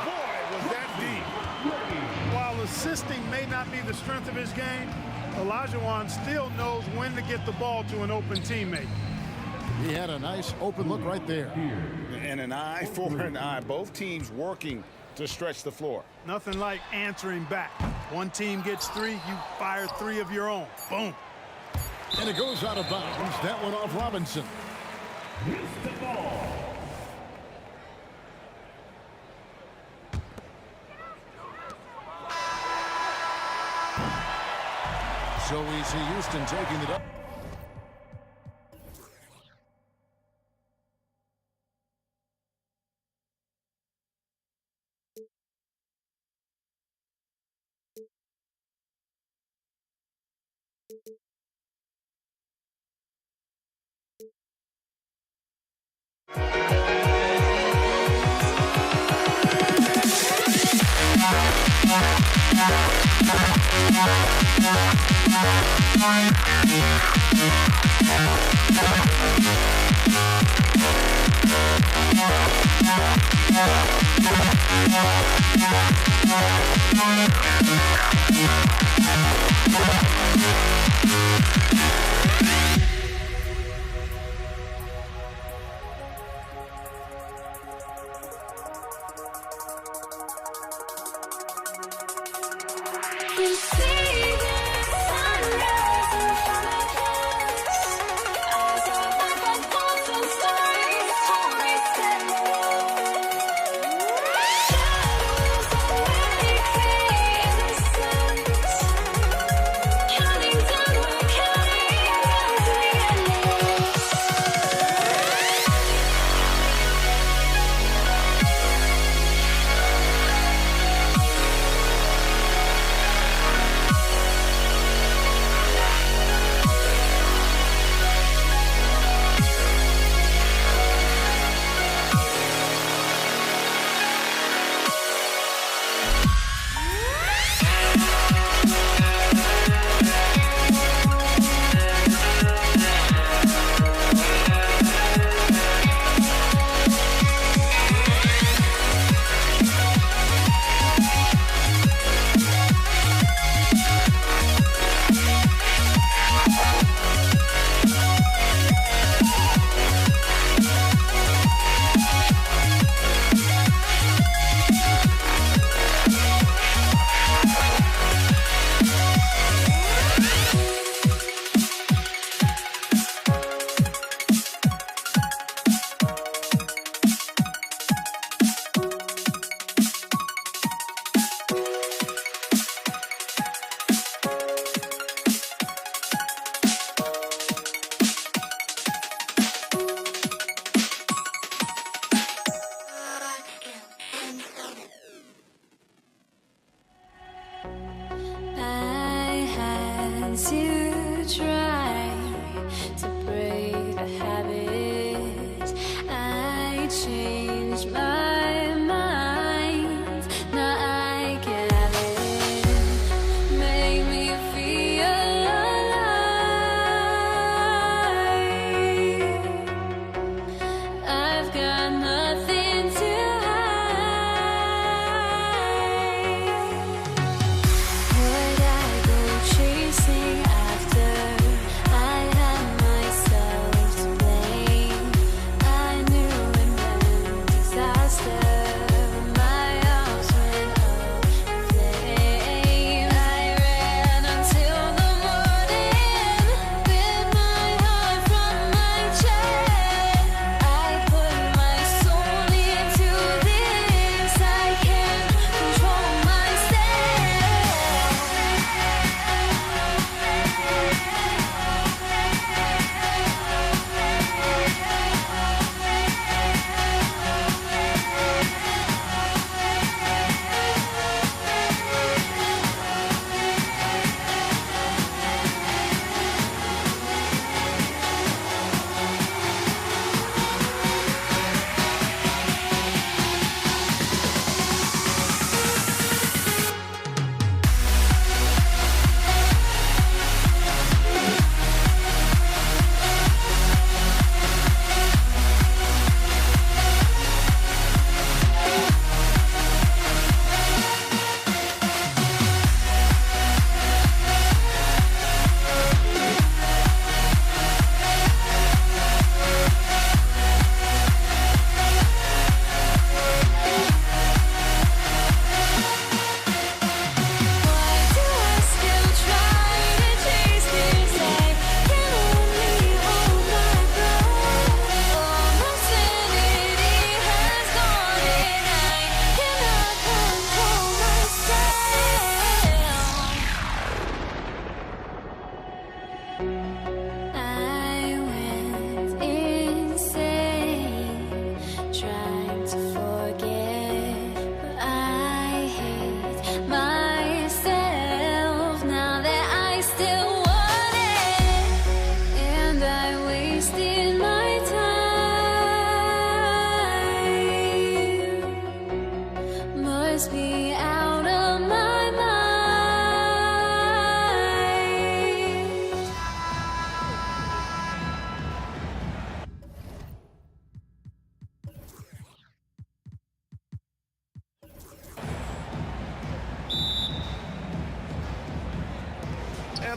Boy, was that deep. While assisting may not be the strength of his game, Olajuwon still knows when to get the ball to an open teammate. He had a nice open look right there. And an eye for an eye. Both teams working to stretch the floor. Nothing like answering back. One team gets three, you fire three of your own. Boom. And it goes out of bounds. That one off Robinson. So we see Houston taking it up.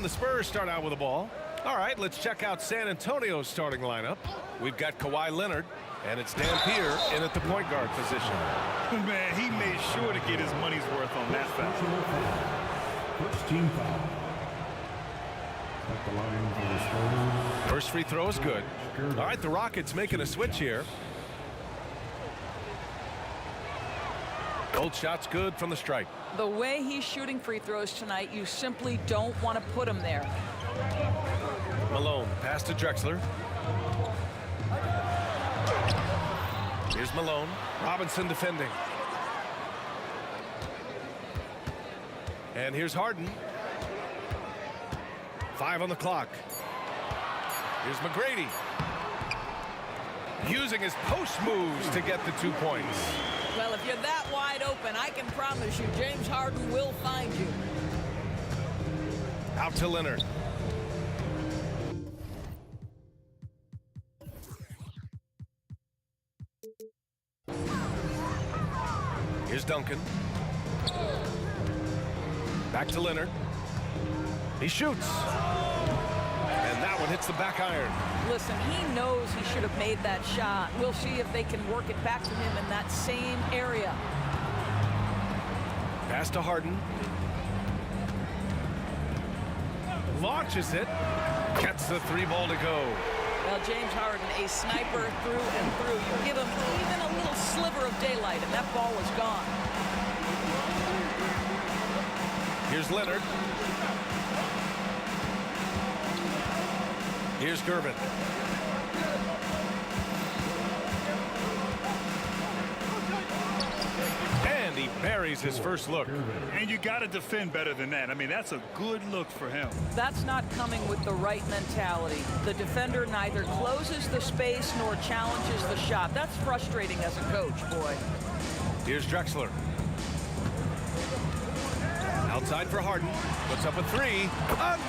time the Spurs start out with the ball. All right, let's check out San Antonio's starting lineup. We've got Kawhi Leonard, and it's Dampier in at the point guard position. Man, he made sure to get his money's worth on that foul. First team foul. At the line for the Spurs. First free throw is good. All right, the Rockets making a switch here. Both shots good from the stripe. The way he's shooting free throws tonight, you simply don't want to put him there. Malone, pass to Drexler. Here's Malone. Robinson defending. And here's Harden. 5 on the clock. Here's McGrady. Using his post moves to get the 2 points. Well, if you're that wide open, I can promise you James Harden will find you. Out to Leonard. Here's Duncan. Back to Leonard. He shoots. And that one hits the back iron. Listen, he knows he should have made that shot. We'll see if they can work it back to him in that same area. Pass to Harden. Launches it. Gets the 3 ball to go. Well, James Harden, a sniper through and through. You give him even a little sliver of daylight, and that ball was gone. Here's Leonard. Here's Gervin. And he buries his first look. And you got to defend better than that. I mean, that's a good look for him. That's not coming with the right mentality. The defender neither closes the space nor challenges the shot. That's frustrating as a coach, boy. Here's Drexler. Outside for Harden. Puts up a 3.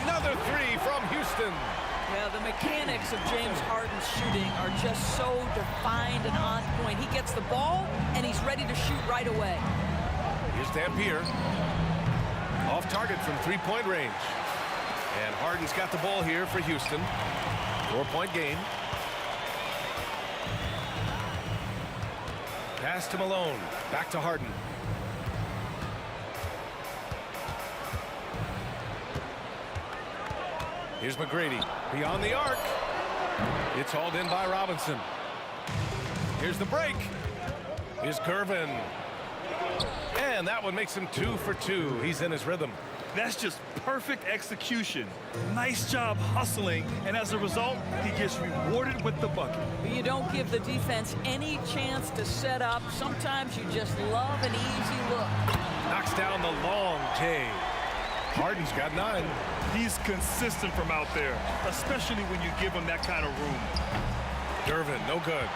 Another 3 from Houston. Yeah, the mechanics of James Harden's shooting are just so defined and on point. He gets the ball, and he's ready to shoot right away. Here's Dampier. Off target from 3-point range. And Harden's got the ball here for Houston. 4-point game. Pass to Malone. Back to Harden. Here's McGrady. Beyond the arc. It's hauled in by Robinson. Here's the break. Here's Gervin. And that one makes him 2 for 2. He's in his rhythm. That's just perfect execution. Nice job hustling, and as a result, he gets rewarded with the bucket. You don't give the defense any chance to set up. Sometimes you just love an easy look. Knocks down the long J. Harden's got 9. He's consistent from out there, especially when you give him that kind of room. Gervin, no good.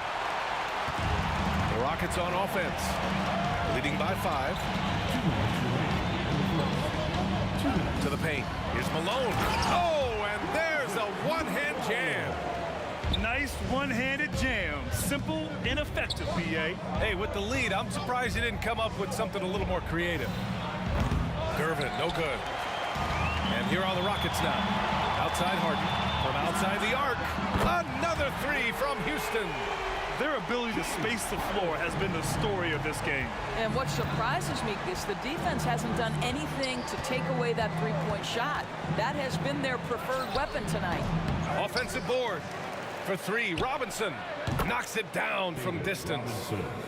The Rockets on offense, leading by 5. To the paint. Here's Malone. Oh, and there's a one-hand jam. Nice one-handed jam. Simple and effective, PA. Hey, with the lead, I'm surprised he didn't come up with something a little more creative. Gervin, no good. And here are the Rockets now. Outside Harden. From outside the arc. Another 3 from Houston. Their ability to space the floor has been the story of this game. And what surprises me is the defense hasn't done anything to take away that 3-point shot. That has been their preferred weapon tonight. Offensive board for 3. Robinson knocks it down from distance.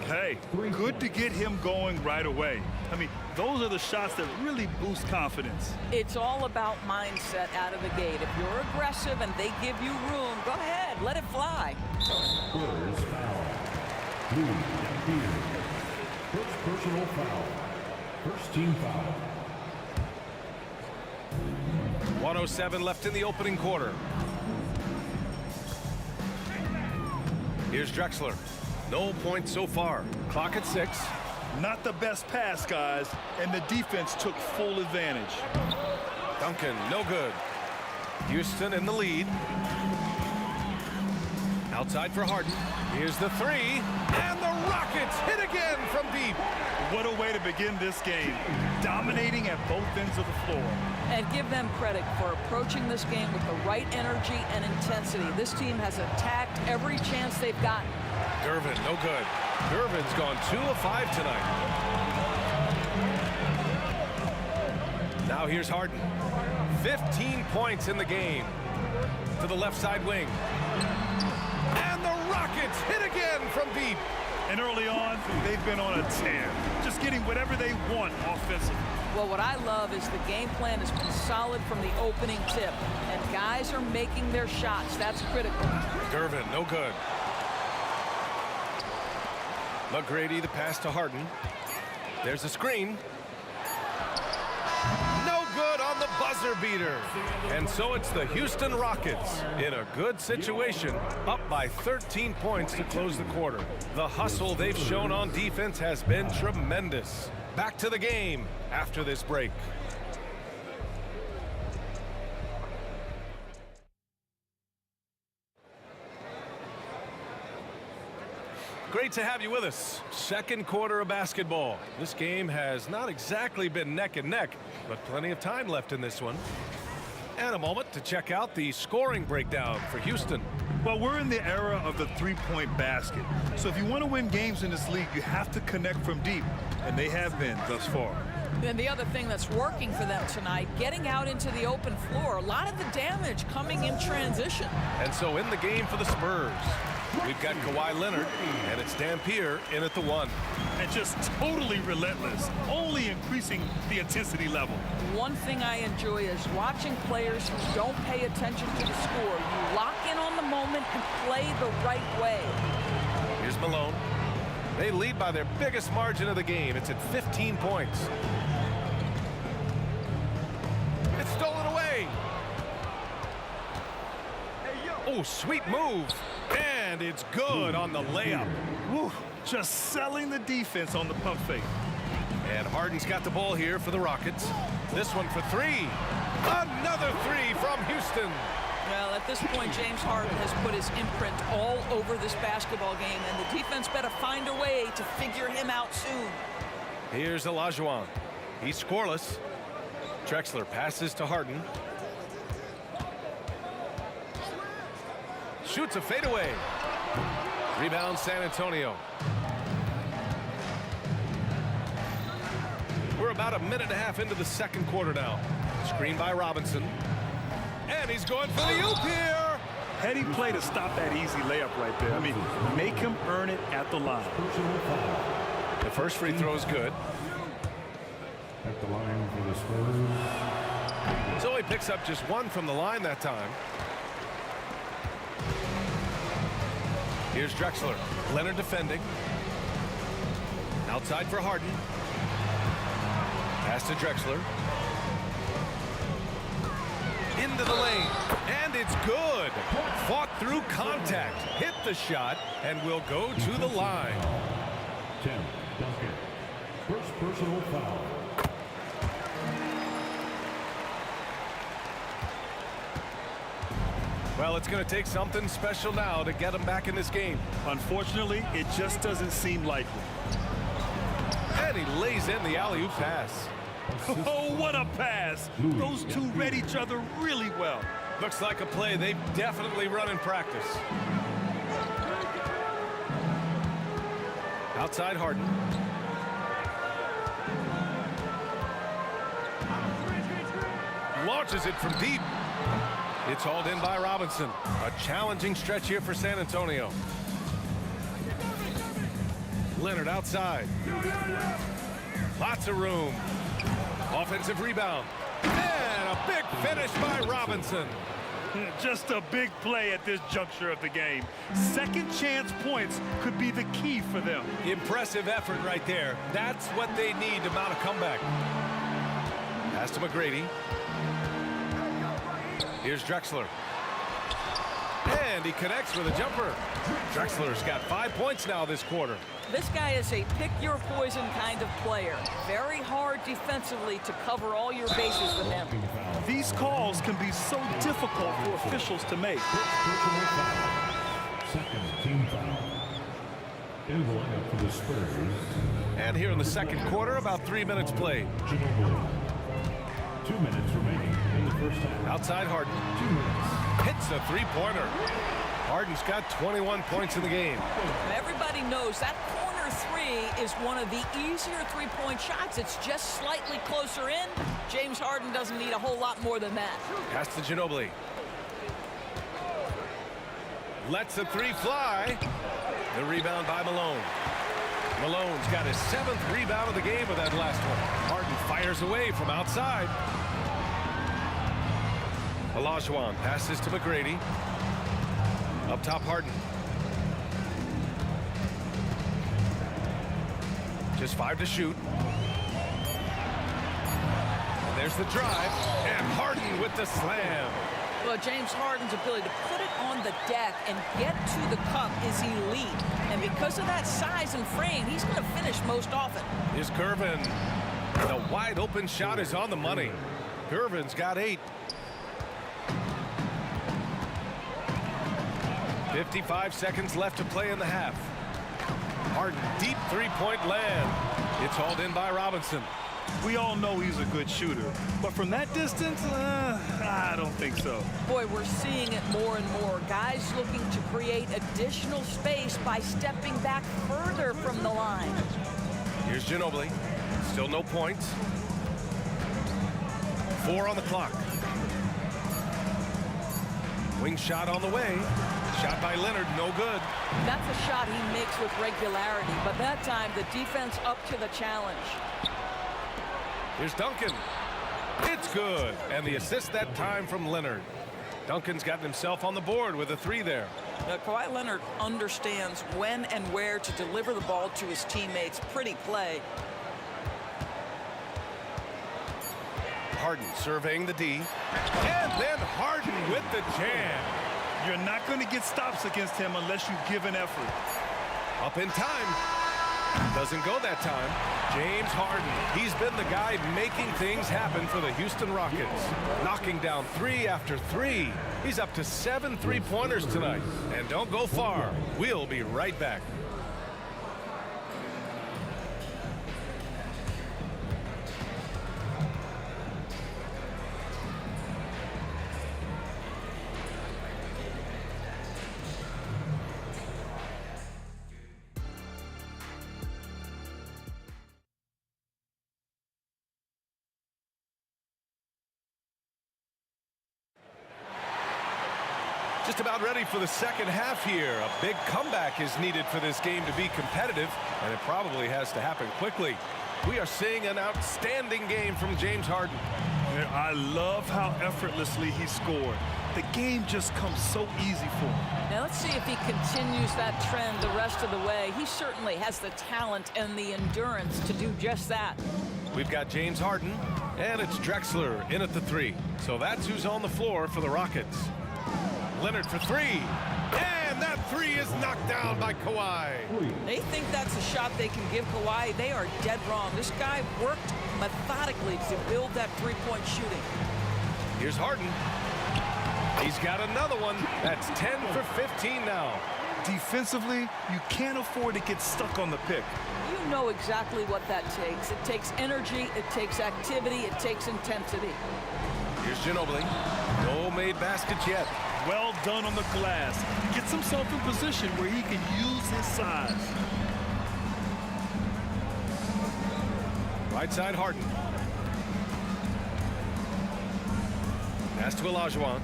Hey, good to get him going right away. I mean, those are the shots that really boost confidence. It's all about mindset out of the gate. If you're aggressive and they give you room, go ahead, let it fly. Spurs foul. Blue, Dampier. First personal foul. First team foul. 1:07 left in the opening quarter. Here's Drexler. No points so far. Clock at 6. Not the best pass, guys, and the defense took full advantage. Duncan, no good. Houston in the lead. Outside for Harden. Here's the three. And the Rockets hit again from deep. What a way to begin this game. Dominating at both ends of the floor. And give them credit for approaching this game with the right energy and intensity. This team has attacked every chance they've gotten. Gervin, no good. Gervin's gone 2 of 5 tonight. Now here's Harden. 15 points in the game. To the left side wing. And the Rockets hit again from deep. And early on, they've been on a tear. Just getting whatever they want offensively. Well, what I love is the game plan has been solid from the opening tip. And guys are making their shots. That's critical. Gervin, no good. McGrady, the pass to Harden. There's a screen. No good on the buzzer beater. And so it's the Houston Rockets in a good situation, up by 13 points to close the quarter. The hustle they've shown on defense has been tremendous. Back to the game after this break. Great to have you with us. Second quarter of basketball. This game has not exactly been neck and neck, but plenty of time left in this one. And a moment to check out the scoring breakdown for Houston. Well, we're in the era of the three-point basket. So if you want to win games in this league, you have to connect from deep. And they have been thus far. And the other thing that's working for them tonight, getting out into the open floor. A lot of the damage coming in transition. And so in the game for the Spurs, we've got Kawhi Leonard, and it's Dampier in at the 1. And just totally relentless, only increasing the intensity level. One thing I enjoy is watching players who don't pay attention to the score. You lock in on the moment and play the right way. Here's Malone. They lead by their biggest margin of the game. It's at 15 points. It's stolen away. Oh, sweet move. And it's good on the layup. Woo, just selling the defense on the pump fake. And Harden's got the ball here for the Rockets. This one for 3. Another 3 from Houston. Well, at this point, James Harden has put his imprint all over this basketball game, and the defense better find a way to figure him out soon. Here's Olajuwon. He's scoreless. Drexler passes to Harden. Shoots a fadeaway. Rebound San Antonio. We're about a minute and a half into the second quarter now. Screen by Robinson. And he's going for the oop here. Heady play to stop that easy layup right there. I mean, make him earn it at the line. The first free throw is good. At the line for the Spurs. So he picks up just 1 from the line that time. Here's Drexler. Leonard defending. Outside for Harden. Pass to Drexler. Into the lane. And it's good. Fought through contact. Hit the shot and will go to the line. 10, Duncan. First personal foul. Well, it's going to take something special now to get them back in this game. Unfortunately, it just doesn't seem likely. And he lays in the alley-oop pass. Oh, what a pass. Those two read each other really well. Looks like a play they've definitely run in practice. Outside Harden. Launches it from deep. It's hauled in by Robinson. A challenging stretch here for San Antonio. Leonard outside. Lots of room. Offensive rebound. And a big finish by Robinson. Just a big play at this juncture of the game. Second chance points could be the key for them. Impressive effort right there. That's what they need to mount a comeback. Pass to McGrady. Here's Drexler. And he connects with a jumper. Drexler's got 5 points now this quarter. This guy is a pick-your-poison kind of player. Very hard defensively to cover all your bases with him. These calls can be so difficult for officials to make. second team foul. In the lineup for the Spurs. And here in the second quarter, about 3 minutes played. Ginobili. 2 minutes remaining in the first half. Outside Harden. 2 minutes. Hits a three-pointer. Harden's got 21 points in the game. Everybody knows that corner three is one of the easier three-point shots. It's just slightly closer in. James Harden doesn't need a whole lot more than that. Pass to Ginobili. Lets the three fly. The rebound by Malone. Malone's got his 7th rebound of the game with that last one. Harden fires away from outside. Olajuwon passes to McGrady. Up top, Harden. Just 5 to shoot. And there's the drive. And Harden with the slam. Well, James Harden's ability to put it on the deck and get to the cup is elite. And because of that size and frame, he's going to finish most often. Here's Gervin. The wide open shot is on the money. Gervin's got 8. 55 seconds left to play in the half. Harden, deep three-point land. It's hauled in by Robinson. We all know he's a good shooter, but from that distance, I don't think so. Boy, we're seeing it more and more. Guys looking to create additional space by stepping back further from the line. Here's Ginobili. Still no points. 4 on the clock. Wing shot on the way. Shot by Leonard, no good. That's a shot he makes with regularity, but that time the defense up to the challenge. Here's Duncan. It's good. And the assist that time from Leonard. Duncan's gotten himself on the board with a 3 there. Now, Kawhi Leonard understands when and where to deliver the ball to his teammates. Pretty play. Harden surveying the D. And then Harden with the jam. You're not going to get stops against him unless you give an effort. Up in time. Doesn't go that time. James Harden. He's been the guy making things happen for the Houston Rockets. Knocking down 3 after 3. He's up to 7 three-pointers tonight. And don't go far. We'll be right back. Just about ready for the second half here. A big comeback is needed for this game to be competitive, and it probably has to happen quickly. We are seeing an outstanding game from James Harden. I love how effortlessly he scored. The game just comes so easy for him. Now let's see if he continues that trend the rest of the way. He certainly has the talent and the endurance to do just that. We've got James Harden, and it's Drexler in at the 3. So that's who's on the floor for the Rockets. Leonard for 3. And that 3 is knocked down by Kawhi. They think that's a shot they can give Kawhi. They are dead wrong. This guy worked methodically to build that three-point shooting. Here's Harden. He's got another one. That's 10 for 15 now. Defensively, you can't afford to get stuck on the pick. You know exactly what that takes. It takes energy, it takes activity, it takes intensity. Here's Ginobili. No made baskets yet. Well done on the glass. Gets himself in position where he can use his size. Right side, Harden. Pass to Olajuwon.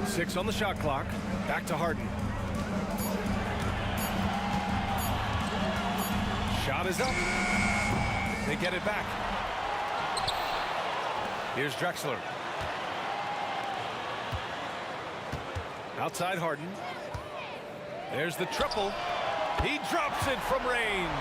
6 on the shot clock. Back to Harden. Shot is up. They get it back. Here's Drexler. Outside Harden. There's the triple. He drops it from range.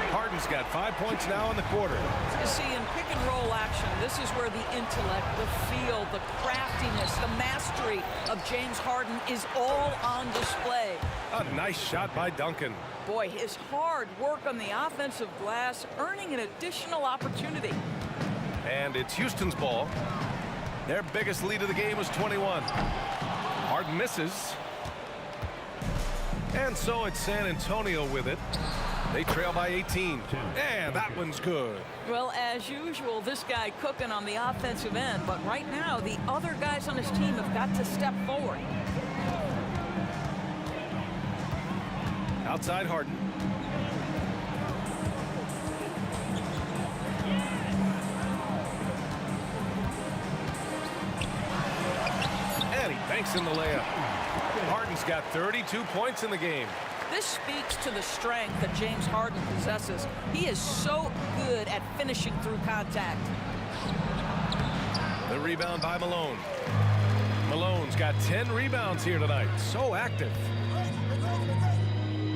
Harden's got 5 points now in the quarter. You see, in pick and roll action, this is where the intellect, the feel, the craftiness, the mastery of James Harden is all on display. A nice shot by Duncan. Boy, his hard work on the offensive glass, earning an additional opportunity. And it's Houston's ball. Their biggest lead of the game was 21. Harden misses. And so it's San Antonio with it. They trail by 18. And that one's good. Well, as usual, this guy cooking on the offensive end. But right now, the other guys on his team have got to step forward. Outside Harden. And he banks in the layup. Harden's got 32 points in the game. This speaks to the strength that James Harden possesses. He is so good at finishing through contact. The rebound by Malone. Malone's got 10 rebounds here tonight. So active.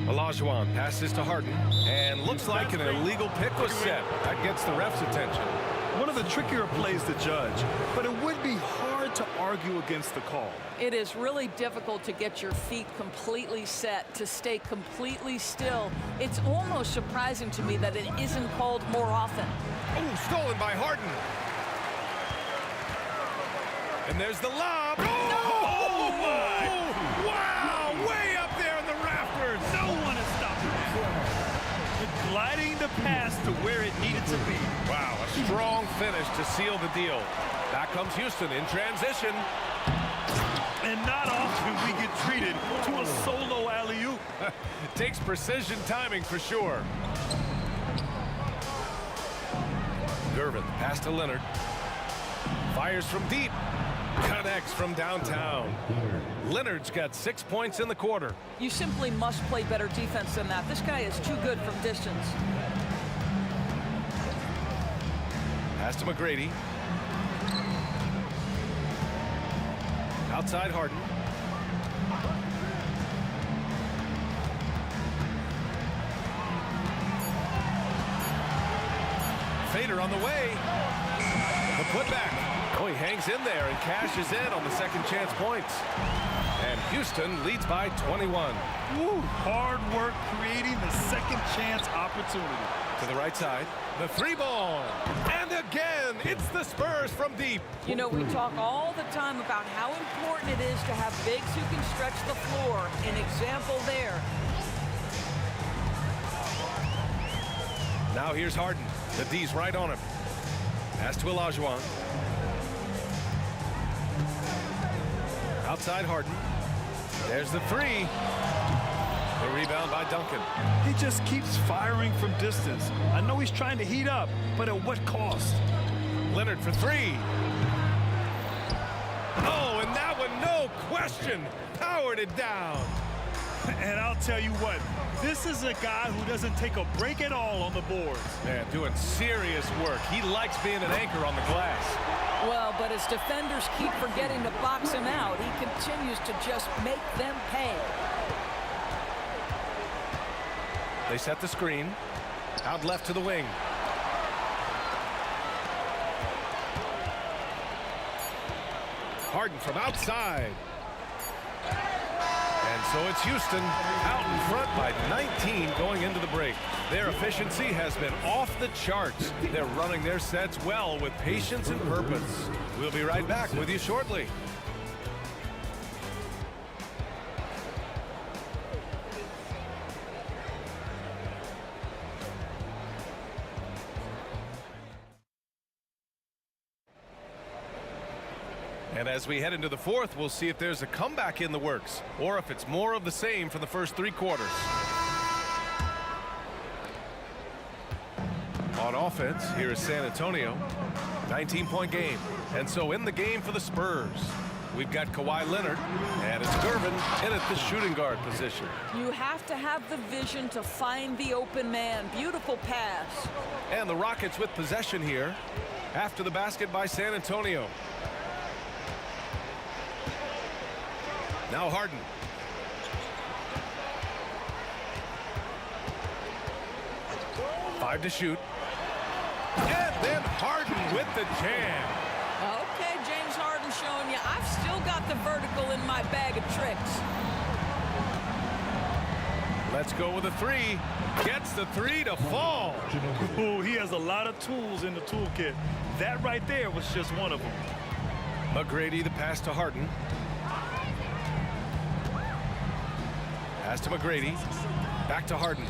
Olajuwon passes to Harden. And looks like an illegal pick was set. That gets the ref's attention. One of the trickier plays to judge, but it would be hard to argue against the call. It is really difficult to get your feet completely set, to stay completely still. It's almost surprising to me that it isn't called more often. Oh, stolen by Harden. And there's the lob. Oh, my! Wow, way up there in the rafters. No one is stopping it. Gliding the pass to where it needed to be. Wow, a strong finish to seal the deal. Back comes Houston in transition. And not often we get treated to a solo alley-oop. Takes precision timing for sure. Gervin, pass to Leonard. Fires from deep. Connects from downtown. Leonard's got 6 points in the quarter. You simply must play better defense than that. This guy is too good from distance. Pass to McGrady. Outside Harden. Fader on the way. The putback. Oh, he hangs in there and cashes in on the second chance points. And Houston leads by 21. Woo, hard work creating the second chance opportunity. To the right side. The three ball. And again, it's the Spurs from deep. You know, we talk all the time about how important it is to have bigs who can stretch the floor. An example there. Now here's Harden. The D's right on him. Pass to Olajuwon. Outside Harden. There's the three. The rebound by Duncan. He just keeps firing from distance. I know he's trying to heat up, but at what cost? Leonard for three. Oh, and that one, no question, powered it down. And I'll tell you what, this is a guy who doesn't take a break at all on the boards. Man, doing serious work. He likes being an anchor on the glass. Well, but as defenders keep forgetting to box him out, he continues to just make them pay. They set the screen. Out left to the wing. Harden from outside. And so it's Houston out in front by 19 going into the break. Their efficiency has been off the charts. They're running their sets well with patience and purpose. We'll be right back with you shortly. And as we head into the fourth, we'll see if there's a comeback in the works or if it's more of the same for the first three quarters. On offense, here is San Antonio. 19-point game. And so in the game for the Spurs, we've got Kawhi Leonard, and it's Gervin in at the shooting guard position. You have to have the vision to find the open man. Beautiful pass. And the Rockets with possession here after the basket by San Antonio. Now Harden. Five to shoot. And then Harden with the jam. Okay, James Harden showing you I've still got the vertical in my bag of tricks. Let's go with a three. Gets the three to fall. Oh, he has a lot of tools in the toolkit. That right there was just one of them. McGrady, the pass to Harden. Pass to McGrady. Back to Harden.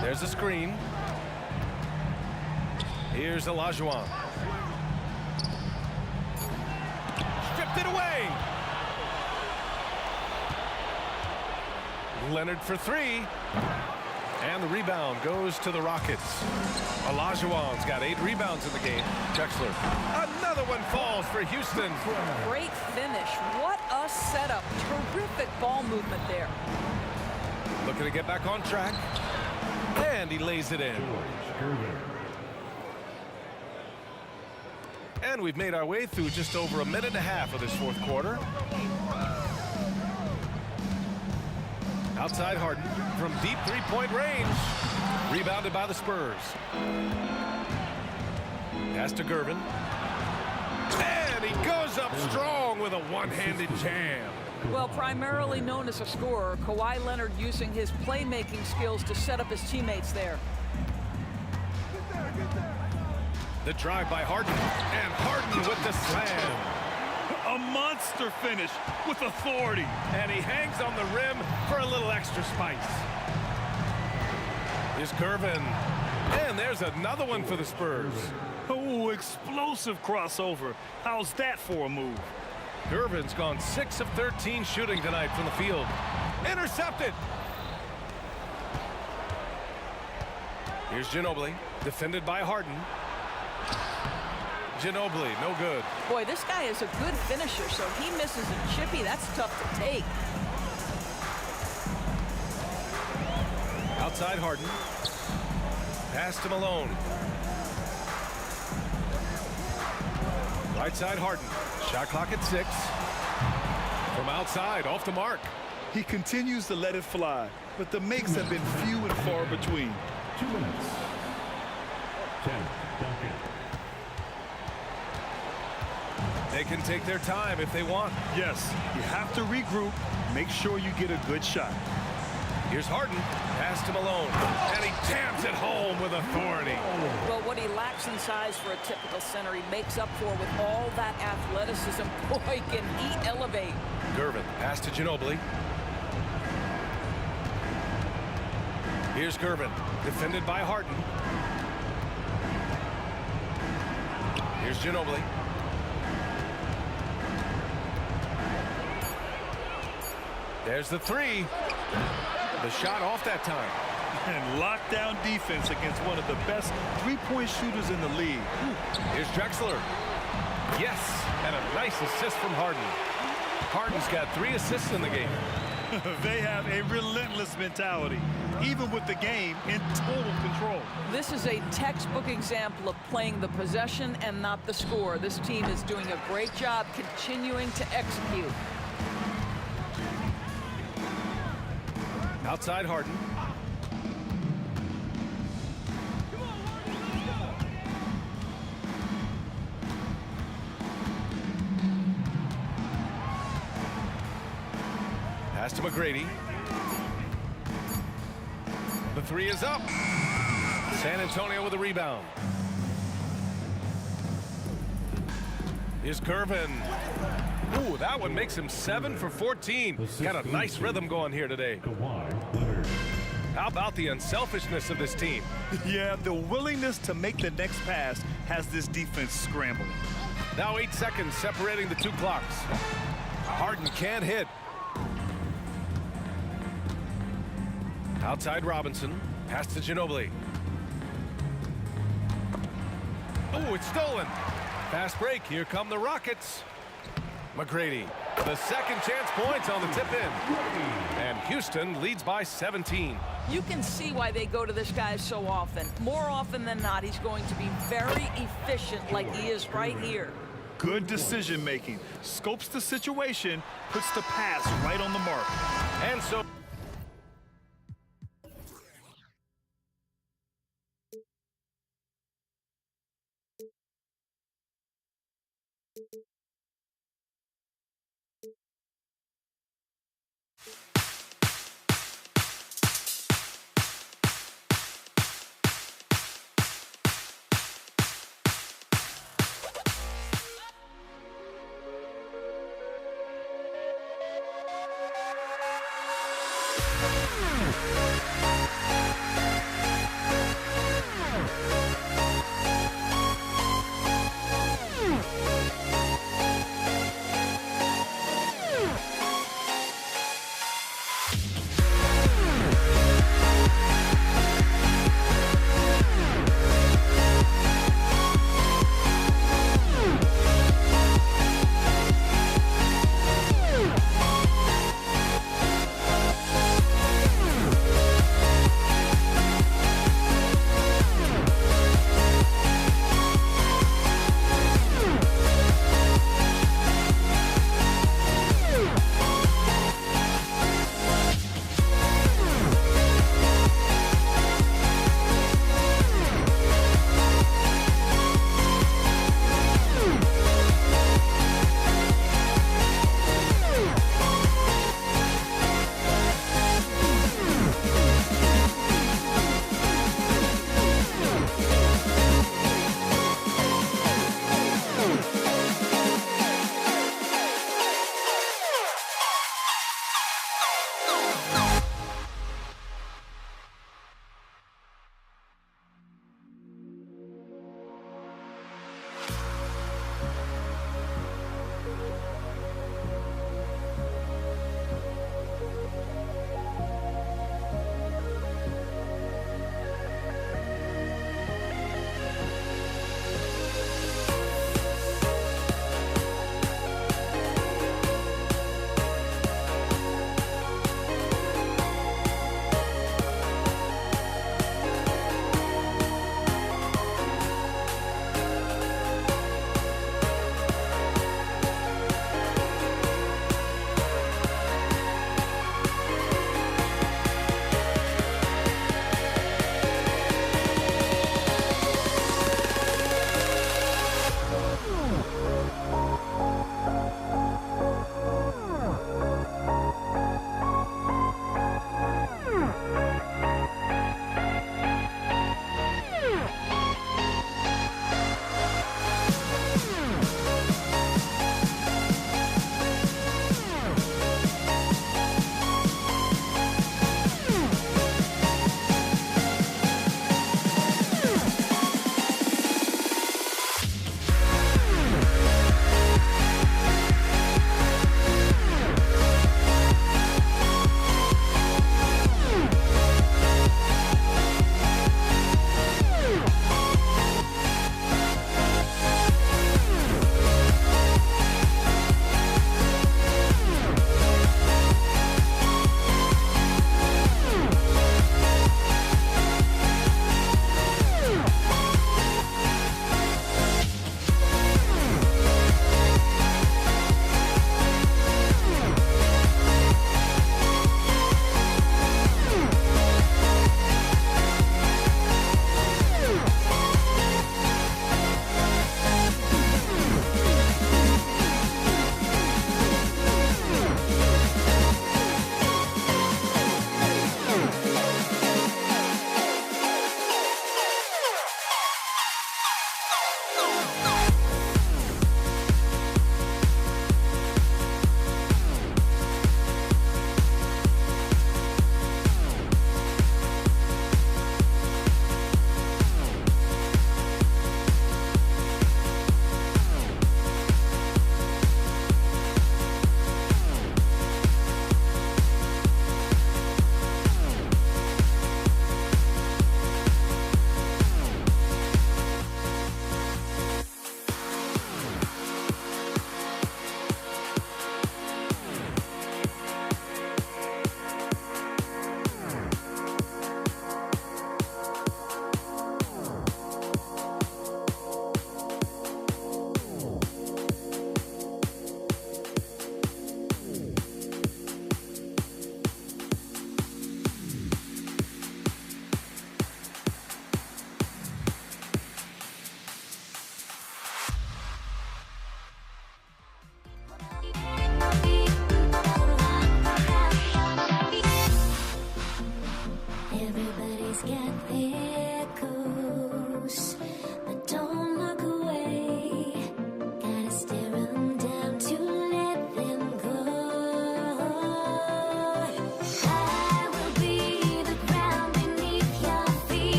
There's a screen. Here's Olajuwon. Stripped it away. Leonard for three. And the rebound goes to the Rockets. Olajuwon's got 8 rebounds in the game. Drexler. Another one falls for Houston. Great finish. What a setup. Terrific ball movement there. Looking to get back on track. And he lays it in. And we've made our way through just over a minute and a half of this fourth quarter. Outside Harden from deep three-point range. Rebounded by the Spurs. Pass to Gervin. And he goes up strong with a one-handed jam. Well, primarily known as a scorer, Kawhi Leonard using his playmaking skills to set up his teammates there. The drive by Harden. And Harden with the slam. A monster finish with authority. And he hangs on the rim for a little extra spice. Here's Gervin. And there's another one for the Spurs. Oh, explosive crossover. How's that for a move? Gervin's gone 6 of 13 shooting tonight from the field. Intercepted. Here's Ginobili, defended by Harden. Ginobili, no good. Boy, this guy is a good finisher, so he misses a chippy. That's tough to take. Outside Harden. Pass to Malone. Right side Harden. Shot clock at 6. From outside, off the mark. He continues to let it fly, but the makes have been few and far between. 2 minutes. 10. Duncan. They can take their time if they want. Yes, you have to regroup. Make sure you get a good shot. Here's Harden. Pass to Malone. And he jams it home with authority. Well, what he lacks in size for a typical center, he makes up for with all that athleticism. Boy, can he elevate. Gervin. Pass to Ginobili. Here's Gervin. Defended by Harden. Here's Ginobili. There's the three. The shot off that time. And lockdown defense against one of the best three-point shooters in the league. Here's Drexler. Yes, and a nice assist from Harden. Harden's got 3 assists in the game. They have a relentless mentality, even with the game in total control. This is a textbook example of playing the possession and not the score. This team is doing a great job continuing to execute. Outside Harden. Pass to McGrady. The 3 is up. San Antonio with a rebound. Here's Gervin. Ooh, that one makes him 7 for 14. Got a nice rhythm going here today. How about the unselfishness of this team? Yeah, the willingness to make the next pass has this defense scrambling. Now 8 seconds separating the 2 clocks. Harden can't hit. Outside Robinson. Pass to Ginobili. Oh, it's stolen. Fast break. Here come the Rockets. McGrady. The second chance points on the tip in. And Houston leads by 17. You can see why they go to this guy so often. More often than not, he's going to be very efficient like he is right here. Good decision making. Scopes the situation, puts the pass right on the mark. And so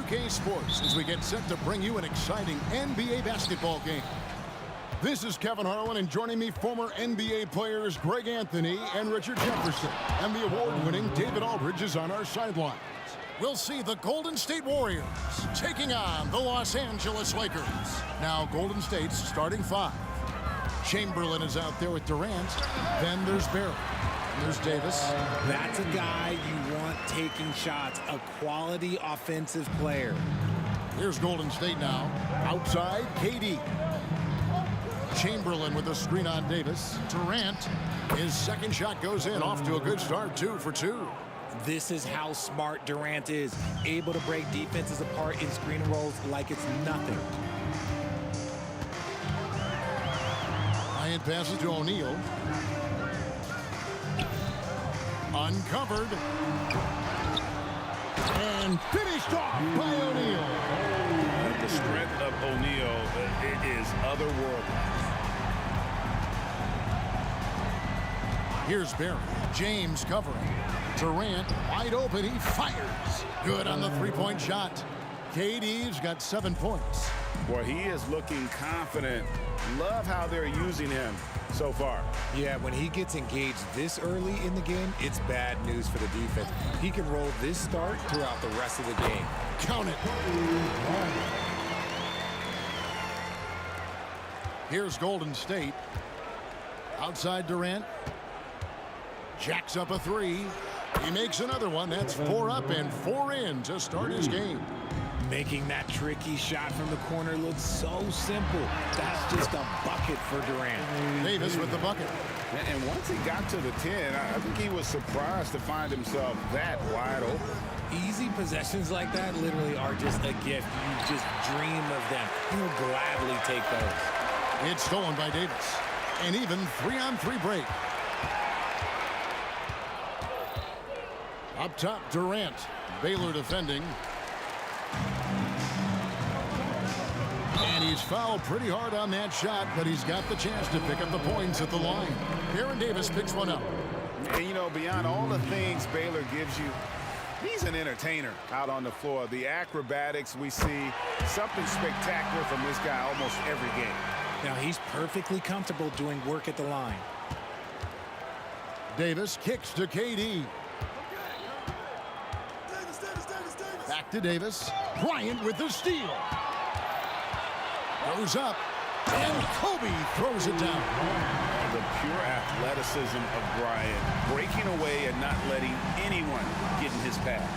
2K Sports as we get set to bring you an exciting NBA basketball game. This is Kevin Harlan, and joining me, former NBA players Greg Anthony and Richard Jefferson. And the award-winning David Aldridge is on our sidelines. We'll see the Golden State Warriors taking on the Los Angeles Lakers. Now, Golden State's starting five. Chamberlain is out there with Durant. Then there's Barrett. There's Davis. That's a guy you want taking shots, a quality offensive player. Here's Golden State now. Outside, KD. Chamberlain with a screen on Davis. Durant, his second shot goes in. Off to a good start, 2 for 2. This is how smart Durant is, able to break defenses apart in screen rolls like it's nothing. Bryant passes to O'Neal. Uncovered. And finished off by O'Neal. The strength of O'Neal is otherworldly. Here's Barrett. James covering. Durant wide open. He fires. Good on the three-point shot. KD's got 7 points. Boy, he is looking confident. Love how they're using him so far. Yeah, when he gets engaged this early in the game, it's bad news for the defense. He can roll this start throughout the rest of the game. Count it. Here's Golden State. Outside Durant. Jacks up a three. He makes another one. That's 4 up and 4 in to start his game. Making that tricky shot from the corner look so simple. That's just a bucket for Durant. Davis with the bucket. And once he got to the 10, I think he was surprised to find himself that wide open. Easy possessions like that literally are just a gift. You just dream of them. He'll gladly take those. It's stolen by Davis. An even 3-on-3 break. Up top, Durant. Baylor defending. And he's fouled pretty hard on that shot, but he's got the chance to pick up the points at the line. Aaron Davis picks one up. And, you know, beyond all the things Baylor gives you, he's an entertainer out on the floor. The acrobatics we see, something spectacular from this guy almost every game. Now, he's perfectly comfortable doing work at the line. Davis kicks to KD. Back to Davis. Bryant with the steal. Goes up. And Kobe throws it down. The pure athleticism of Bryant, breaking away and not letting anyone get in his path.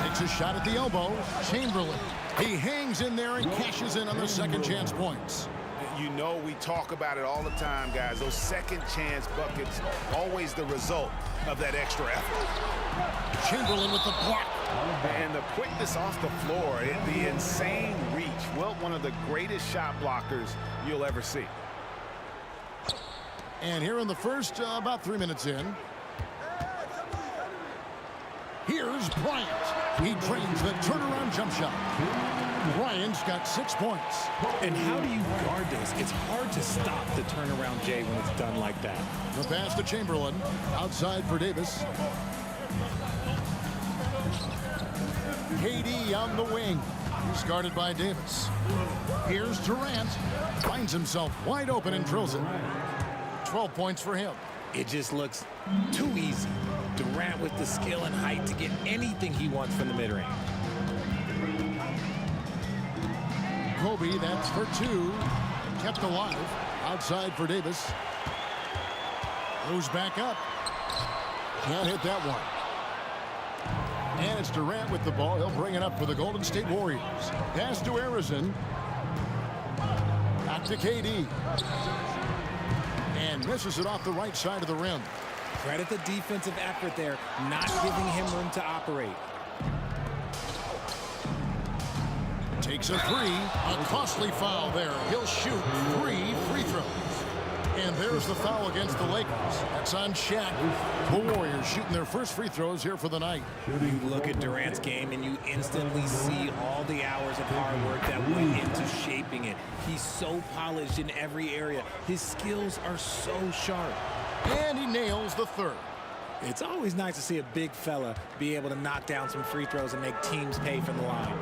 Takes a shot at the elbow. Chamberlain. He hangs in there and cashes in on the second chance points. You know, we talk about it all the time, guys. Those second chance buckets, always the result of that extra effort. Chamberlain with the block. And the quickness off the floor, the insane reach. Well, one of the greatest shot blockers you'll ever see. And here in the first, about 3 minutes in. Here's Bryant. He trains the turnaround jump shot. Bryant's got 6 points. And how do you guard this? It's hard to stop the turnaround, Jay, when it's done like that. The pass to Chamberlain. Outside for Davis. KD on the wing. He's guarded by Davis. Here's Durant. Finds himself wide open and drills it. 12 points for him. It just looks too easy. Durant with the skill and height to get anything he wants from the mid-range. Kobe, that's for 2. Kept alive. Outside for Davis. Goes back up. Can't hit that one. And it's Durant with the ball. He'll bring it up for the Golden State Warriors. Pass to Harrison. Back to KD. And misses it off the right side of the rim. Credit the defensive effort there, not giving him room to operate. Takes a 3. A costly foul there. He'll shoot 3 free throws. And there's the foul against the Lakers. That's on Shaq. The Warriors shooting their first free throws here for the night. You look at Durant's game and you instantly see all the hours of hard work that went into shaping it. He's so polished in every area. His skills are so sharp. And he nails the third. It's always nice to see a big fella be able to knock down some free throws and make teams pay from the line.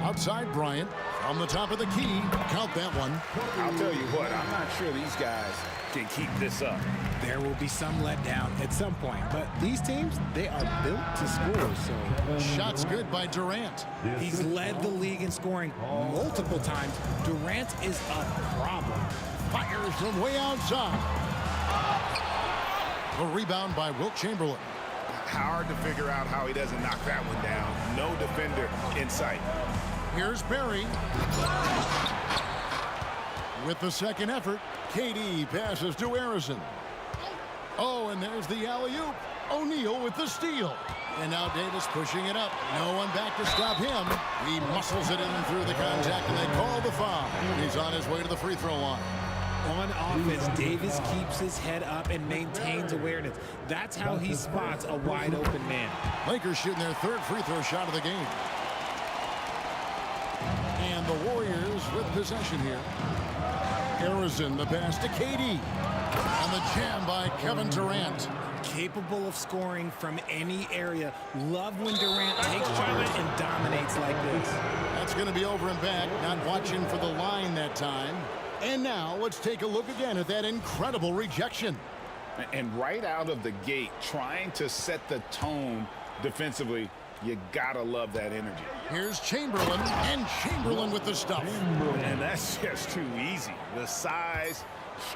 Outside Bryant from the top of the key. Count that one. I'll tell you what, I'm not sure these guys can keep this up. There will be some letdown at some point, but these teams, they are built to score. So shots good by Durant. He's led the league in scoring multiple times. Durant is a problem. Fires from way outside. The rebound by Wilt Chamberlain. Hard to figure out how he doesn't knock that one down. No defender in sight. Here's Barry. With the second effort, KD passes to Harrison. Oh, and there's the alley-oop. O'Neal with the steal. And now Davis pushing it up. No one back to stop him. He muscles it in through the contact, and they call the foul. He's on his way to the free throw line. On offense, Davis keeps his head up and maintains awareness. That's how he spots a wide open man. Lakers shooting their third free throw shot of the game. And the Warriors with possession here. Harrison, the pass to KD. And the jam by Kevin Durant. Capable of scoring from any area. Love when Durant takes charge and dominates like this. That's going to be over and back. Not watching for the line that time. And now let's take a look again at that incredible rejection. And right out of the gate, trying to set the tone defensively, you gotta love that energy. Here's Chamberlain, and Chamberlain with the stuff. And that's just too easy. The size,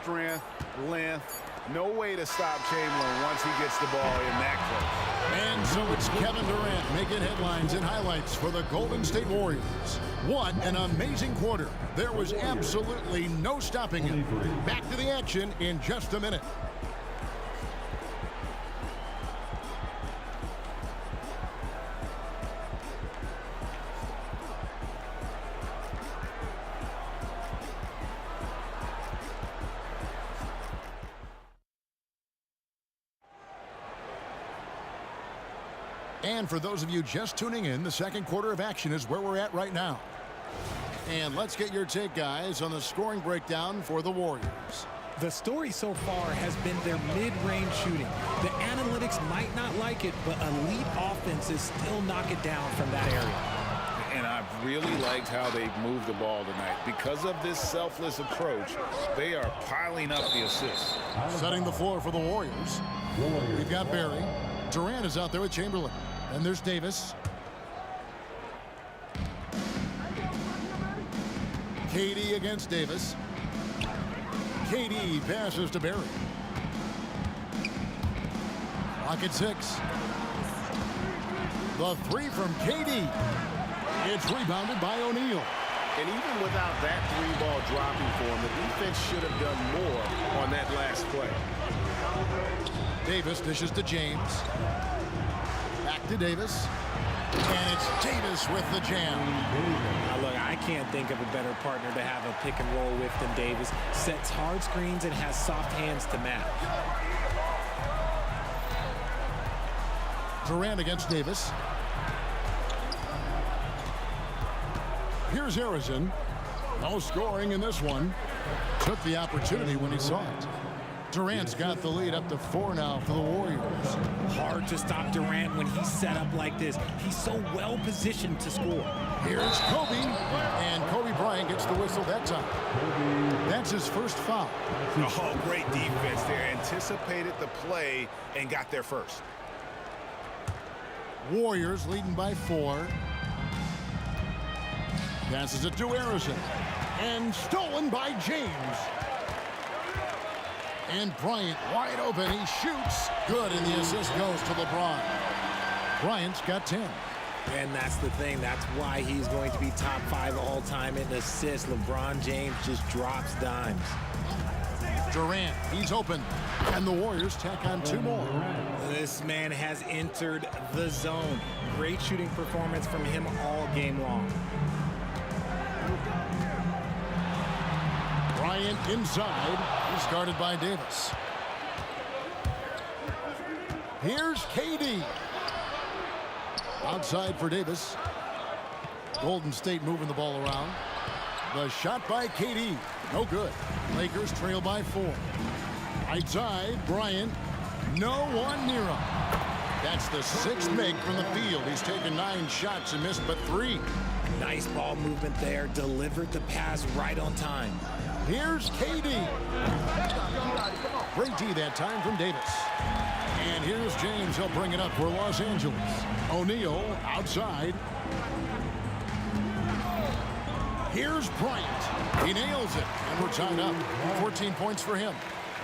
strength, length, no way to stop Chamberlain once he gets the ball in that close. And so it's Kevin Durant making headlines and highlights for the Golden State Warriors. What an amazing quarter. There was absolutely no stopping him. Back to the action in just a minute. And for those of you just tuning in, the second quarter of action is where we're at right now. And let's get your take, guys, on the scoring breakdown for the Warriors. The story so far has been their mid-range shooting. The analytics might not like it, but elite offenses still knock it down from that area. And I've really liked how they've moved the ball tonight. Because of this selfless approach, they are piling up the assists. Setting the floor for the Warriors. We've got Barry. Durant is out there with Chamberlain. And there's Davis. KD against Davis. KD passes to Barry. Clock at 6. The three from KD. It's rebounded by O'Neal. And even without that three ball dropping for him, the defense should have done more on that last play. Davis dishes to James. Back to Davis. And it's Davis with the jam. Now look, I can't think of a better partner to have a pick and roll with than Davis. Sets hard screens and has soft hands to match. Durant against Davis. Here's Harrison. No scoring in this one. Took the opportunity when he saw it. Durant's got the lead up to 4 now for the Warriors. Hard to stop Durant when he's set up like this. He's so well positioned to score. Here's Kobe, and Kobe Bryant gets the whistle that time. That's his first foul. Oh, great defense there. Anticipated the play and got there first. Warriors leading by 4. Passes it to Harrison. And stolen by James. And Bryant wide open. He shoots. Good, and the assist goes to LeBron. Bryant's got 10. And that's the thing. That's why he's going to be top 5 all-time in assists. LeBron James just drops dimes. Durant, he's open. And the Warriors tack on 2 more. This man has entered the zone. Great shooting performance from him all game long. Bryant inside. He's guarded by Davis. Here's KD. Outside for Davis. Golden State moving the ball around. The shot by KD. No good. Lakers trail by 4. Right side, Bryant. No one near him. That's the 6th make from the field. He's taken 9 shots and missed but 3. Nice ball movement there. Delivered the pass right on time. Here's KD. Great D that time from Davis. And here's James. He'll bring it up for Los Angeles. O'Neal outside. Here's Bryant. He nails it. And we're tied up. 14 points for him.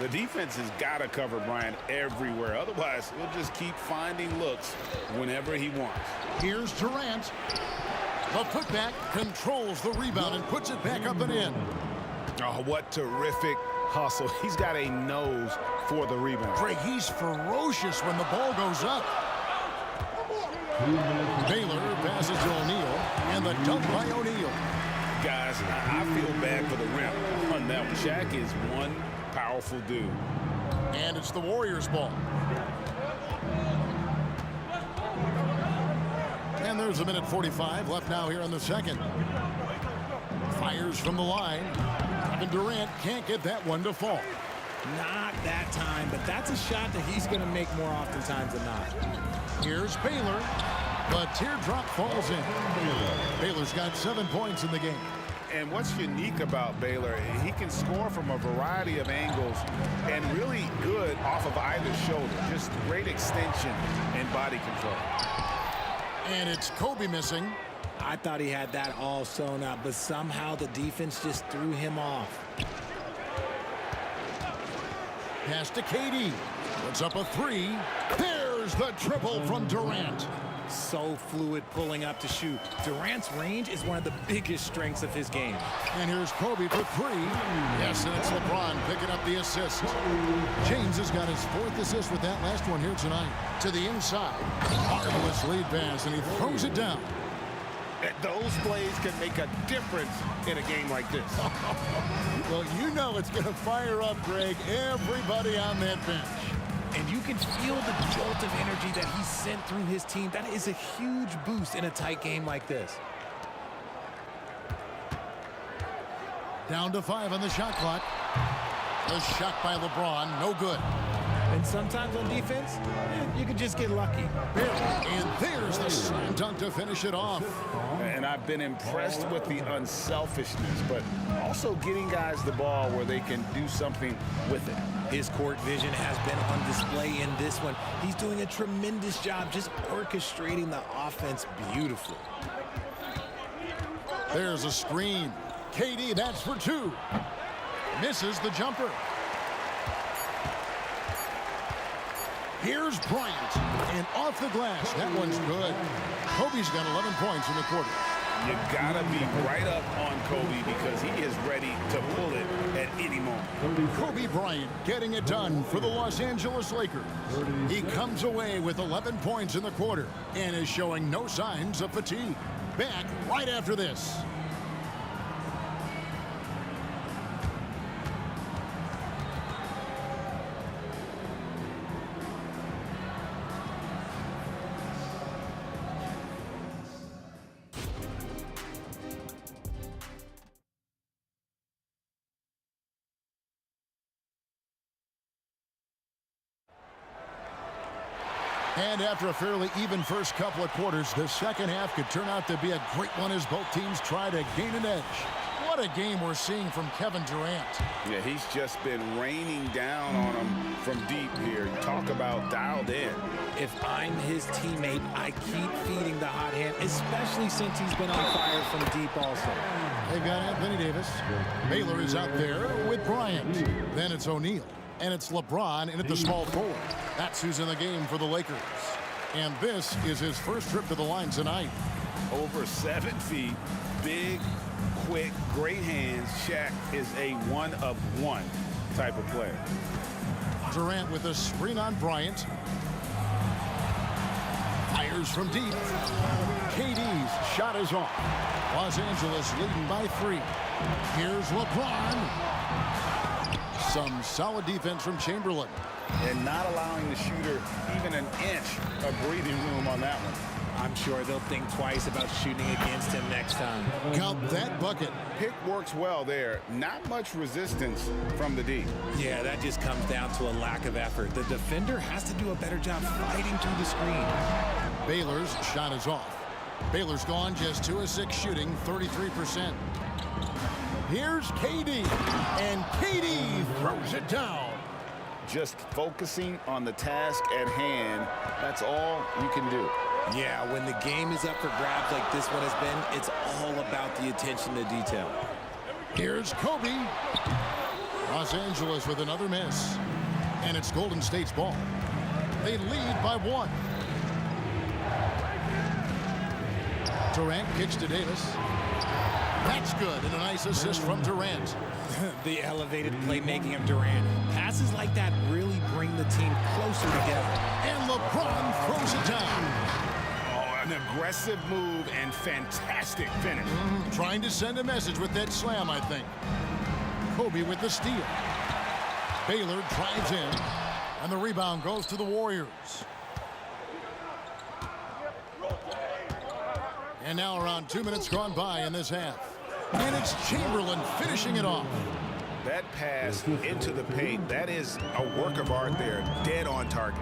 The defense has got to cover Bryant everywhere. Otherwise, he'll just keep finding looks whenever he wants. Here's Durant. The putback controls the rebound and puts it back up and in. Oh, what terrific hustle. He's got a nose for the rebound. Greg, he's ferocious when the ball goes up. Baylor passes to O'Neal, and the dunk by O'Neal. Guys, I feel bad for the rim on that one. Shaq is one powerful dude. And it's the Warriors' ball. And there's a minute 45 left now here in the second. Fires from the line. And Durant can't get that one to fall. Not that time, but that's a shot that he's going to make more oftentimes than not. Here's Baylor. The teardrop falls in. Baylor's got 7 points in the game. And what's unique about Baylor, he can score from a variety of angles and really good off of either shoulder. Just great extension and body control. And it's Kobe missing. I thought he had that all sewn up, but somehow the defense just threw him off. Pass to KD. Puts up a 3. There's the triple from Durant. So fluid pulling up to shoot. Durant's range is one of the biggest strengths of his game. And here's Kobe for 3. Yes, and it's LeBron picking up the assist. James has got his 4th assist with that last one here tonight. To the inside. Marvelous lead pass, and he throws it down. Those plays can make a difference in a game like this. Well, you know it's going to fire up, Greg, everybody on that bench. And you can feel the jolt of energy that he sent through his team. That is a huge boost in a tight game like this. Down to 5 on the shot clock. A shot by LeBron, no good. And sometimes on defense, you can just get lucky. And there's the slam dunk to finish it off. And I've been impressed with the unselfishness, but also getting guys the ball where they can do something with it. His court vision has been on display in this one. He's doing a tremendous job just orchestrating the offense beautifully. There's a screen. KD, that's for 2. Misses the jumper. Here's Bryant, and off the glass. That one's good. Kobe's got 11 points in the quarter. You gotta be right up on Kobe because he is ready to pull it at any moment. Kobe Bryant getting it done for the Los Angeles Lakers. He comes away with 11 points in the quarter and is showing no signs of fatigue. Back right after this. And after a fairly even first couple of quarters, the second half could turn out to be a great one as both teams try to gain an edge. What a game we're seeing from Kevin Durant. Yeah, he's just been raining down on him from deep here. Talk about dialed in. If I'm his teammate, I keep feeding the hot hand, especially since he's been on fire from deep also. They've got Anthony Davis. Baylor is out there with Bryant. Then it's O'Neal. And it's LeBron in at the small forward. That's who's in the game for the Lakers. And this is his first trip to the line tonight. Over 7 feet, big, quick, great hands. Shaq is a one-of-one type of player. Durant with a screen on Bryant. Fires from deep. KD's shot is off. Los Angeles leading by 3. Here's LeBron. Some solid defense from Chamberlain. And not allowing the shooter even an inch of breathing room on that one. I'm sure they'll think twice about shooting against him next time. Count that bucket. Pick works well there. Not much resistance from the D. Yeah, that just comes down to a lack of effort. The defender has to do a better job fighting through the screen. Baylor's shot is off. Baylor's gone just 2 of 6 shooting, 33%. Here's KD, and KD throws it down. Just focusing on the task at hand, that's all you can do. Yeah, when the game is up for grabs like this one has been, it's all about the attention to detail. Here's Kobe. Los Angeles with another miss. And it's Golden State's ball. They lead by 1. Durant kicks to Davis. That's good, and a nice assist from Durant. The elevated playmaking of Durant. Passes like that really bring the team closer together. And LeBron throws it down. Oh, an aggressive move and fantastic finish. Trying to send a message with that slam, I think. Kobe with the steal. Baylor drives in, and the rebound goes to the Warriors. And now around 2 minutes gone by in this half. And it's Chamberlain finishing it off. That pass into the paint, that is a work of art there, dead on target.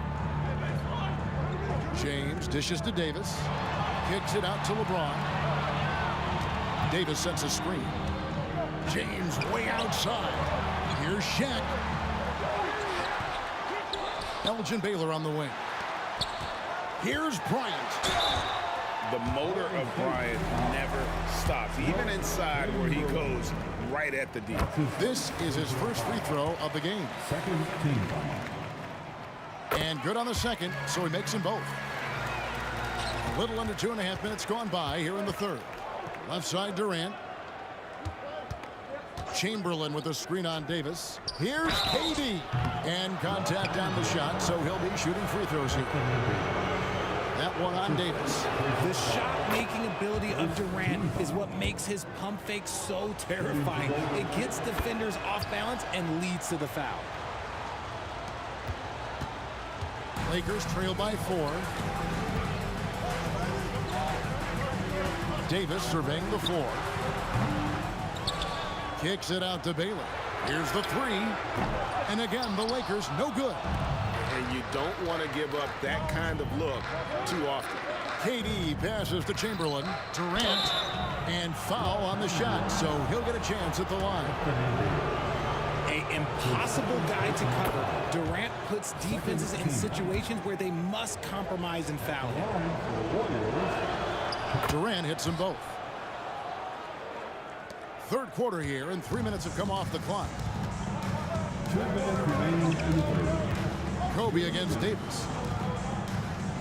James dishes to Davis. Kicks it out to LeBron. Davis sets a screen. James way outside. Here's Shaq. Elgin Baylor on the wing. Here's Bryant. The motor of Bryant never stops, even inside where he goes right at the D. This is his first free throw of the game. Second team. And good on the second, so he makes them both. A little under 2.5 minutes gone by here in the third. Left side Durant. Chamberlain with a screen on Davis. Here's KD. And contact on the shot, so he'll be shooting free throws here. That one on Davis. The shot-making ability of Durant is what makes his pump fake so terrifying. It gets defenders off balance and leads to the foul. Lakers trail by 4. Davis surveying the floor. Kicks it out to Baylor. Here's the 3. And again, the Lakers no good. And you don't want to give up that kind of look too often. KD passes to Chamberlain. Durant, and foul on the shot, so he'll get a chance at the line. An impossible guy to cover. Durant puts defenses in situations where they must compromise and foul him. Durant hits them both. Third quarter here, and 3 minutes have come off the clock. 2 minutes remaining in the third. Kobe against Davis.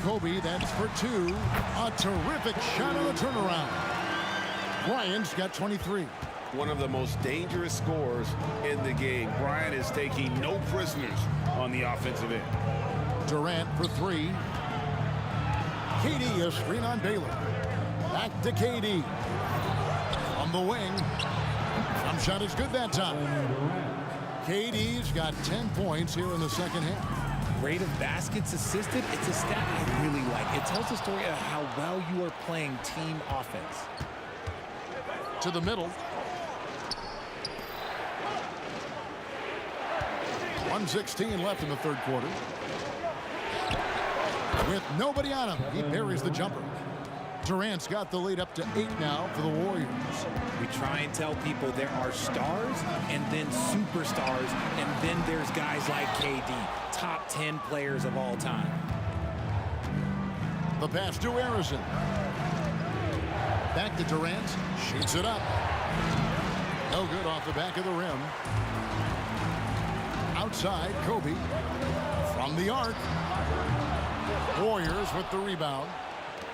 Kobe, that's for 2. A terrific shot on the turnaround. Bryant's got 23. One of the most dangerous scorers in the game. Bryant is taking no prisoners on the offensive end. Durant for 3. KD, a screen on Baylor. Back to KD. On the wing. Jump shot is good that time. KD's got 10 points here in the second half. Rate of baskets assisted, it's a stat I really like. It tells the story of how well you are playing team offense. To the middle. 1:16 left in the third quarter. With nobody on him, he buries the jumper. Durant's got the lead up to 8 now for the Warriors. We try and tell people there are stars and then superstars, and then there's guys like KD, top 10 players of all time. The pass to Harrison. Back to Durant. Shoots it up. No good off the back of the rim. Outside, Kobe. From the arc. Warriors with the rebound.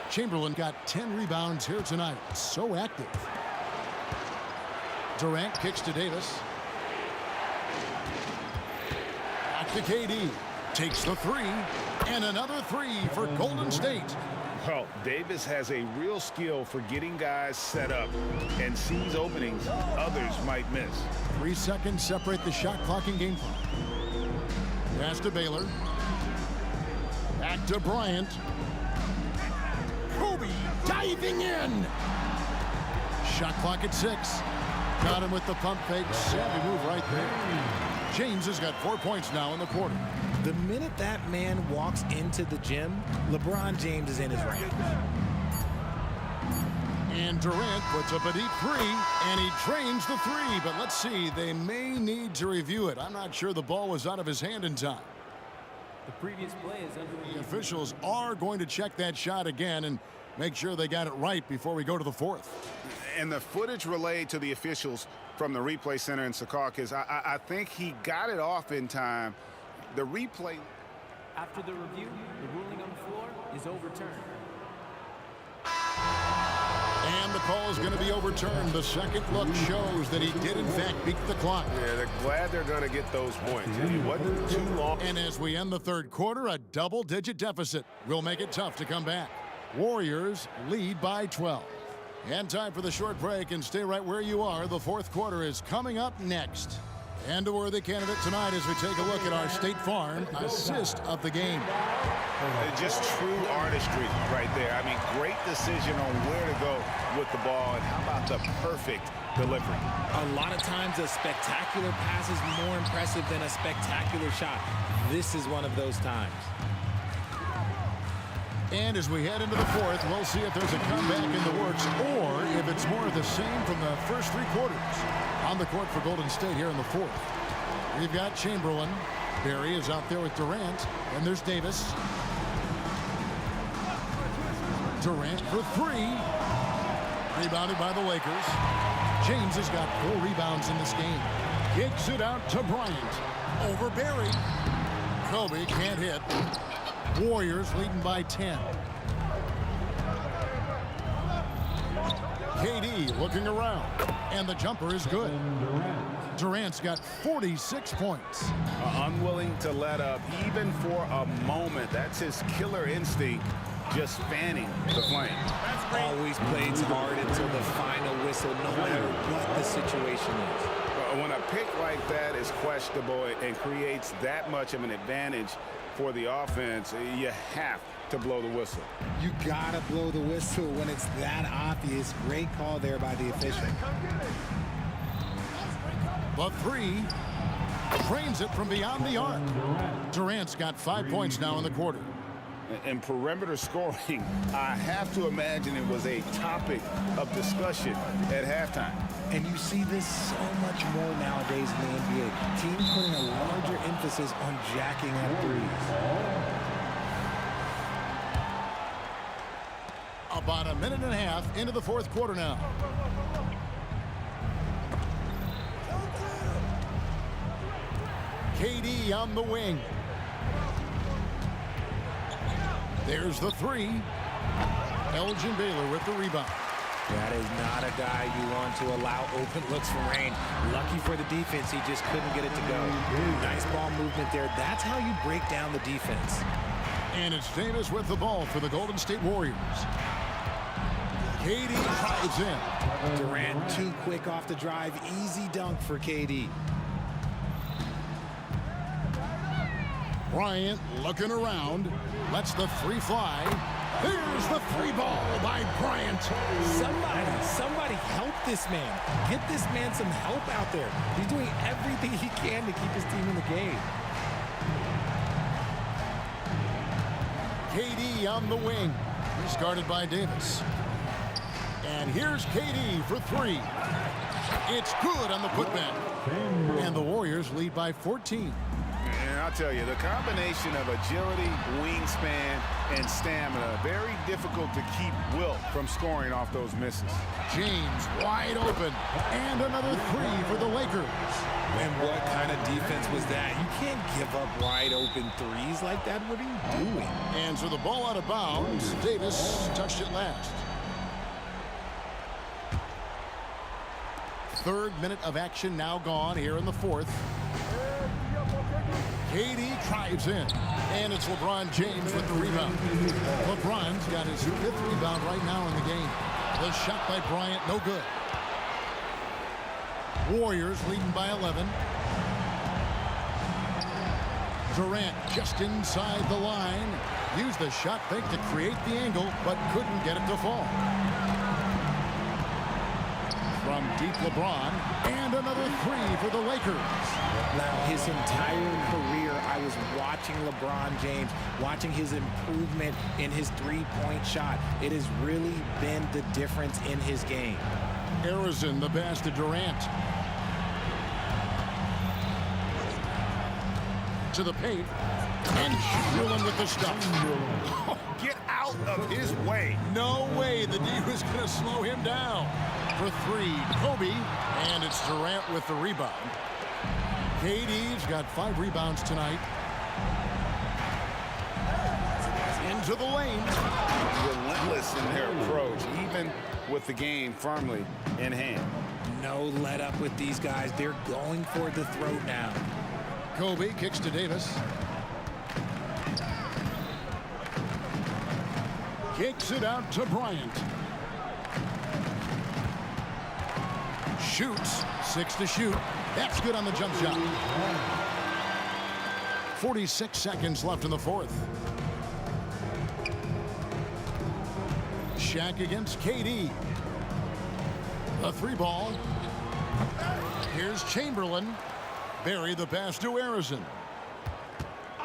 Chamberlain got 10 rebounds here tonight. So active. Durant kicks to Davis. Back to KD. Takes the 3. And another 3 for Golden State. Well, Davis has a real skill for getting guys set up and sees openings others might miss. 3 seconds separate the shot clock and game clock. Pass to Baylor. Back to Bryant. Kobe diving in. Shot clock at 6. Got him with the pump fake. Savvy move right there. James has got 4 points now in the quarter. The minute that man walks into the gym, LeBron James is in his range. And Durant puts up a deep 3, and he drains the 3. But let's see, they may need to review it. I'm not sure the ball was out of his hand in time. The previous play is under. The officials are going to check that shot again and make sure they got it right before we go to the 4th. And the footage relayed to the officials from the replay center in Secaucus, I think he got it off in time. The replay. After the review, the ruling on the floor is overturned. And the call is going to be overturned. The second look shows that he did, in fact, beat the clock. Yeah, they're glad they're going to get those points. It wasn't too long. And as we end the third quarter, a double-digit deficit will make it tough to come back. Warriors lead by 12. And time for the short break, and stay right where you are. The fourth quarter is coming up next. And a worthy candidate tonight as we take a look at our State Farm assist of the game. Just true artistry right there. I mean, great decision on where to go with the ball, and how about the perfect delivery. A lot of times a spectacular pass is more impressive than a spectacular shot. This is one of those times. And as we head into the fourth, we'll see if there's a comeback in the works or if it's more of the same from the first 3 quarters. On the court for Golden State here in the fourth. We've got Chamberlain. Barry is out there with Durant. And there's Davis. Durant for 3. Rebounded by the Lakers. James has got 4 rebounds in this game. Kicks it out to Bryant. Over Barry. Kobe can't hit. Warriors leading by 10. KD looking around, and the jumper is good. Durant's got 46 points. Unwilling to let up even for a moment. That's his killer instinct, just fanning the flame. Always plays hard until the final whistle, no matter what the situation is. When a pick like that is questionable and creates that much of an advantage for the offense, you have to blow the whistle. You gotta blow the whistle when it's that obvious. Great call there by the official. The 3 trains it from beyond the arc. Durant's got 5 points now in the quarter. And perimeter scoring, I have to imagine it was a topic of discussion at halftime. And you see this so much more nowadays in the NBA. Teams putting a larger emphasis on jacking up threes. About a minute and a half into the fourth quarter now. KD on the wing. There's the 3. Elgin Baylor with the rebound. That is not a guy you want to allow open looks from Rain. Lucky for the defense, he just couldn't get it to go. Nice ball movement there. That's how you break down the defense. And it's Davis with the ball for the Golden State Warriors. KD drives in. Durant too quick off the drive. Easy dunk for KD. Bryant looking around. Lets the 3 fly. There's the 3 ball by Bryant. Somebody help this man. Get this man some help out there. He's doing everything he can to keep his team in the game. KD on the wing. He's guarded by Davis. And here's KD for 3. It's good on the putback. And the Warriors lead by 14. And I'll tell you, the combination of agility, wingspan, and stamina, very difficult to keep Wilt from scoring off those misses. James wide open. And another 3 for the Lakers. And what kind of defense was that? You can't give up wide open threes like that. What are you doing? And so the ball out of bounds. Davis touched it last. Third minute of action now gone here in the fourth. KD drives in, and it's LeBron James with the rebound. LeBron's got his 5th rebound right now in the game. The shot by Bryant, no good. Warriors leading by 11. Durant just inside the line, Used the shot fake to create the angle, but couldn't get it to fall. From deep, LeBron, and another three for the Lakers. Now, his entire career, I was watching LeBron James, watching his improvement in his three-point shot. It has really been the difference in his game. Harrison, the pass to Durant. To the paint. And Chamberlain with the stuff. Oh, get out of his way. No way the D was going to slow him down. For three, Kobe. And it's Durant with the rebound. KD's got 5 rebounds tonight. Into the lane. Relentless in their approach, even with the game firmly in hand. No let up with these guys. They're going for the throat now. Kobe kicks to Davis. Kicks it out to Bryant. Shoots. 6 to shoot. That's good on the jump shot. 46 seconds left in the fourth. Shaq against KD. The 3-ball. Here's Chamberlain. Bury the pass to Harrison.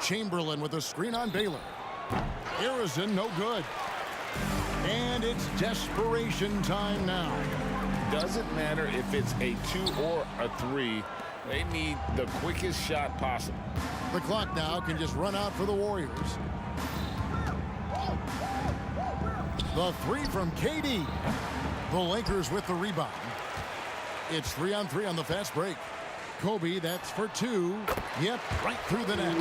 Chamberlain with a screen on Baylor. Harrison, no good. And it's desperation time now. Doesn't matter if it's a 2 or a 3. They need the quickest shot possible. The clock now can just run out for the Warriors. The 3 from KD. The Lakers with the rebound. It's 3-on-3 on the fast break. Kobe, that's for 2. Yep, right through the net.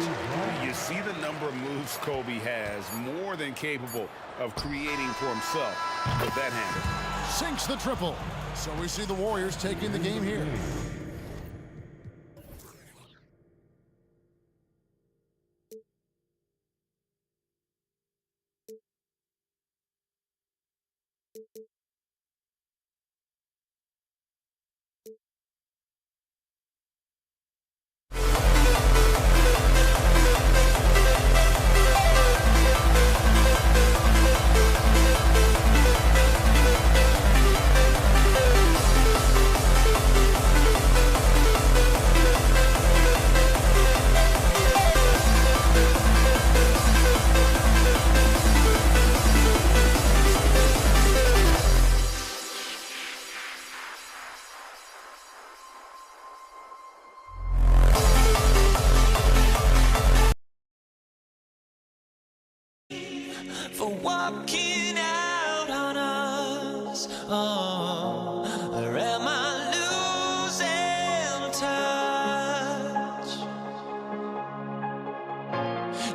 You see the number of moves Kobe has, more than capable of creating for himself with that handle. Sinks the triple. So we see the Warriors taking the game here. For walking out on us, or am I losing touch?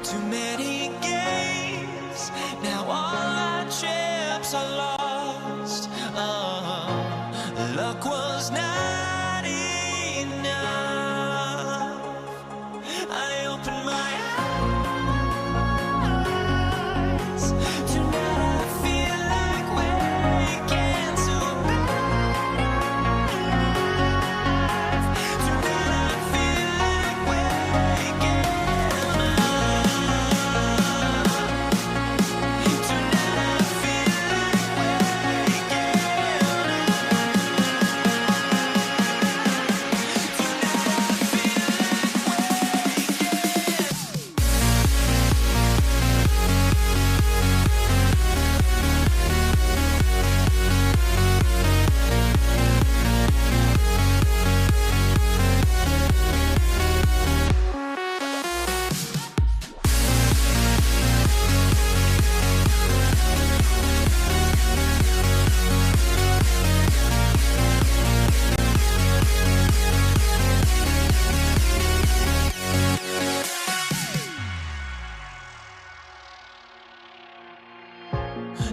Too many games, now all our chips are lost. Luck was not enough. I opened my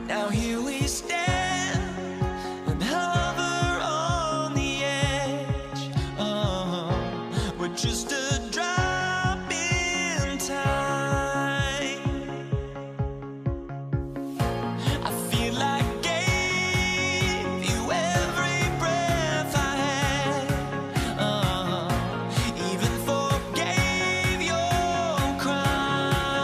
now here we stand and hover on the edge. We're just a drop in time. I feel like I gave you every breath I had, even forgave your crimes.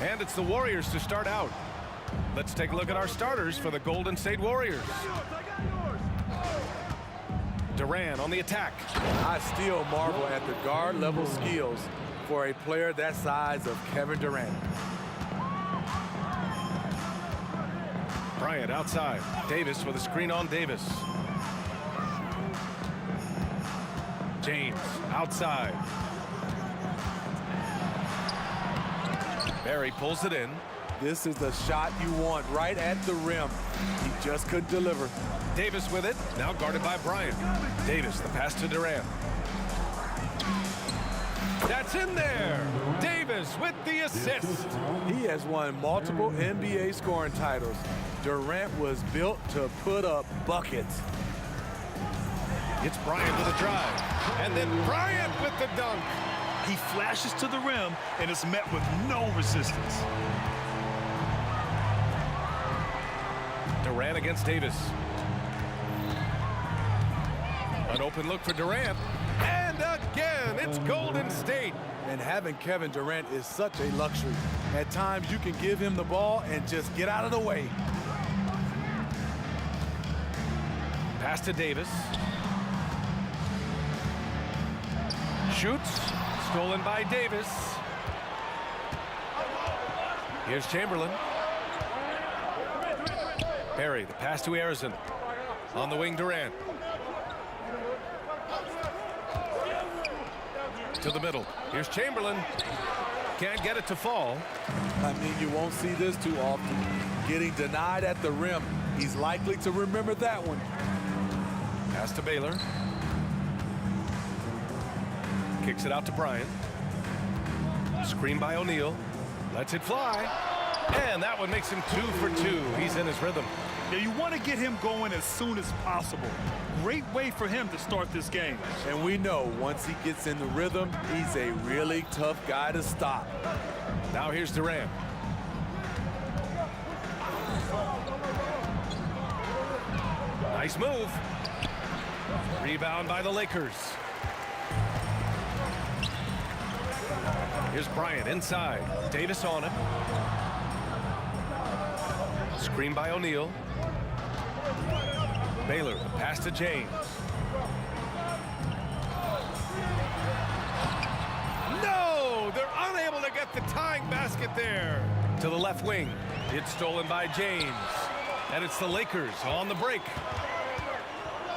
And it's the Warriors to start out. Let's take a look at our starters for the Golden State Warriors. Durant on the attack. I still marvel at the guard level skills for a player that size of Kevin Durant. Bryant outside. Davis with a screen on Davis. James outside. Barry pulls it in. This is the shot you want right at the rim. He just couldn't deliver. Davis with it, now guarded by Bryant. Davis, the pass to Durant. That's in there. Davis with the assist. He has won multiple NBA scoring titles. Durant was built to put up buckets. It's Bryant with a drive. And then Bryant with the dunk. He flashes to the rim and is met with no resistance. Durant against Davis. An open look for Durant. And again, it's Golden State. And having Kevin Durant is such a luxury. At times, you can give him the ball and just get out of the way. Pass to Davis. Shoots. Stolen by Davis. Here's Chamberlain. Barry, the pass to Harrison. On the wing, Durant. To the middle. Here's Chamberlain. Can't get it to fall. I mean, you won't see this too often. Getting denied at the rim. He's likely to remember that one. Pass to Baylor. Kicks it out to Bryant. Screen by O'Neal. Lets it fly. And that one makes him 2 for 2. He's in his rhythm. Now you want to get him going as soon as possible. Great way for him to start this game. And we know once he gets in the rhythm, he's a really tough guy to stop. Now here's Durant. Nice move. Rebound by the Lakers. Here's Bryant inside. Davis on him. Screen by O'Neal. Baylor, the pass to James. No! They're unable to get the tying basket there. To the left wing. It's stolen by James. And it's the Lakers on the break.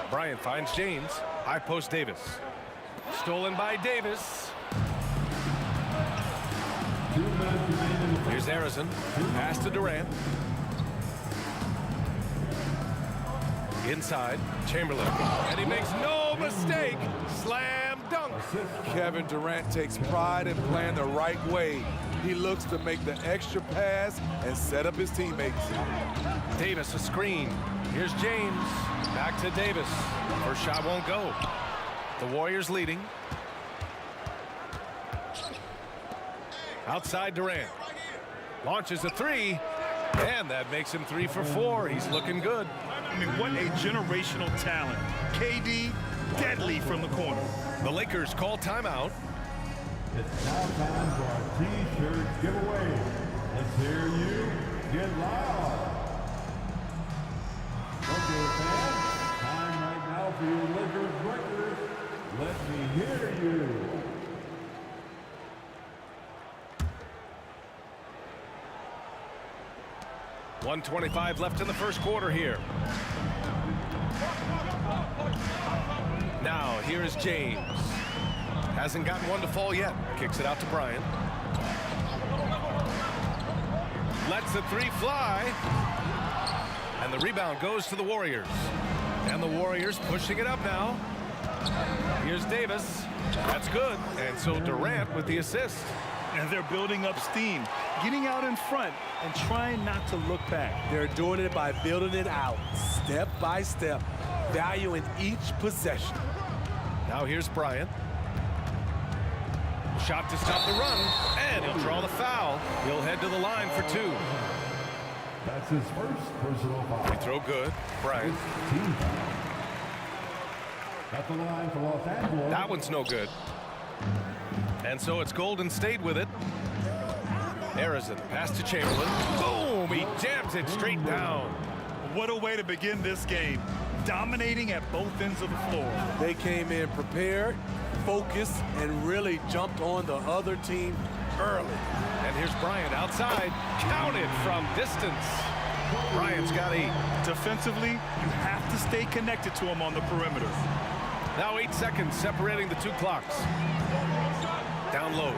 Bryant finds James. High post Davis. Stolen by Davis. Here's Harrison. Pass to Durant. Inside, Chamberlain. And he makes no mistake. Slam dunk. Kevin Durant takes pride in playing the right way. He looks to make the extra pass and set up his teammates. Davis, a screen. Here's James. Back to Davis. First shot won't go. The Warriors leading. Outside Durant. Launches a three. And that makes him 3 for 4. He's looking good. I mean, what a generational talent. KD, deadly from the corner. The Lakers call timeout. It's now time for our T-shirt giveaway. Let's hear you get loud. Okay, fans, time right now for your Lakers records. Let me hear you. .125 left in the first quarter here. Now, here is James. Hasn't gotten one to fall yet. Kicks it out to Bryant. Lets the three fly. And the rebound goes to the Warriors. And the Warriors pushing it up now. Here's Davis. That's good. And so Durant with the assist. And they're building up steam, getting out in front and trying not to look back. They're doing it by building it out, step by step, valuing each possession. Now here's Bryant. Shot to stop the run, and he'll draw the foul. He'll head to the line for 2. That's his first personal foul. Free throw good. Bryant. Team foul. At the line for Los Angeles. That one's no good. And so it's Golden State with it. Harrison, pass to Chamberlain. Boom! He jams it straight down. What a way to begin this game. Dominating at both ends of the floor. They came in prepared, focused, and really jumped on the other team early. And here's Bryant outside. Counted from distance. Bryant's got 8. Defensively, you have to stay connected to him on the perimeter. Now 8 seconds separating the 2 clocks. Down low.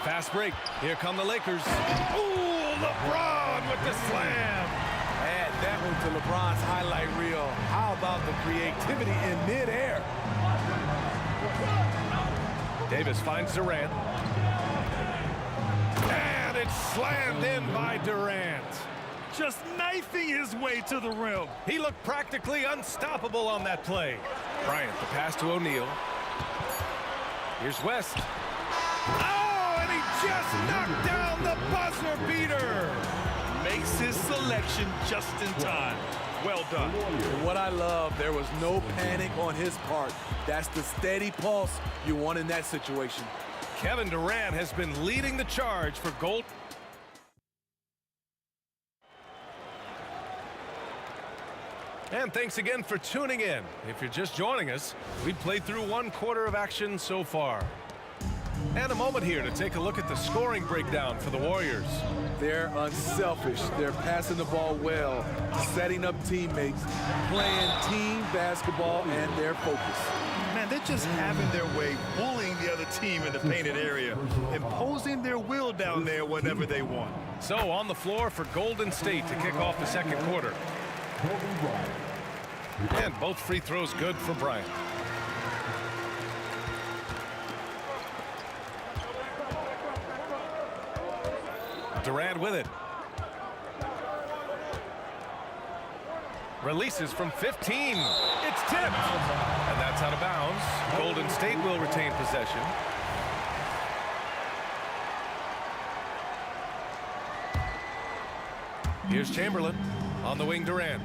Fast break. Here come the Lakers. Ooh, LeBron with the slam. Add that one to LeBron's highlight reel. How about the creativity in midair? Davis finds Durant. And it's slammed in by Durant. Just knifing his way to the rim. He looked practically unstoppable on that play. Bryant, the pass to O'Neal. Here's West. Oh, and he just knocked down the buzzer beater. Makes his selection just in time. Well done. And what I love, there was no panic on his part. That's the steady pulse you want in that situation. Kevin Durant has been leading the charge for Gold. And thanks again for tuning in. If you're just joining us, we've played through 1 quarter of action so far. And a moment here to take a look at the scoring breakdown for the Warriors. They're unselfish. They're passing the ball well, setting up teammates, playing team basketball, and they're focused. Man, they're just having their way, bullying the other team in the painted area, imposing their will down there whenever they want. So on the floor for Golden State to kick off the 2nd quarter. And both free throws good for Bryant. Durant with it. Releases from 15. It's tipped. And that's out of bounds. Golden State will retain possession. Here's Chamberlain. On the wing, Durant.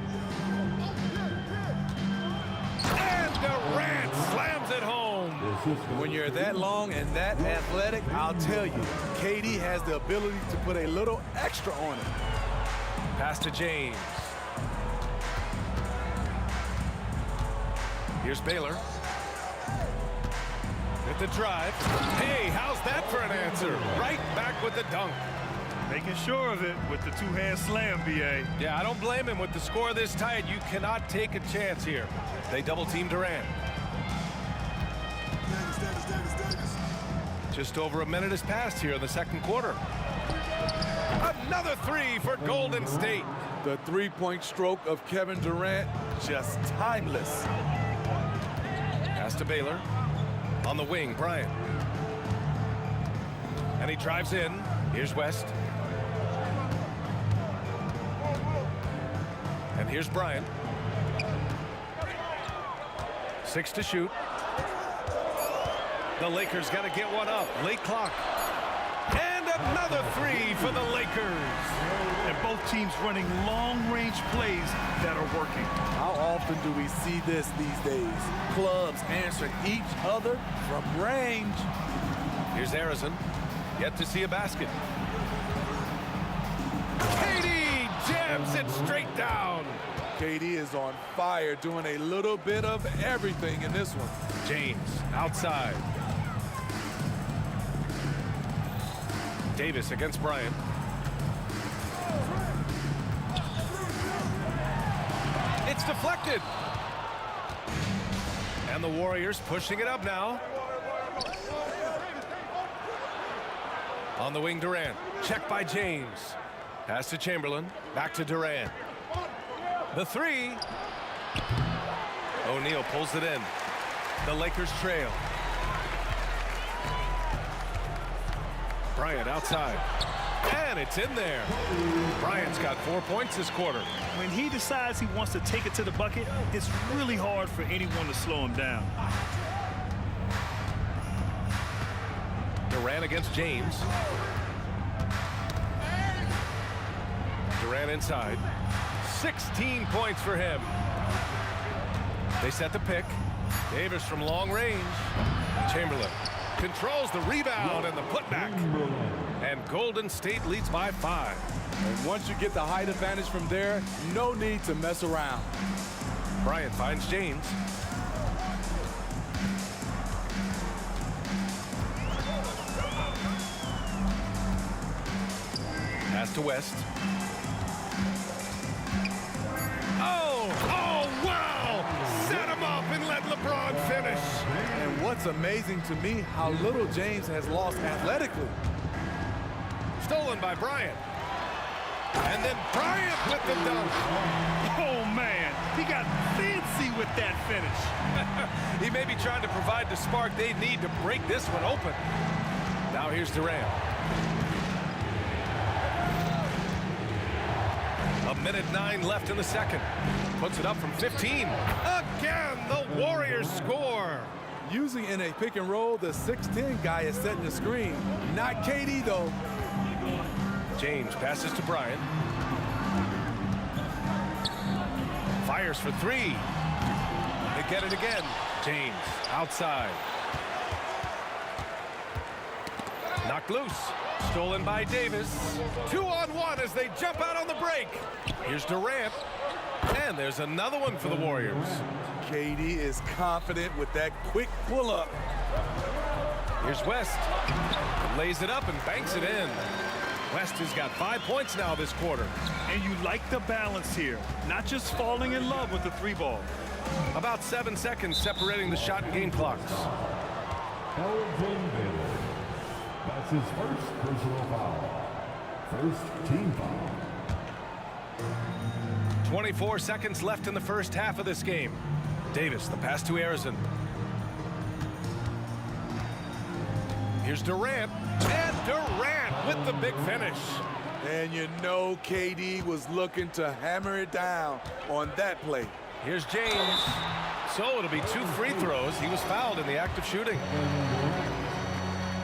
And Durant slams it home. When you're that long and that athletic, I'll tell you, KD has the ability to put a little extra on it. Pass to James. Here's Baylor. With the drive. Hey, how's that for an answer? Right back with the dunk. Making sure of it with the 2-hand slam, B.A. Yeah, I don't blame him. With the score this tight, you cannot take a chance here. They double-team Durant. Just over a minute has passed here in the 2nd quarter. Another 3 for Golden State. The 3-point stroke of Kevin Durant, just timeless. Pass to Baylor. On the wing, Bryant. And he drives in. Here's West. And here's Bryant. 6 to shoot. The Lakers got to get one up. Late clock. And another 3 for the Lakers. And both teams running long-range plays that are working. How often do we see this these days? Clubs answering each other from range. Here's Harrison. Yet to see a basket. KD jams it straight down. KD is on fire, doing a little bit of everything in this one. James outside. Davis against Bryant. It's deflected. And the Warriors pushing it up now. On the wing, Durant. Checked by James. Pass to Chamberlain. Back to Durant. The 3. O'Neal pulls it in. The Lakers trail. Bryant outside. And it's in there. Bryant's got 4 points this quarter. When he decides he wants to take it to the bucket, it's really hard for anyone to slow him down. Durant against James. Durant inside. 16 points for him. They set the pick. Davis from long range. Chamberlain. controls the rebound and the putback. And Golden State leads by 5. And once you get the height advantage from there, no need to mess around. Bryant finds James. Pass to West. Oh, wow! Set him up and let LeBron finish. And what's amazing to me, how little James has lost athletically. Stolen by Bryant. And then Bryant with the dunk. Oh, man, he got fancy with that finish. He may be trying to provide the spark they need to break this one open. Now here's Durant. A minute 9 left in the second. Puts it up from 15. Again, the Warriors score. Using in a pick and roll, the 6'10 guy is setting the screen. Not KD, though. James passes to Bryant. Fires for 3. They get it again. James outside. Knocked loose. Stolen by Davis. 2-on-1 as they jump out on the break. Here's Durant. And there's another one for the Warriors. KD is confident with that quick pull-up. Here's West. Lays it up and banks it in. West has got 5 points now this quarter. And you like the balance here, not just falling in love with the 3-ball. About 7 seconds separating the shot and game clocks. That's his first personal foul. First team foul. 24 seconds left in the first half of this game. Davis, the pass to Arizon. Here's Durant. And Durant with the big finish. And you know KD was looking to hammer it down on that play. Here's James. So it'll be 2 free throws. He was fouled in the act of shooting.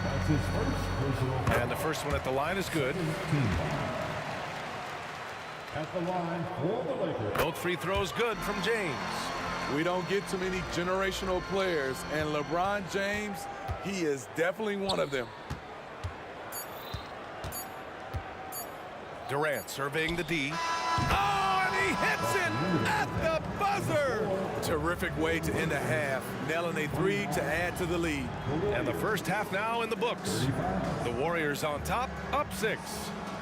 That's his first personal foul. And the first one at the line is good. At the line for the Lakers. Both free throws good from James. We don't get too many generational players, and LeBron James, he is definitely one of them. Durant surveying the D. Oh, and he hits it at the buzzer. Terrific way to end a half, nailing a 3 to add to the lead. And the first half now in the books. The Warriors on top, up 6.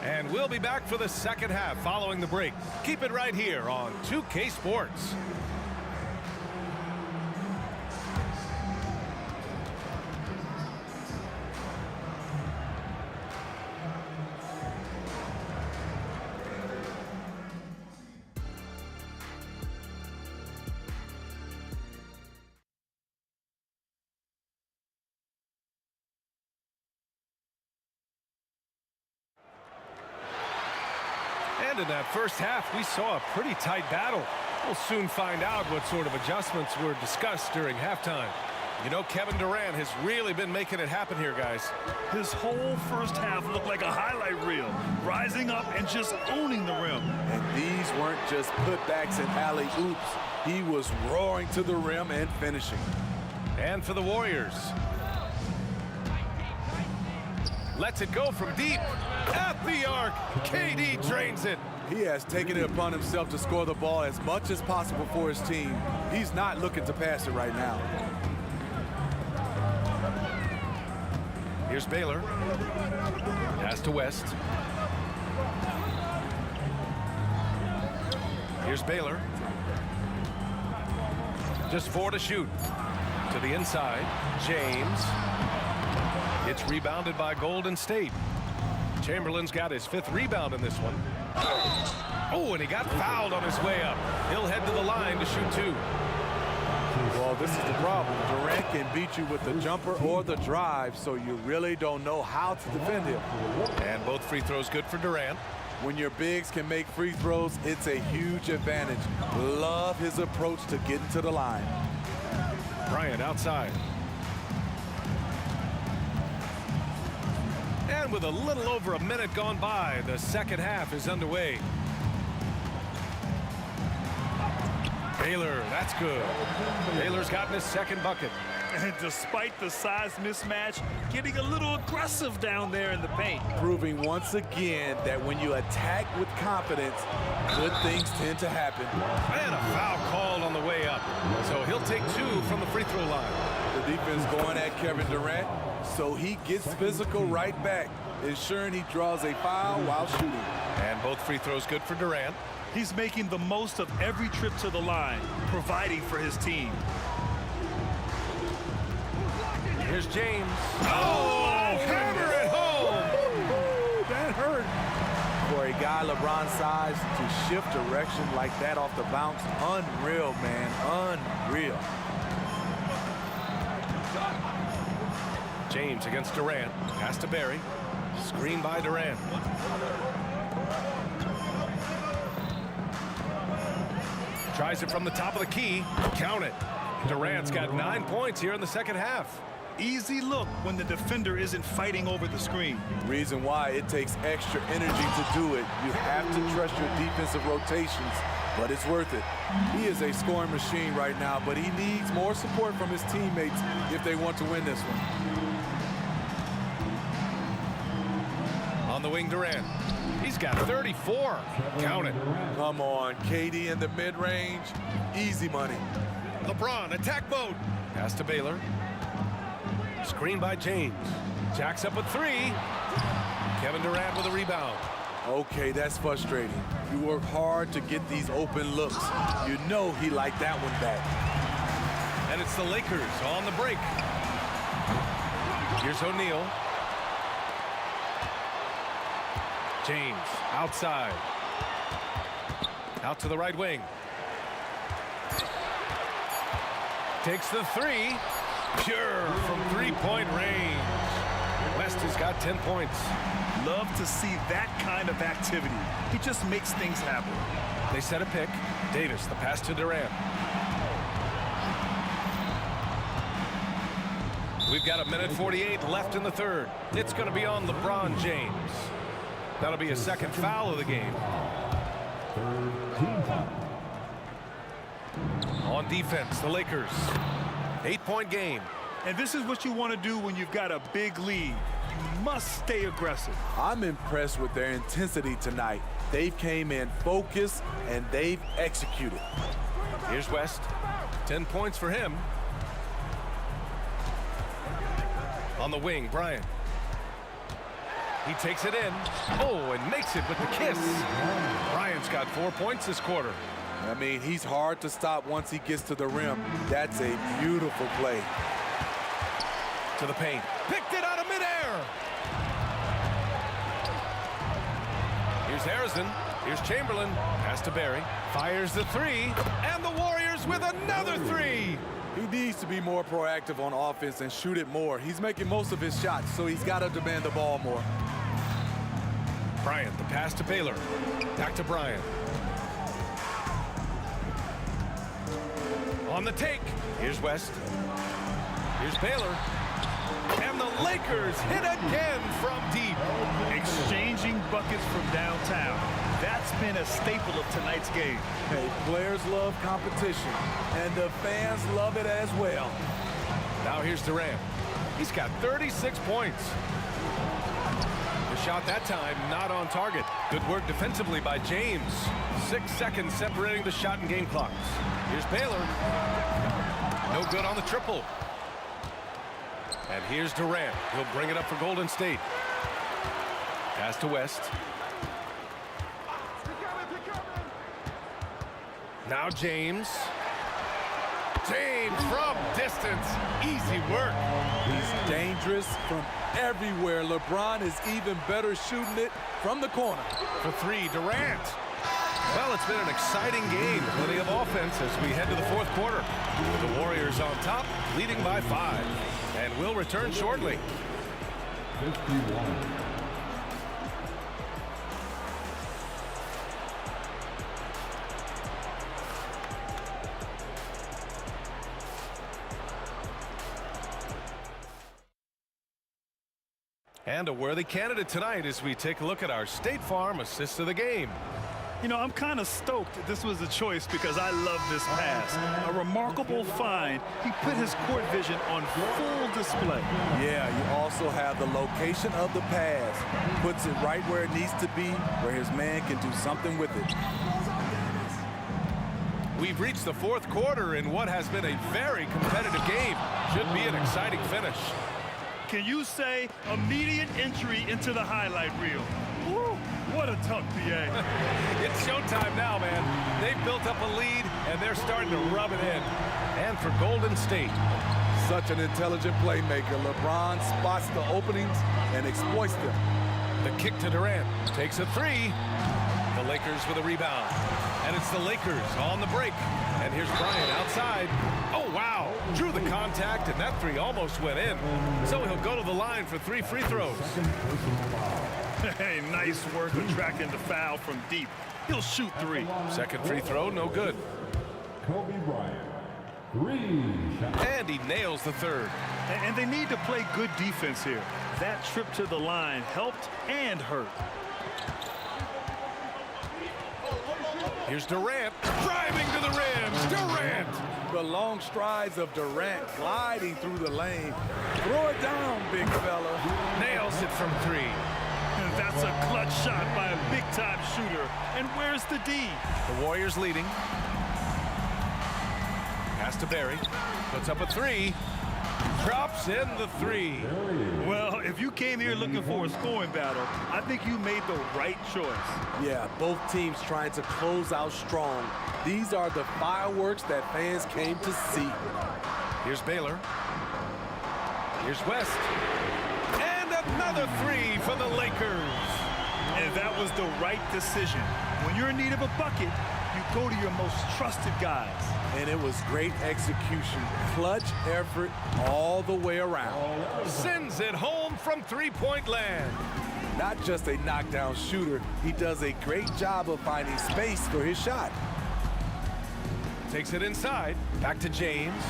And we'll be back for the second half following the break. Keep it right here on 2K Sports. And in that first half, we saw a pretty tight battle. We'll soon find out what sort of adjustments were discussed during halftime. You know, Kevin Durant has really been making it happen here, guys. His whole first half looked like a highlight reel, rising up and just owning the rim. And these weren't just putbacks and alley-oops. He was roaring to the rim and finishing. And for the Warriors. Lets it go from deep. At the arc, KD drains it. He has taken it upon himself to score the ball as much as possible for his team. He's not looking to pass it right now. Here's Baylor. Pass to West. Here's Baylor. Just 4 to shoot. To the inside, James. It's rebounded by Golden State. Chamberlain's got his 5th rebound in this one. Oh, and he got fouled on his way up. He'll head to the line to shoot 2. Well, this is the problem. Durant can beat you with the jumper or the drive, so you really don't know how to defend him. And both free throws good for Durant. When your bigs can make free throws, it's a huge advantage. Love his approach to getting to the line. Bryant outside. And with a little over a minute gone by, the second half is underway. Baylor, that's good. Baylor's gotten his 2nd bucket. And despite the size mismatch, getting a little aggressive down there in the paint. Proving once again that when you attack with confidence, good things tend to happen. And a foul called on the way up. So he'll take 2 from the free throw line. The defense going at Kevin Durant, so he gets physical right back, ensuring he draws a foul while shooting. And both free throws good for Durant. He's making the most of every trip to the line, providing for his team. Here's James. Oh, hammer it home. That hurt. For a guy LeBron's size to shift direction like that off the bounce, unreal, man, unreal. James against Durant. Pass to Barry. Screen by Durant. Tries it from the top of the key. Count it. Durant's got 9 points here in the second half. Easy look when the defender isn't fighting over the screen. Reason why it takes extra energy to do it. You have to trust your defensive rotations, but it's worth it. He is a scoring machine right now, but he needs more support from his teammates if they want to win this one. On the wing, Durant. He's got 34. Count it. Come on, KD in the mid-range. Easy money. LeBron, attack mode. Pass to Baylor. Screen by James. Jacks up with 3. Kevin Durant with a rebound. Okay, that's frustrating. You work hard to get these open looks. You know he liked that one back. And it's the Lakers on the break. Here's O'Neal. James outside. Out to the right wing. Takes the 3. Pure from 3-point range. West has got 10 points. Love to see that kind of activity. He just makes things happen. They set a pick. Davis, the pass to Durant. We've got 1:48 left in the third. It's going to be on LeBron James. That'll be a second foul of the game. On defense, the Lakers. 8-point game. And this is what you want to do when you've got a big lead. You must stay aggressive. I'm impressed with their intensity tonight. They've came in focused and they've executed. Here's West. 10 points for him. On the wing, Bryant. He takes it in. Oh, and makes it with the kiss. Bryant's got 4 points this quarter. I mean, he's hard to stop once he gets to the rim. That's a beautiful play. To the paint. Picked it out of midair. Here's Harrison. Here's Chamberlain. Pass to Barry. Fires the 3. And the Warriors with another 3. He needs to be more proactive on offense and shoot it more. He's making most of his shots, so he's got to demand the ball more. Bryant, the pass to Baylor. Back to Bryant. On the take. Here's West. Here's Baylor. And the Lakers hit again from deep. Exchanging buckets from downtown. That's been a staple of tonight's game. Hey, players love competition, and the fans love it as well. Now here's Durant. He's got 36 points. The shot that time not on target. Good work defensively by James. 6 seconds separating the shot and game clocks. Here's Baylor. No good on the triple. And here's Durant. He'll bring it up for Golden State. Pass to West. Now James. James from distance. Easy work. He's dangerous from everywhere. LeBron is even better shooting it from the corner. For 3, Durant. Well, it's been an exciting game. Plenty of offense as we head to the fourth quarter. The Warriors on top, leading by 5. And we'll return shortly. And a worthy candidate tonight as we take a look at our State Farm assist of the game. You know, I'm kind of stoked that this was a choice because I love this pass. A remarkable find. He put his court vision on full display. Yeah, you also have the location of the pass. Puts it right where it needs to be, where his man can do something with it. We've reached the fourth quarter in what has been a very competitive game. Should be an exciting finish. Can you say immediate entry into the highlight reel? Woo, what a dunk, PA. It's showtime now, man. They've built up a lead, and they're starting to rub it in. And for Golden State. Such an intelligent playmaker. LeBron spots the openings and exploits them. The kick to Durant. Takes a three. The Lakers with a rebound. And it's the Lakers on the break. And here's Bryant outside. Oh, wow. Drew the contact, and that three almost went in. So he'll go to the line for 3 free throws. Hey, nice work attracting the foul from deep. He'll shoot 3. Second free throw, no good. Kobe Bryant. 3 shots. And he nails the third. And they need to play good defense here. That trip to the line helped and hurt. Here's Durant, driving to the rim. Durant! The long strides of Durant gliding through the lane. Throw it down, big fella. Nails it from 3. And that's a clutch shot by a big-time shooter. And where's the D? The Warriors leading. Pass to Barry. Puts up a 3. Drops in the 3. Well, if you came here looking for a scoring battle, I think you made the right choice. Yeah, both teams trying to close out strong. These are the fireworks that fans came to see. Here's Baylor. Here's West. And another 3 for the Lakers. And that was the right decision. When you're in need of a bucket, you go to your most trusted guys. And it was great execution. Clutch effort all the way around. Sends it home from three-point land. Not just a knockdown shooter, he does a great job of finding space for his shot. Takes it inside. Back to James.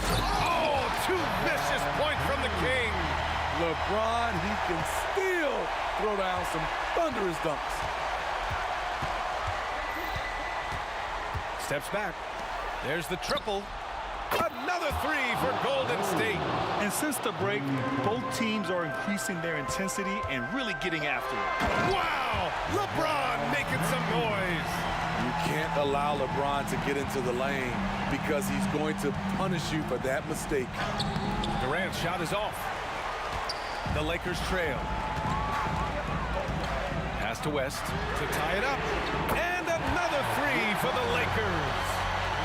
Oh, 2 vicious points from the King. LeBron, he can still throw down some thunderous dunks. Steps back. There's the triple. Another 3 for Golden State. And since the break, both teams are increasing their intensity and really getting after it. Wow! LeBron making some noise. You can't allow LeBron to get into the lane because he's going to punish you for that mistake. Durant's shot is off. The Lakers trail. Pass to West to tie it up. And another 3 for the Lakers.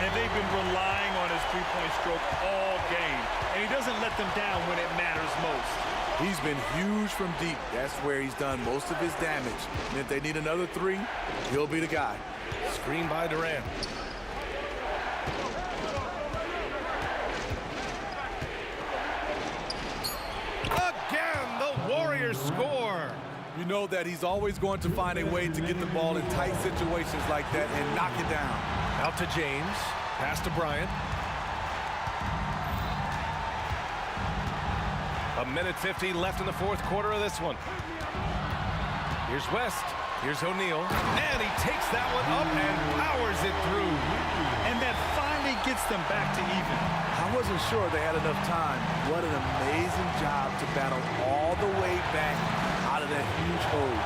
And they've been relying on his three-point stroke all game. And he doesn't let them down when it matters most. He's been huge from deep. That's where he's done most of his damage. And if they need another 3, he'll be the guy. Screen by Durant. Again, the Warriors score. You know that he's always going to find a way to get the ball in tight situations like that and knock it down. Out to James. Pass to Bryant. A minute 50 left in the fourth quarter of this one. Here's West. Here's O'Neal. And he takes that one up and powers it through. And that finally gets them back to even. I wasn't sure they had enough time. What an amazing job to battle all the way back out of that huge hole.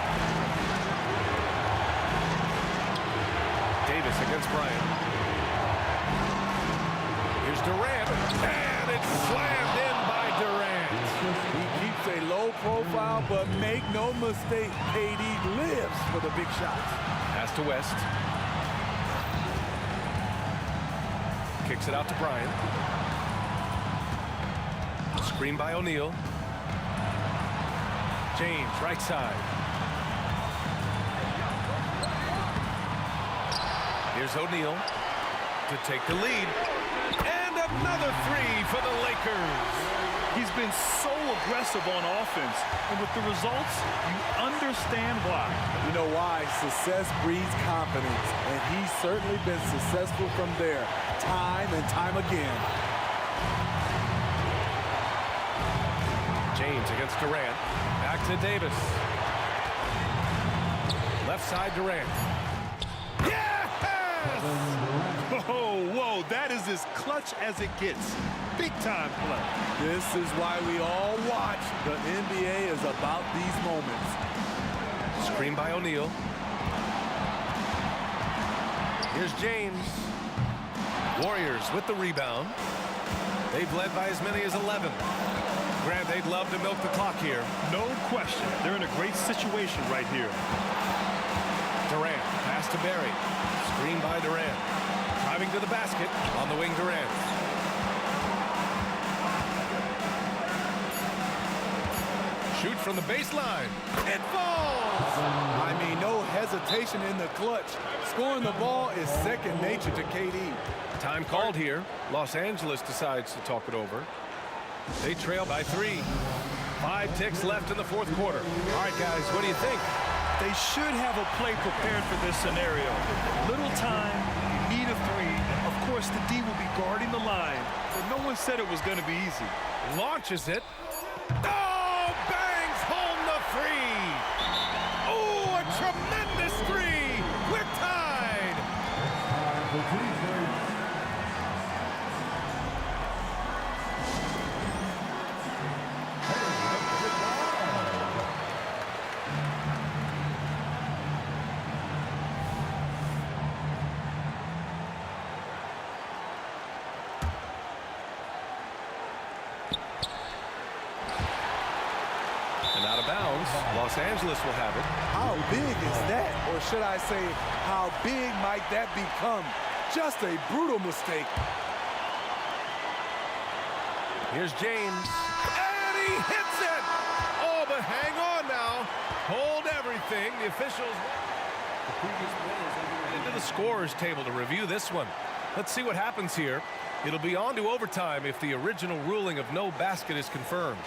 Davis against Bryant. Here's Durant. And it's slammed in by Durant. He keeps a low profile, but make no mistake, KD lives for the big shots. Pass to West. Kicks it out to Bryant. Screen by O'Neal. James, right side. Here's O'Neal to take the lead. And another 3 for the Lakers. He's been so aggressive on offense. And with the results, you understand why. You know why? Success breeds confidence. And he's certainly been successful from there, time and time again. James against Durant. Back to Davis. Left side Durant. Yeah! Oh, whoa, that is as clutch as it gets. Big time play. This is why we all watch. The NBA is about these moments. Screen by O'Neal. Here's James. Warriors with the rebound. They've led by as many as 11. Grant, they'd love to milk the clock here. No question. They're in a great situation right here. Durant, pass to Barry. Screen by Durant. Driving to the basket. On the wing, Durant. Shoot from the baseline. It falls! I mean, no hesitation in the clutch. Scoring the ball is second nature to KD. Time called here. Los Angeles decides to talk it over. They trail by 3. 5 ticks left in the fourth quarter. All right, guys, what do you think? They should have a play prepared for this scenario. Little time, you need a 3. Of course, the D will be guarding the line, but no one said it was going to be easy. Launches it. Oh, bangs home the 3. Oh, a tremendous 3. We're tied. And out of bounds, Los Angeles will have it. How big is that? Or should I say, how big might that become? Just a brutal mistake. Here's James. And he hits it! Oh, but hang on now. Hold everything. The officials into the scorer's table to review this one. Let's see what happens here. It'll be on to overtime if the original ruling of no basket is confirmed.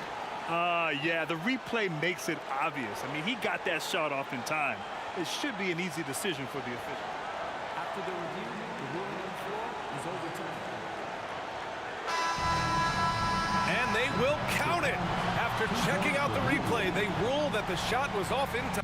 Yeah, the replay makes it obvious. I mean, he got that shot off in time. It should be an easy decision for the official. After the review, the ruling on the floor is overturned. And they will count it. After checking out the replay, they rule that the shot was off in time.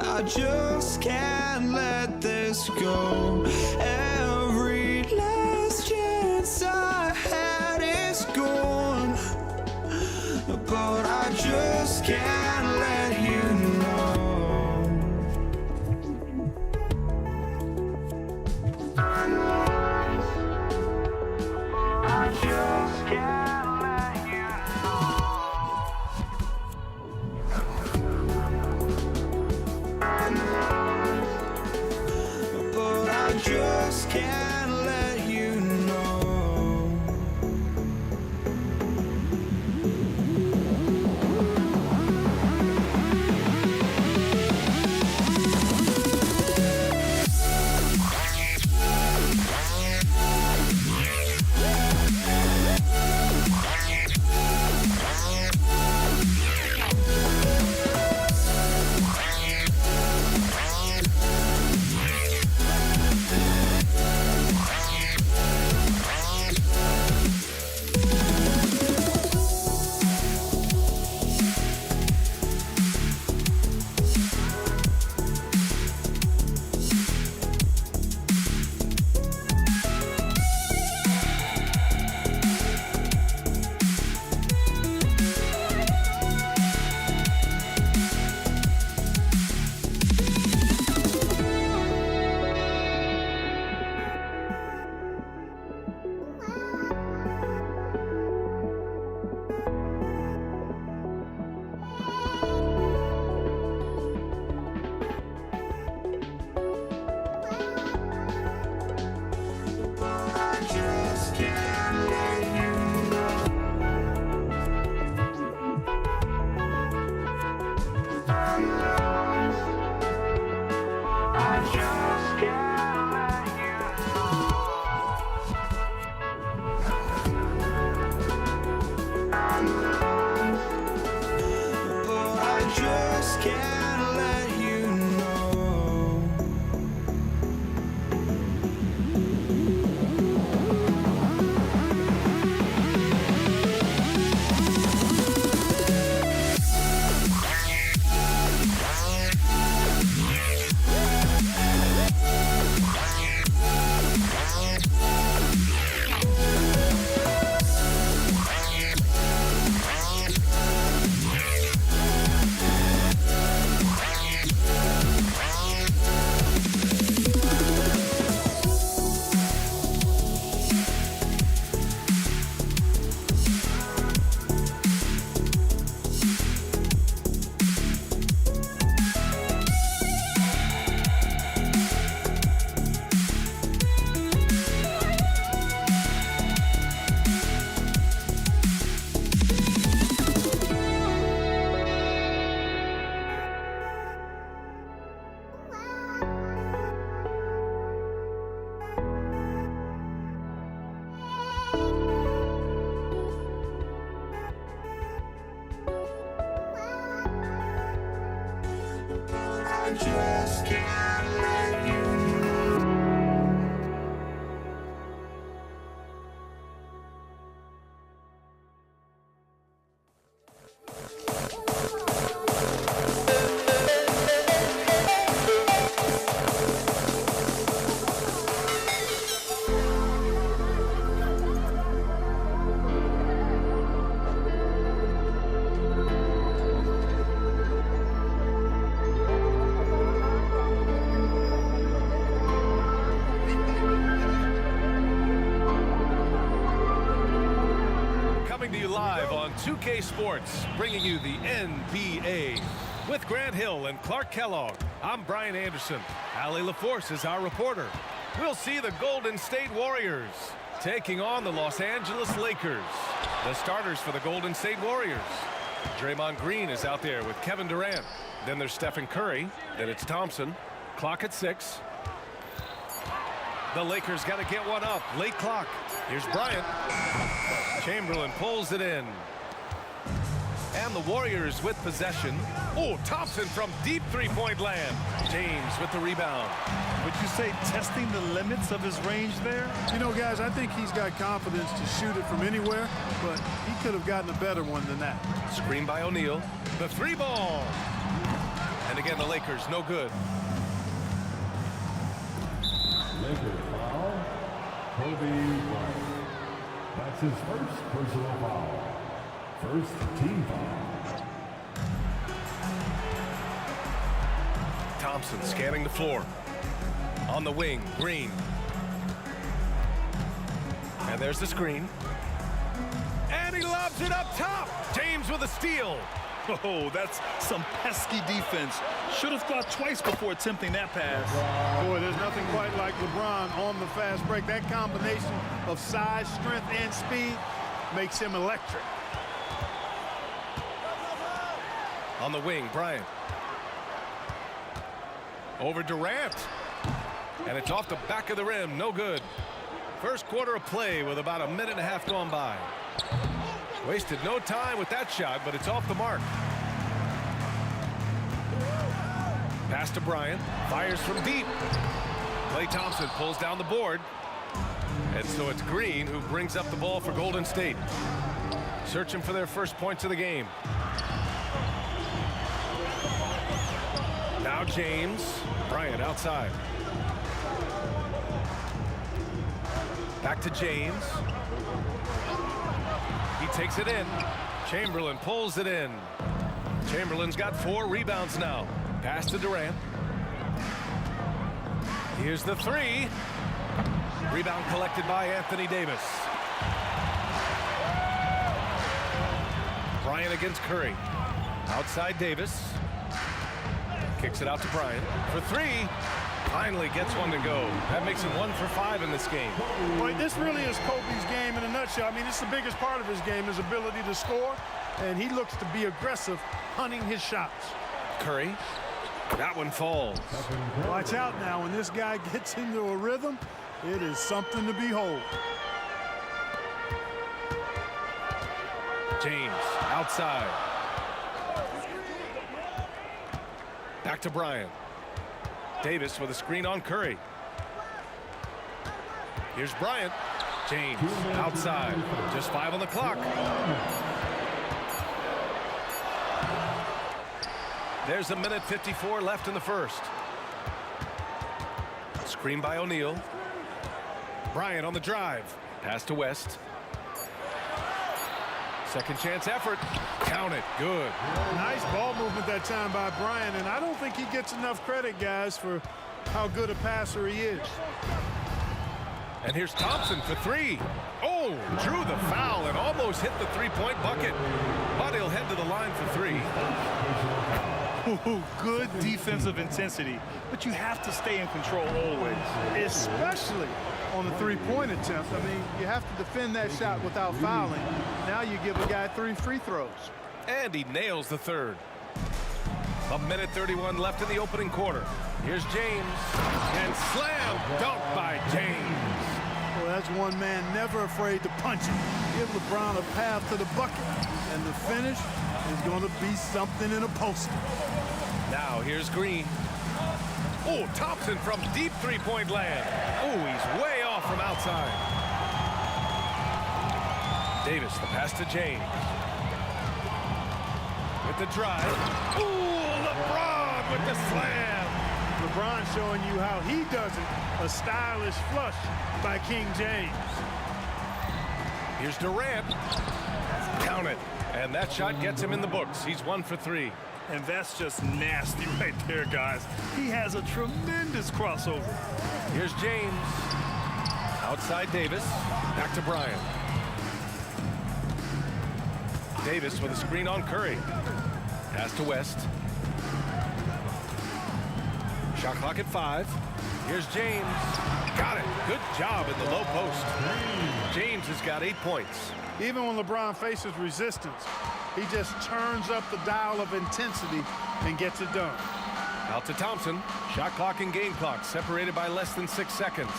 I just can't let this go. Every last chance I had is gone, but I just can't let you know. I just can't let you just can't let you know. I just can't let you know. just can't let you know. I just can't let you know. Coming to you live on 2K Sports, bringing you the NBA. With Grant Hill and Clark Kellogg, I'm Brian Anderson. Allie LaForce is our reporter. We'll see the Golden State Warriors taking on the Los Angeles Lakers. The starters for the Golden State Warriors. Draymond Green is out there with Kevin Durant. Then there's Stephen Curry. Then it's Thompson. Clock at 6. The Lakers got to get one up. Late clock. Here's Bryant. Chamberlain pulls it in. And the Warriors with possession. Oh, Thompson from deep three-point land. James with the rebound. Would you say testing the limits of his range there? You know, guys, I think he's got confidence to shoot it from anywhere, but he could have gotten a better one than that. Screen by O'Neal. The three ball. And again, the Lakers, no good. Lakers foul. Kobe Bryant. That's his first personal foul. First team foul. Thompson scanning the floor. On the wing, Green. And there's the screen. And he lobs it up top. James with a steal. Oh, that's some pesky defense. Should have thought twice before attempting that pass. Boy, there's nothing quite like LeBron on the fast break. That combination of size, strength, and speed makes him electric. On the wing, Bryant. Over Durant. And it's off the back of the rim. No good. First quarter of play with about a minute and a half gone by. Wasted no time with that shot, but it's off the mark. Pass to Bryant. Fires from deep. Klay Thompson pulls down the board. And so it's Green who brings up the ball for Golden State. Searching for their first points of the game. Now James. Bryant outside. Back to James. He takes it in. Chamberlain pulls it in. Chamberlain's got 4 rebounds now. Pass to Durant. Here's the 3. Rebound collected by Anthony Davis. Bryant against Curry. Outside Davis. Kicks it out to Bryant for 3. Finally gets one to go. That makes him 1 for 5 in this game. Boy, this really is Kobe's game in a nutshell. I mean, it's the biggest part of his game, his ability to score, and he looks to be aggressive, hunting his shots. Curry. That one falls. Watch out now. When this guy gets into a rhythm, it is something to behold. James outside. Back to Bryant. Davis with a screen on Curry. Here's Bryant. James outside. Just 5 on the clock. There's a minute 54 left in the first. Screen by O'Neal. Bryant on the drive. Pass to West. Second chance effort. Count it. Good. Nice ball movement that time by Bryant, and I don't think he gets enough credit, guys, for how good a passer he is. And here's Thompson for 3. Oh, drew the foul and almost hit the three-point bucket. But he'll head to the line for 3. Ooh, good defensive intensity, but you have to stay in control always. Especially on the three-point attempt. I mean, you have to defend that shot without fouling. Now you give a guy 3 free throws. And he nails the third. A minute 31 left in the opening quarter. Here's James. And slam dunk by James. Well, that's one man never afraid to punch it. Give LeBron a path to the bucket. And the finish is going to be something in a poster. Now here's Green. Oh, Thompson from deep three-point land. Oh, he's way off from outside. Davis, the pass to James. With the drive. Ooh, LeBron with the slam. LeBron showing you how he does it. A stylish flush by King James. Here's Durant. Count it. And that shot gets him in the books. He's 1 for 3. And that's just nasty right there, guys. He has a tremendous crossover. Here's James. Outside Davis. Back to Bryant. Davis with a screen on Curry. Pass to West. Shot clock at 5. Here's James. Got it. Good job in the low post. James has got 8 points. Even when LeBron faces resistance, he just turns up the dial of intensity and gets it done. Out to Thompson. Shot clock and game clock separated by less than 6 seconds.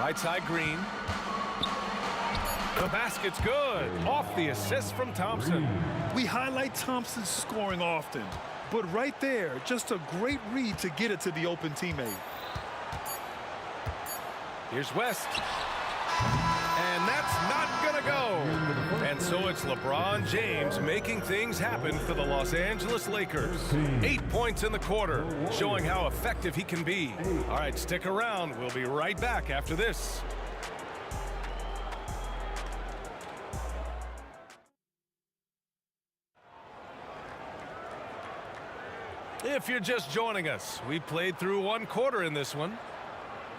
Right side Green. The basket's good. Off the assist from Thompson. We highlight Thompson's scoring often, but right there, just a great read to get it to the open teammate. Here's West. And that's not gonna go. And so it's LeBron James making things happen for the Los Angeles Lakers. 8 points in the quarter, showing how effective he can be. All right, stick around. We'll be right back after this. If you're just joining us, we played through 1 quarter in this one.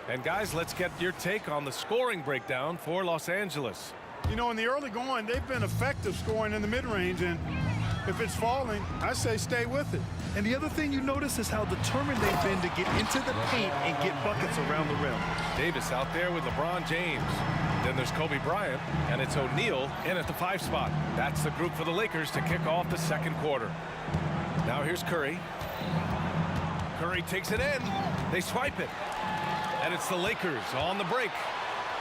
And guys, let's get your take on the scoring breakdown for Los Angeles. You know, in the early going, they've been effective scoring in the mid-range, and if it's falling, I say stay with it. And the other thing you notice is how determined they've been to get into the paint and get buckets around the rim. Davis out there with LeBron James. Then there's Kobe Bryant, and it's O'Neal in at the 5 spot. That's the group for the Lakers to kick off the second quarter. Now here's Curry. Curry takes it in. They swipe it. And it's the Lakers on the break.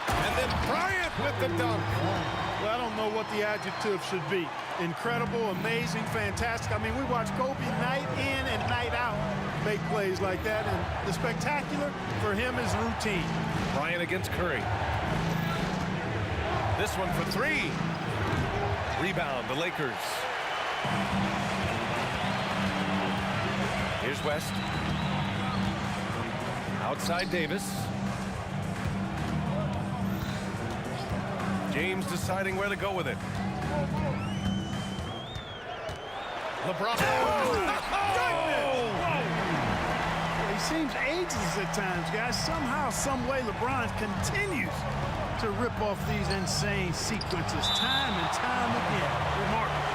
And then Bryant with the dunk. Well, I don't know what the adjective should be. Incredible, amazing, fantastic. I mean, we watch Kobe night in and night out make plays like that. And the spectacular for him is routine. Bryant against Curry. This one for 3. Rebound, the Lakers. Here's West. Outside Davis. James deciding where to go with it. LeBron. He seems ageless at times, guys. Somehow, some way, LeBron continues to rip off these insane sequences time and time again. Remarkable.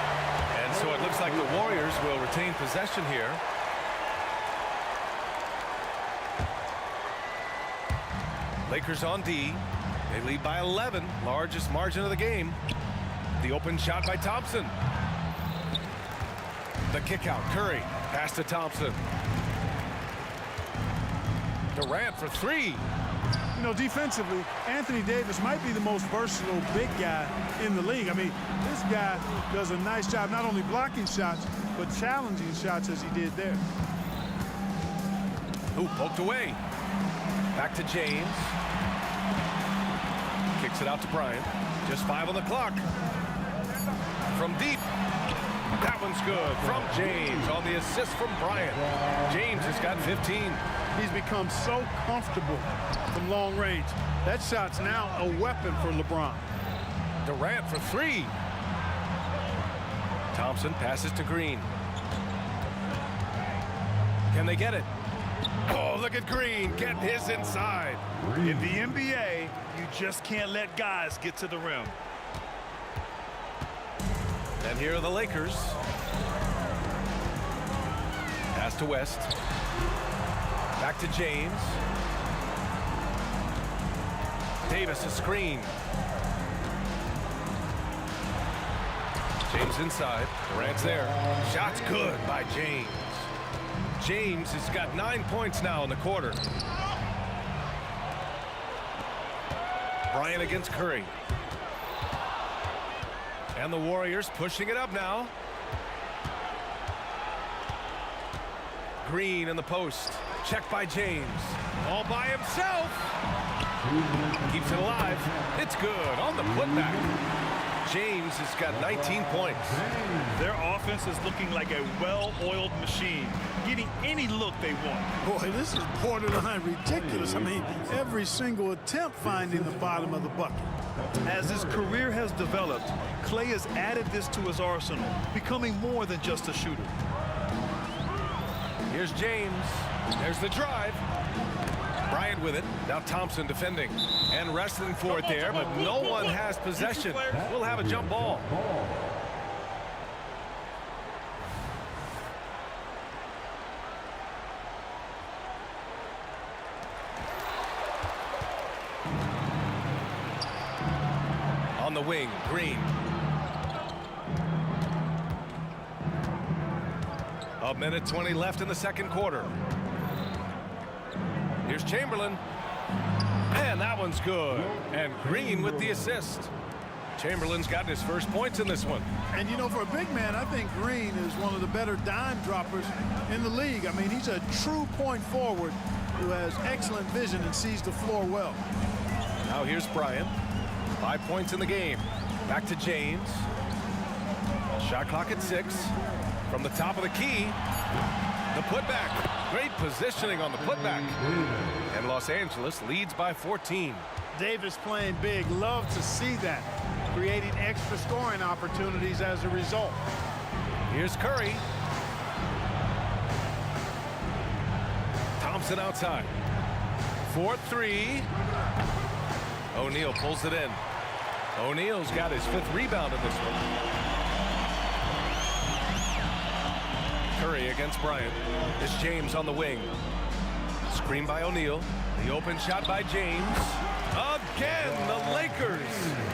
And so it looks like the Warriors will retain possession here. Lakers on D. They lead by 11, largest margin of the game. The open shot by Thompson. The kick out, Curry. Pass to Thompson. Durant for 3. You know, defensively, Anthony Davis might be the most versatile big guy in the league. I mean, this guy does a nice job not only blocking shots, but challenging shots as he did there. Ooh, poked away. Back to James. Kicks it out to Bryant. Just 5 on the clock. From deep. That one's good from James on the assist from Bryant. James has got 15. He's become so comfortable from long range. That shot's now a weapon for LeBron. Durant for 3. Thompson passes to Green. Can they get it? Oh, look at Green getting his inside. In the NBA, you just can't let guys get to the rim. And here are the Lakers. Pass to West. Back to James. Davis a screen. James inside. Durant's there. Shot's good by James. James has got 9 points now in the quarter. Bryant against Curry. And the Warriors pushing it up now. Green in the post. Checked by James. All by himself. Keeps it alive. It's good on the putback. James has got 19 points. Their offense is looking like a well-oiled machine, getting any look they want. Boy, this is borderline ridiculous. I mean, every single attempt finding the bottom of the bucket. As his career has developed, Klay has added this to his arsenal, becoming more than just a shooter. Here's James. There's the drive. Bryant with it. Now Thompson defending and wrestling for it there, but no one has possession. We'll have a jump ball. On the wing, Green. A minute 20 left in the second quarter. Here's Chamberlain. And that one's good. And Green with the assist. Chamberlain's gotten his first points in this one. And, you know, for a big man, I think Green is one of the better dime droppers in the league. I mean, he's a true point forward who has excellent vision and sees the floor well. Now here's Bryant. 5 points in the game. Back to James. Shot clock at 6. From the top of the key. The putback. Great positioning on the putback. And Los Angeles leads by 14. Davis playing big. Love to see that. Creating extra scoring opportunities as a result. Here's Curry. Thompson outside. 4-3. O'Neal pulls it in. O'Neal's got his 5th rebound in this one. Curry against Bryant. It's James on the wing. Screen by O'Neal. The open shot by James. Again, the Lakers.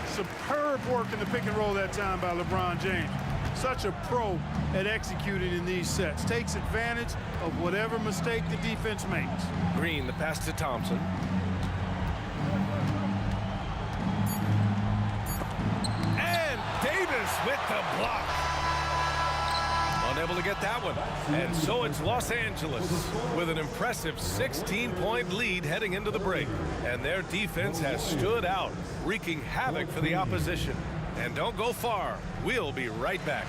Superb work in the pick and roll that time by LeBron James. Such a pro at executing in these sets. Takes advantage of whatever mistake the defense makes. Green, the pass to Thompson. And Davis with the block. Unable to get that one. And so it's Los Angeles with an impressive 16-point lead heading into the break. And their defense has stood out, wreaking havoc for the opposition. And don't go far. We'll be right back.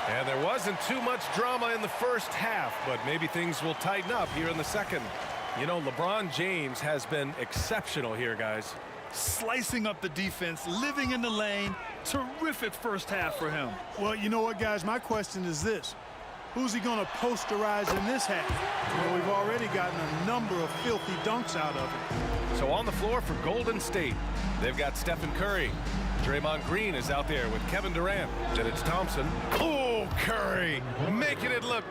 And there wasn't too much drama in the first half, but maybe things will tighten up here in the second. You know, LeBron James has been exceptional here, guys. Slicing up the defense, living in the lane. Terrific first half for him. Well, you know what, guys? My question is this. Who's he going to posterize in this half? Well, we've already gotten a number of filthy dunks out of him. So on the floor for Golden State, they've got Stephen Curry. Draymond Green is out there with Kevin Durant. Then it's Thompson. Oh, Curry making it look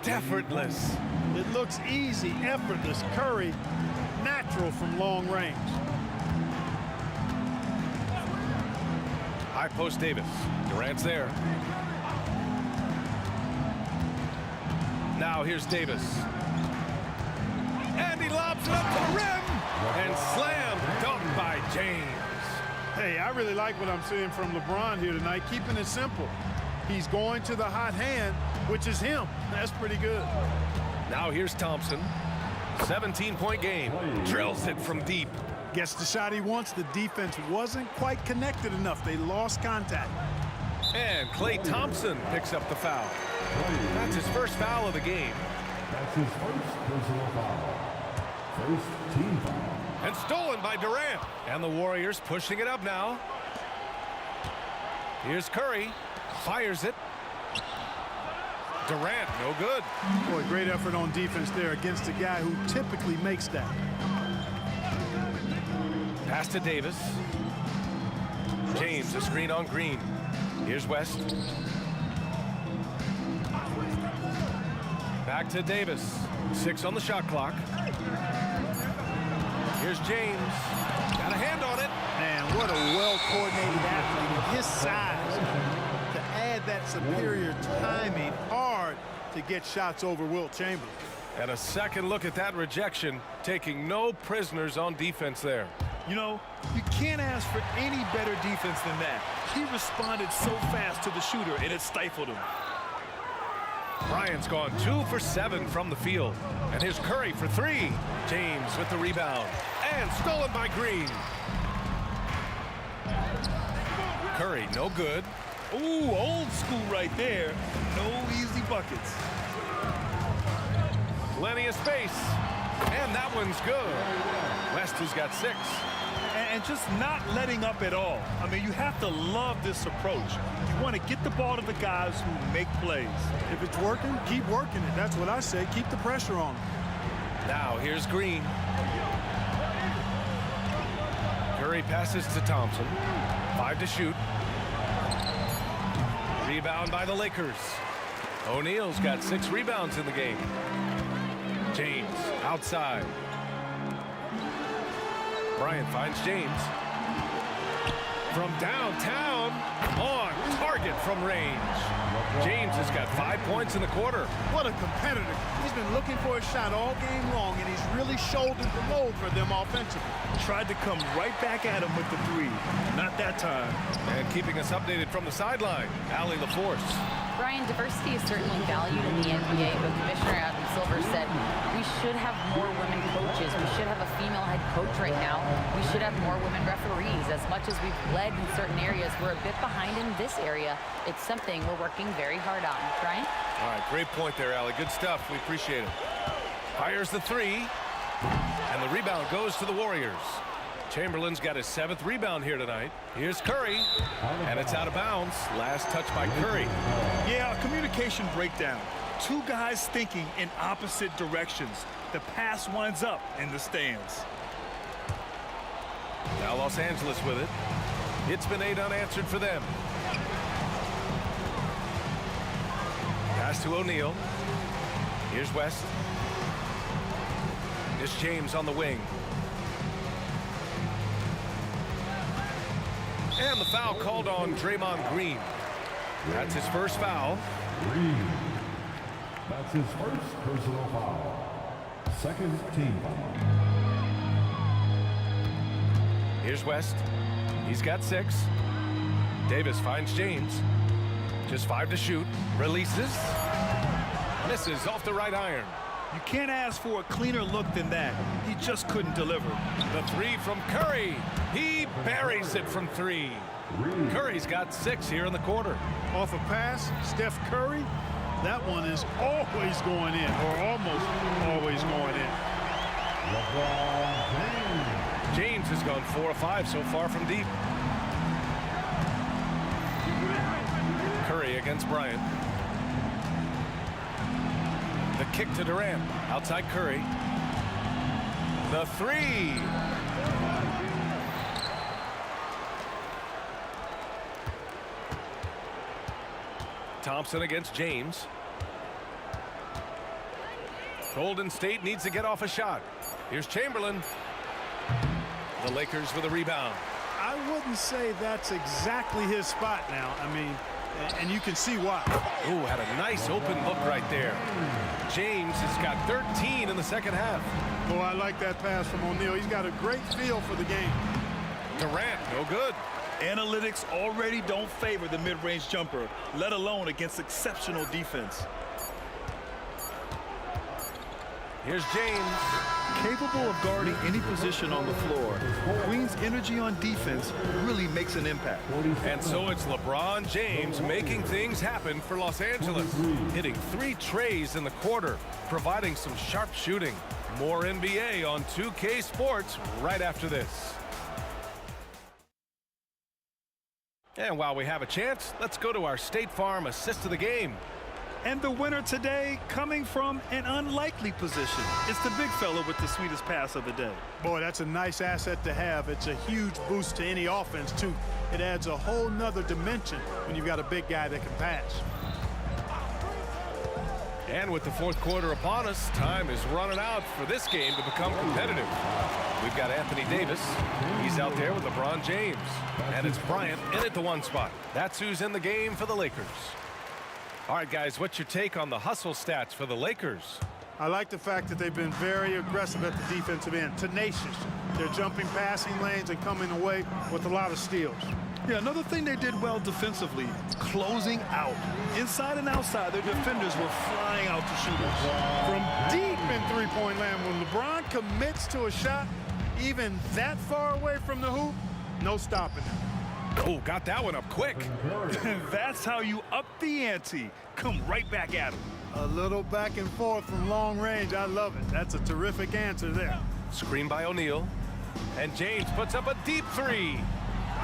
effortless. It looks easy, effortless. Curry, natural from long range. High post Davis. Durant's there. Now here's Davis. And he lobs it up to the rim. And slam dunked by James. Hey, I really like what I'm seeing from LeBron here tonight, keeping it simple. He's going to the hot hand, which is him. That's pretty good. Now here's Thompson. 17-point game. Drills it from deep. Gets the shot he wants. The defense wasn't quite connected enough. They lost contact. And Klay Thompson picks up the foul. That's his first foul of the game. That's his first personal foul. First team foul. And stolen by Durant. And the Warriors pushing it up now. Here's Curry. Fires it. Durant, no good. Boy, great effort on defense there against a guy who typically makes that. Pass to Davis. James, a screen on Green. Here's West. Back to Davis. 6 on the shot clock. Here's James. Got a hand on it. Man, what a well-coordinated athlete at his size. To add that superior timing, hard to get shots over Wilt Chamberlain. And a second look at that rejection, taking no prisoners on defense there. You know, you can't ask for any better defense than that. He responded so fast to the shooter, and it stifled him. Bryant's gone 2 for 7 from the field. And here's Curry for 3. James with the rebound. And stolen by Green. Curry, no good. Ooh, old school right there. No easy buckets. Plenty of space. And that one's good. West has got 6. And just not letting up at all. I mean, you have to love this approach. You want to get the ball to the guys who make plays. If it's working, keep working it. That's what I say. Keep the pressure on them. Now here's Green. Curry passes to Thompson. 5 to shoot. Rebound by the Lakers. O'Neal's got 6 rebounds in the game. James outside. Bryant finds James. From downtown, on target from range. James has got 5 points in the quarter. What a competitor. He's been looking for a shot all game long, and he's really shouldered the load for them offensively. Tried to come right back at him with the 3. Not that time. And keeping us updated from the sideline, Allie LaForce. Brian, diversity is certainly valued in the NBA, but Commissioner Adam Silver said we should have more women coaches. We should have a female head coach right now. We should have more women referees. As much as we've led in certain areas, we're a bit behind in this area. It's something we're working very hard on. Brian? All right, great point there, Allie. Good stuff. We appreciate it. Fires the 3, and the rebound goes to the Warriors. Chamberlain's got his 7th rebound here tonight. Here's Curry, and it's out of bounds. Last touch by Curry. Yeah, a communication breakdown. 2 guys thinking in opposite directions. The pass winds up in the stands. Now Los Angeles with it. It's been 8 unanswered for them. Pass to O'Neal. Here's West. Here's James on the wing. And the foul called on Draymond Green. That's his first foul. Green. That's his first personal foul. Second team foul. Here's West. He's got 6. Davis finds James. Just 5 to shoot. Releases. Misses off the right iron. You can't ask for a cleaner look than that. He just couldn't deliver. The 3 from Curry. He buries it from 3. Curry's got 6 here in the quarter. Off a pass, Steph Curry. That one is always going in, or almost always going in. James has gone 4 of 5 so far from deep. Curry against Bryant. The kick to Durant. Outside Curry. The 3. Thompson against James. Golden State needs to get off a shot. Here's Chamberlain. The Lakers with a rebound. I wouldn't say that's exactly his spot now. I mean, and you can see why. Ooh, had a nice open look right there. James has got 13 in the second half. Oh, I like that pass from O'Neal. He's got a great feel for the game. Durant, no good. Analytics already don't favor the mid-range jumper, let alone against exceptional defense. Here's James. Capable of guarding any position on the floor, Queen's energy on defense really makes an impact. And so it's LeBron James making things happen for Los Angeles. Hitting 3 trays in the quarter, providing some sharp shooting. More NBA on 2K Sports right after this. And while we have a chance, let's go to our State Farm assist of the game. And the winner today coming from an unlikely position. It's the big fella with the sweetest pass of the day. Boy, that's a nice asset to have. It's a huge boost to any offense, too. It adds a whole nother dimension when you've got a big guy that can pass. And with the fourth quarter upon us, time is running out for this game to become competitive. We've got Anthony Davis. He's out there with LeBron James. And it's Bryant in at the 1 spot. That's who's in the game for the Lakers. All right, guys, what's your take on the hustle stats for the Lakers? I like the fact that they've been very aggressive at the defensive end, tenacious. They're jumping passing lanes and coming away with a lot of steals. Yeah, another thing they did well defensively, closing out. Inside and outside, their defenders were flying out to shooters. From deep in three-point land, when LeBron commits to a shot, even that far away from the hoop, no stopping him. Oh, got that one up quick. That's how you up the ante. Come right back at him. A little back and forth from long range. I love it. That's a terrific answer there. Screen by O'Neal. And James puts up a deep 3.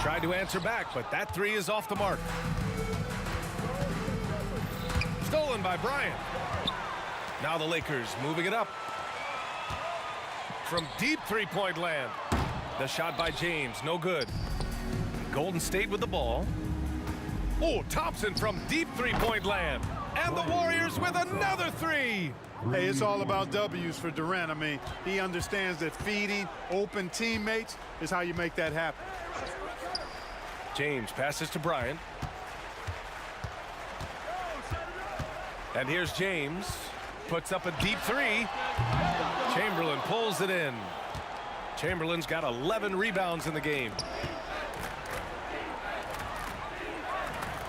Tried to answer back, but that 3 is off the mark. Stolen by Bryant. Now the Lakers moving it up. From deep three-point land. The shot by James, no good. Golden State with the ball. Oh, Thompson from deep three-point land. And the Warriors with another 3. Hey, it's all about W's for Durant. I mean, he understands that feeding open teammates is how you make that happen. James passes to Bryant. And here's James. Puts up a deep 3. Chamberlain pulls it in. Chamberlain's got 11 rebounds in the game.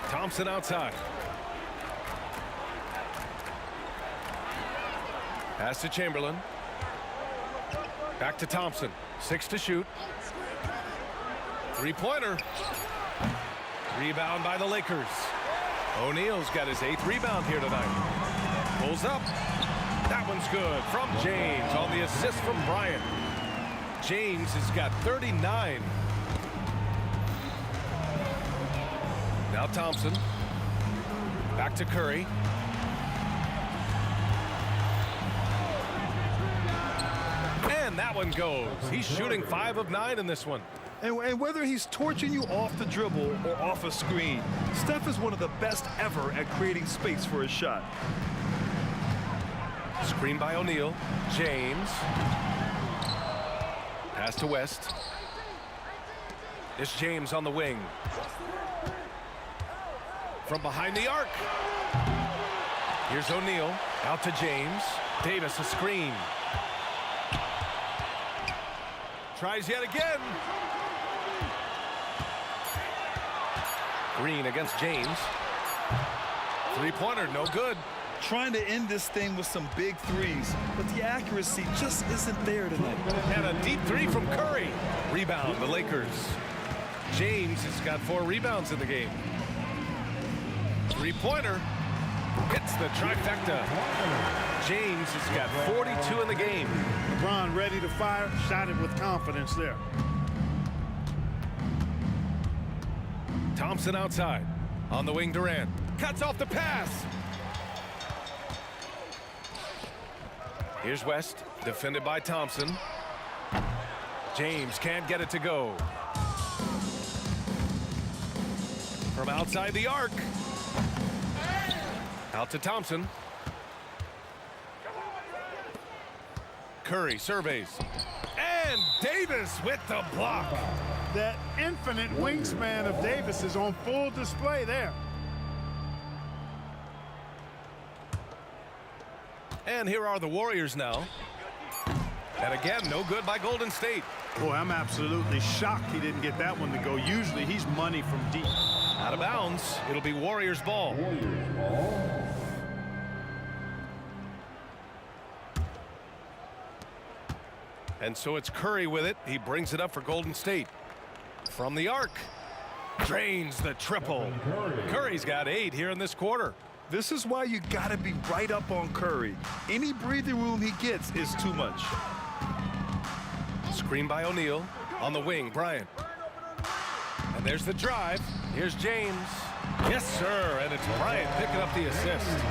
Thompson outside. Pass to Chamberlain. Back to Thompson. 6 to shoot. 3-pointer. Rebound by the Lakers. O'Neal's got his 8th rebound here tonight. Pulls up. That one's good from James on the assist from Bryant. James has got 39. Now Thompson. Back to Curry. And that one goes. He's shooting 5 of 9 in this one. And whether he's torching you off the dribble or off a screen, Steph is one of the best ever at creating space for his shot. Screen by O'Neal. James. Pass to West. It's James on the wing. From behind the arc. Here's O'Neal. Out to James. Davis a screen. Tries yet again. Green against James. 3-pointer, no good. Trying to end this thing with some big 3s, but the accuracy just isn't there tonight. And a deep 3 from Curry. Rebound, the Lakers. James has got 4 rebounds in the game. 3-pointer. Hits the trifecta. James has got 42 in the game. LeBron ready to fire. Shot it with confidence there. Thompson outside. On the wing, Durant. Cuts off the pass. Here's West. Defended by Thompson. James can't get it to go. From outside the arc. Out to Thompson. Curry surveys. And Davis with the block. That infinite wingspan of Davis is on full display there. And here are the Warriors now. And again, no good by Golden State. Boy, I'm absolutely shocked he didn't get that one to go. Usually he's money from deep. Out of bounds. It'll be Warriors ball. And so it's Curry with it. He brings it up for Golden State. From the arc. Drains the triple. Curry's got 8 here in this quarter. This is why you got to be right up on Curry. Any breathing room he gets is too much. Screen by O'Neal. On the wing, Bryant. And there's the drive. Here's James. Yes, sir. And it's Bryant picking up the assist.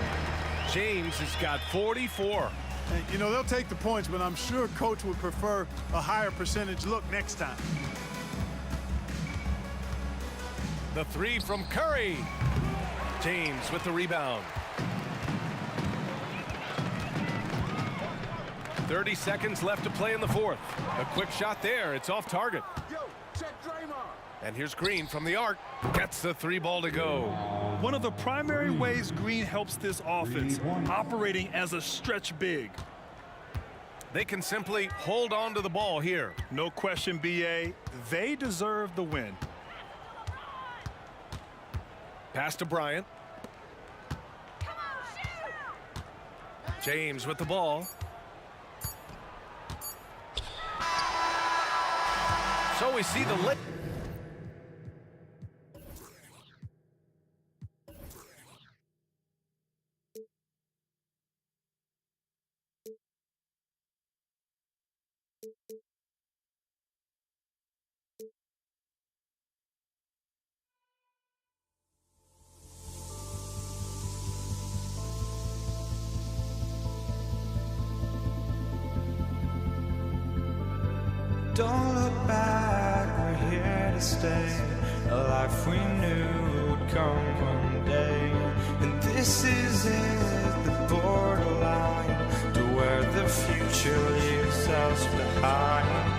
James has got 44. And, you know, they'll take the points, but I'm sure coach would prefer a higher percentage look next time. The 3 from Curry. James with the rebound. 30 seconds left to play in the fourth. A quick shot there. It's off target. And here's Green from the arc. Gets the 3 ball to go. One of the primary ways Green helps this offense, operating as a stretch big. They can simply hold on to the ball here. No question, BA. They deserve the win. Pass to Bryant. James with the ball. So we see the lit. Don't look back, we're here to stay. A life we knew would come one day. And this is it, the borderline to where the future leaves us behind.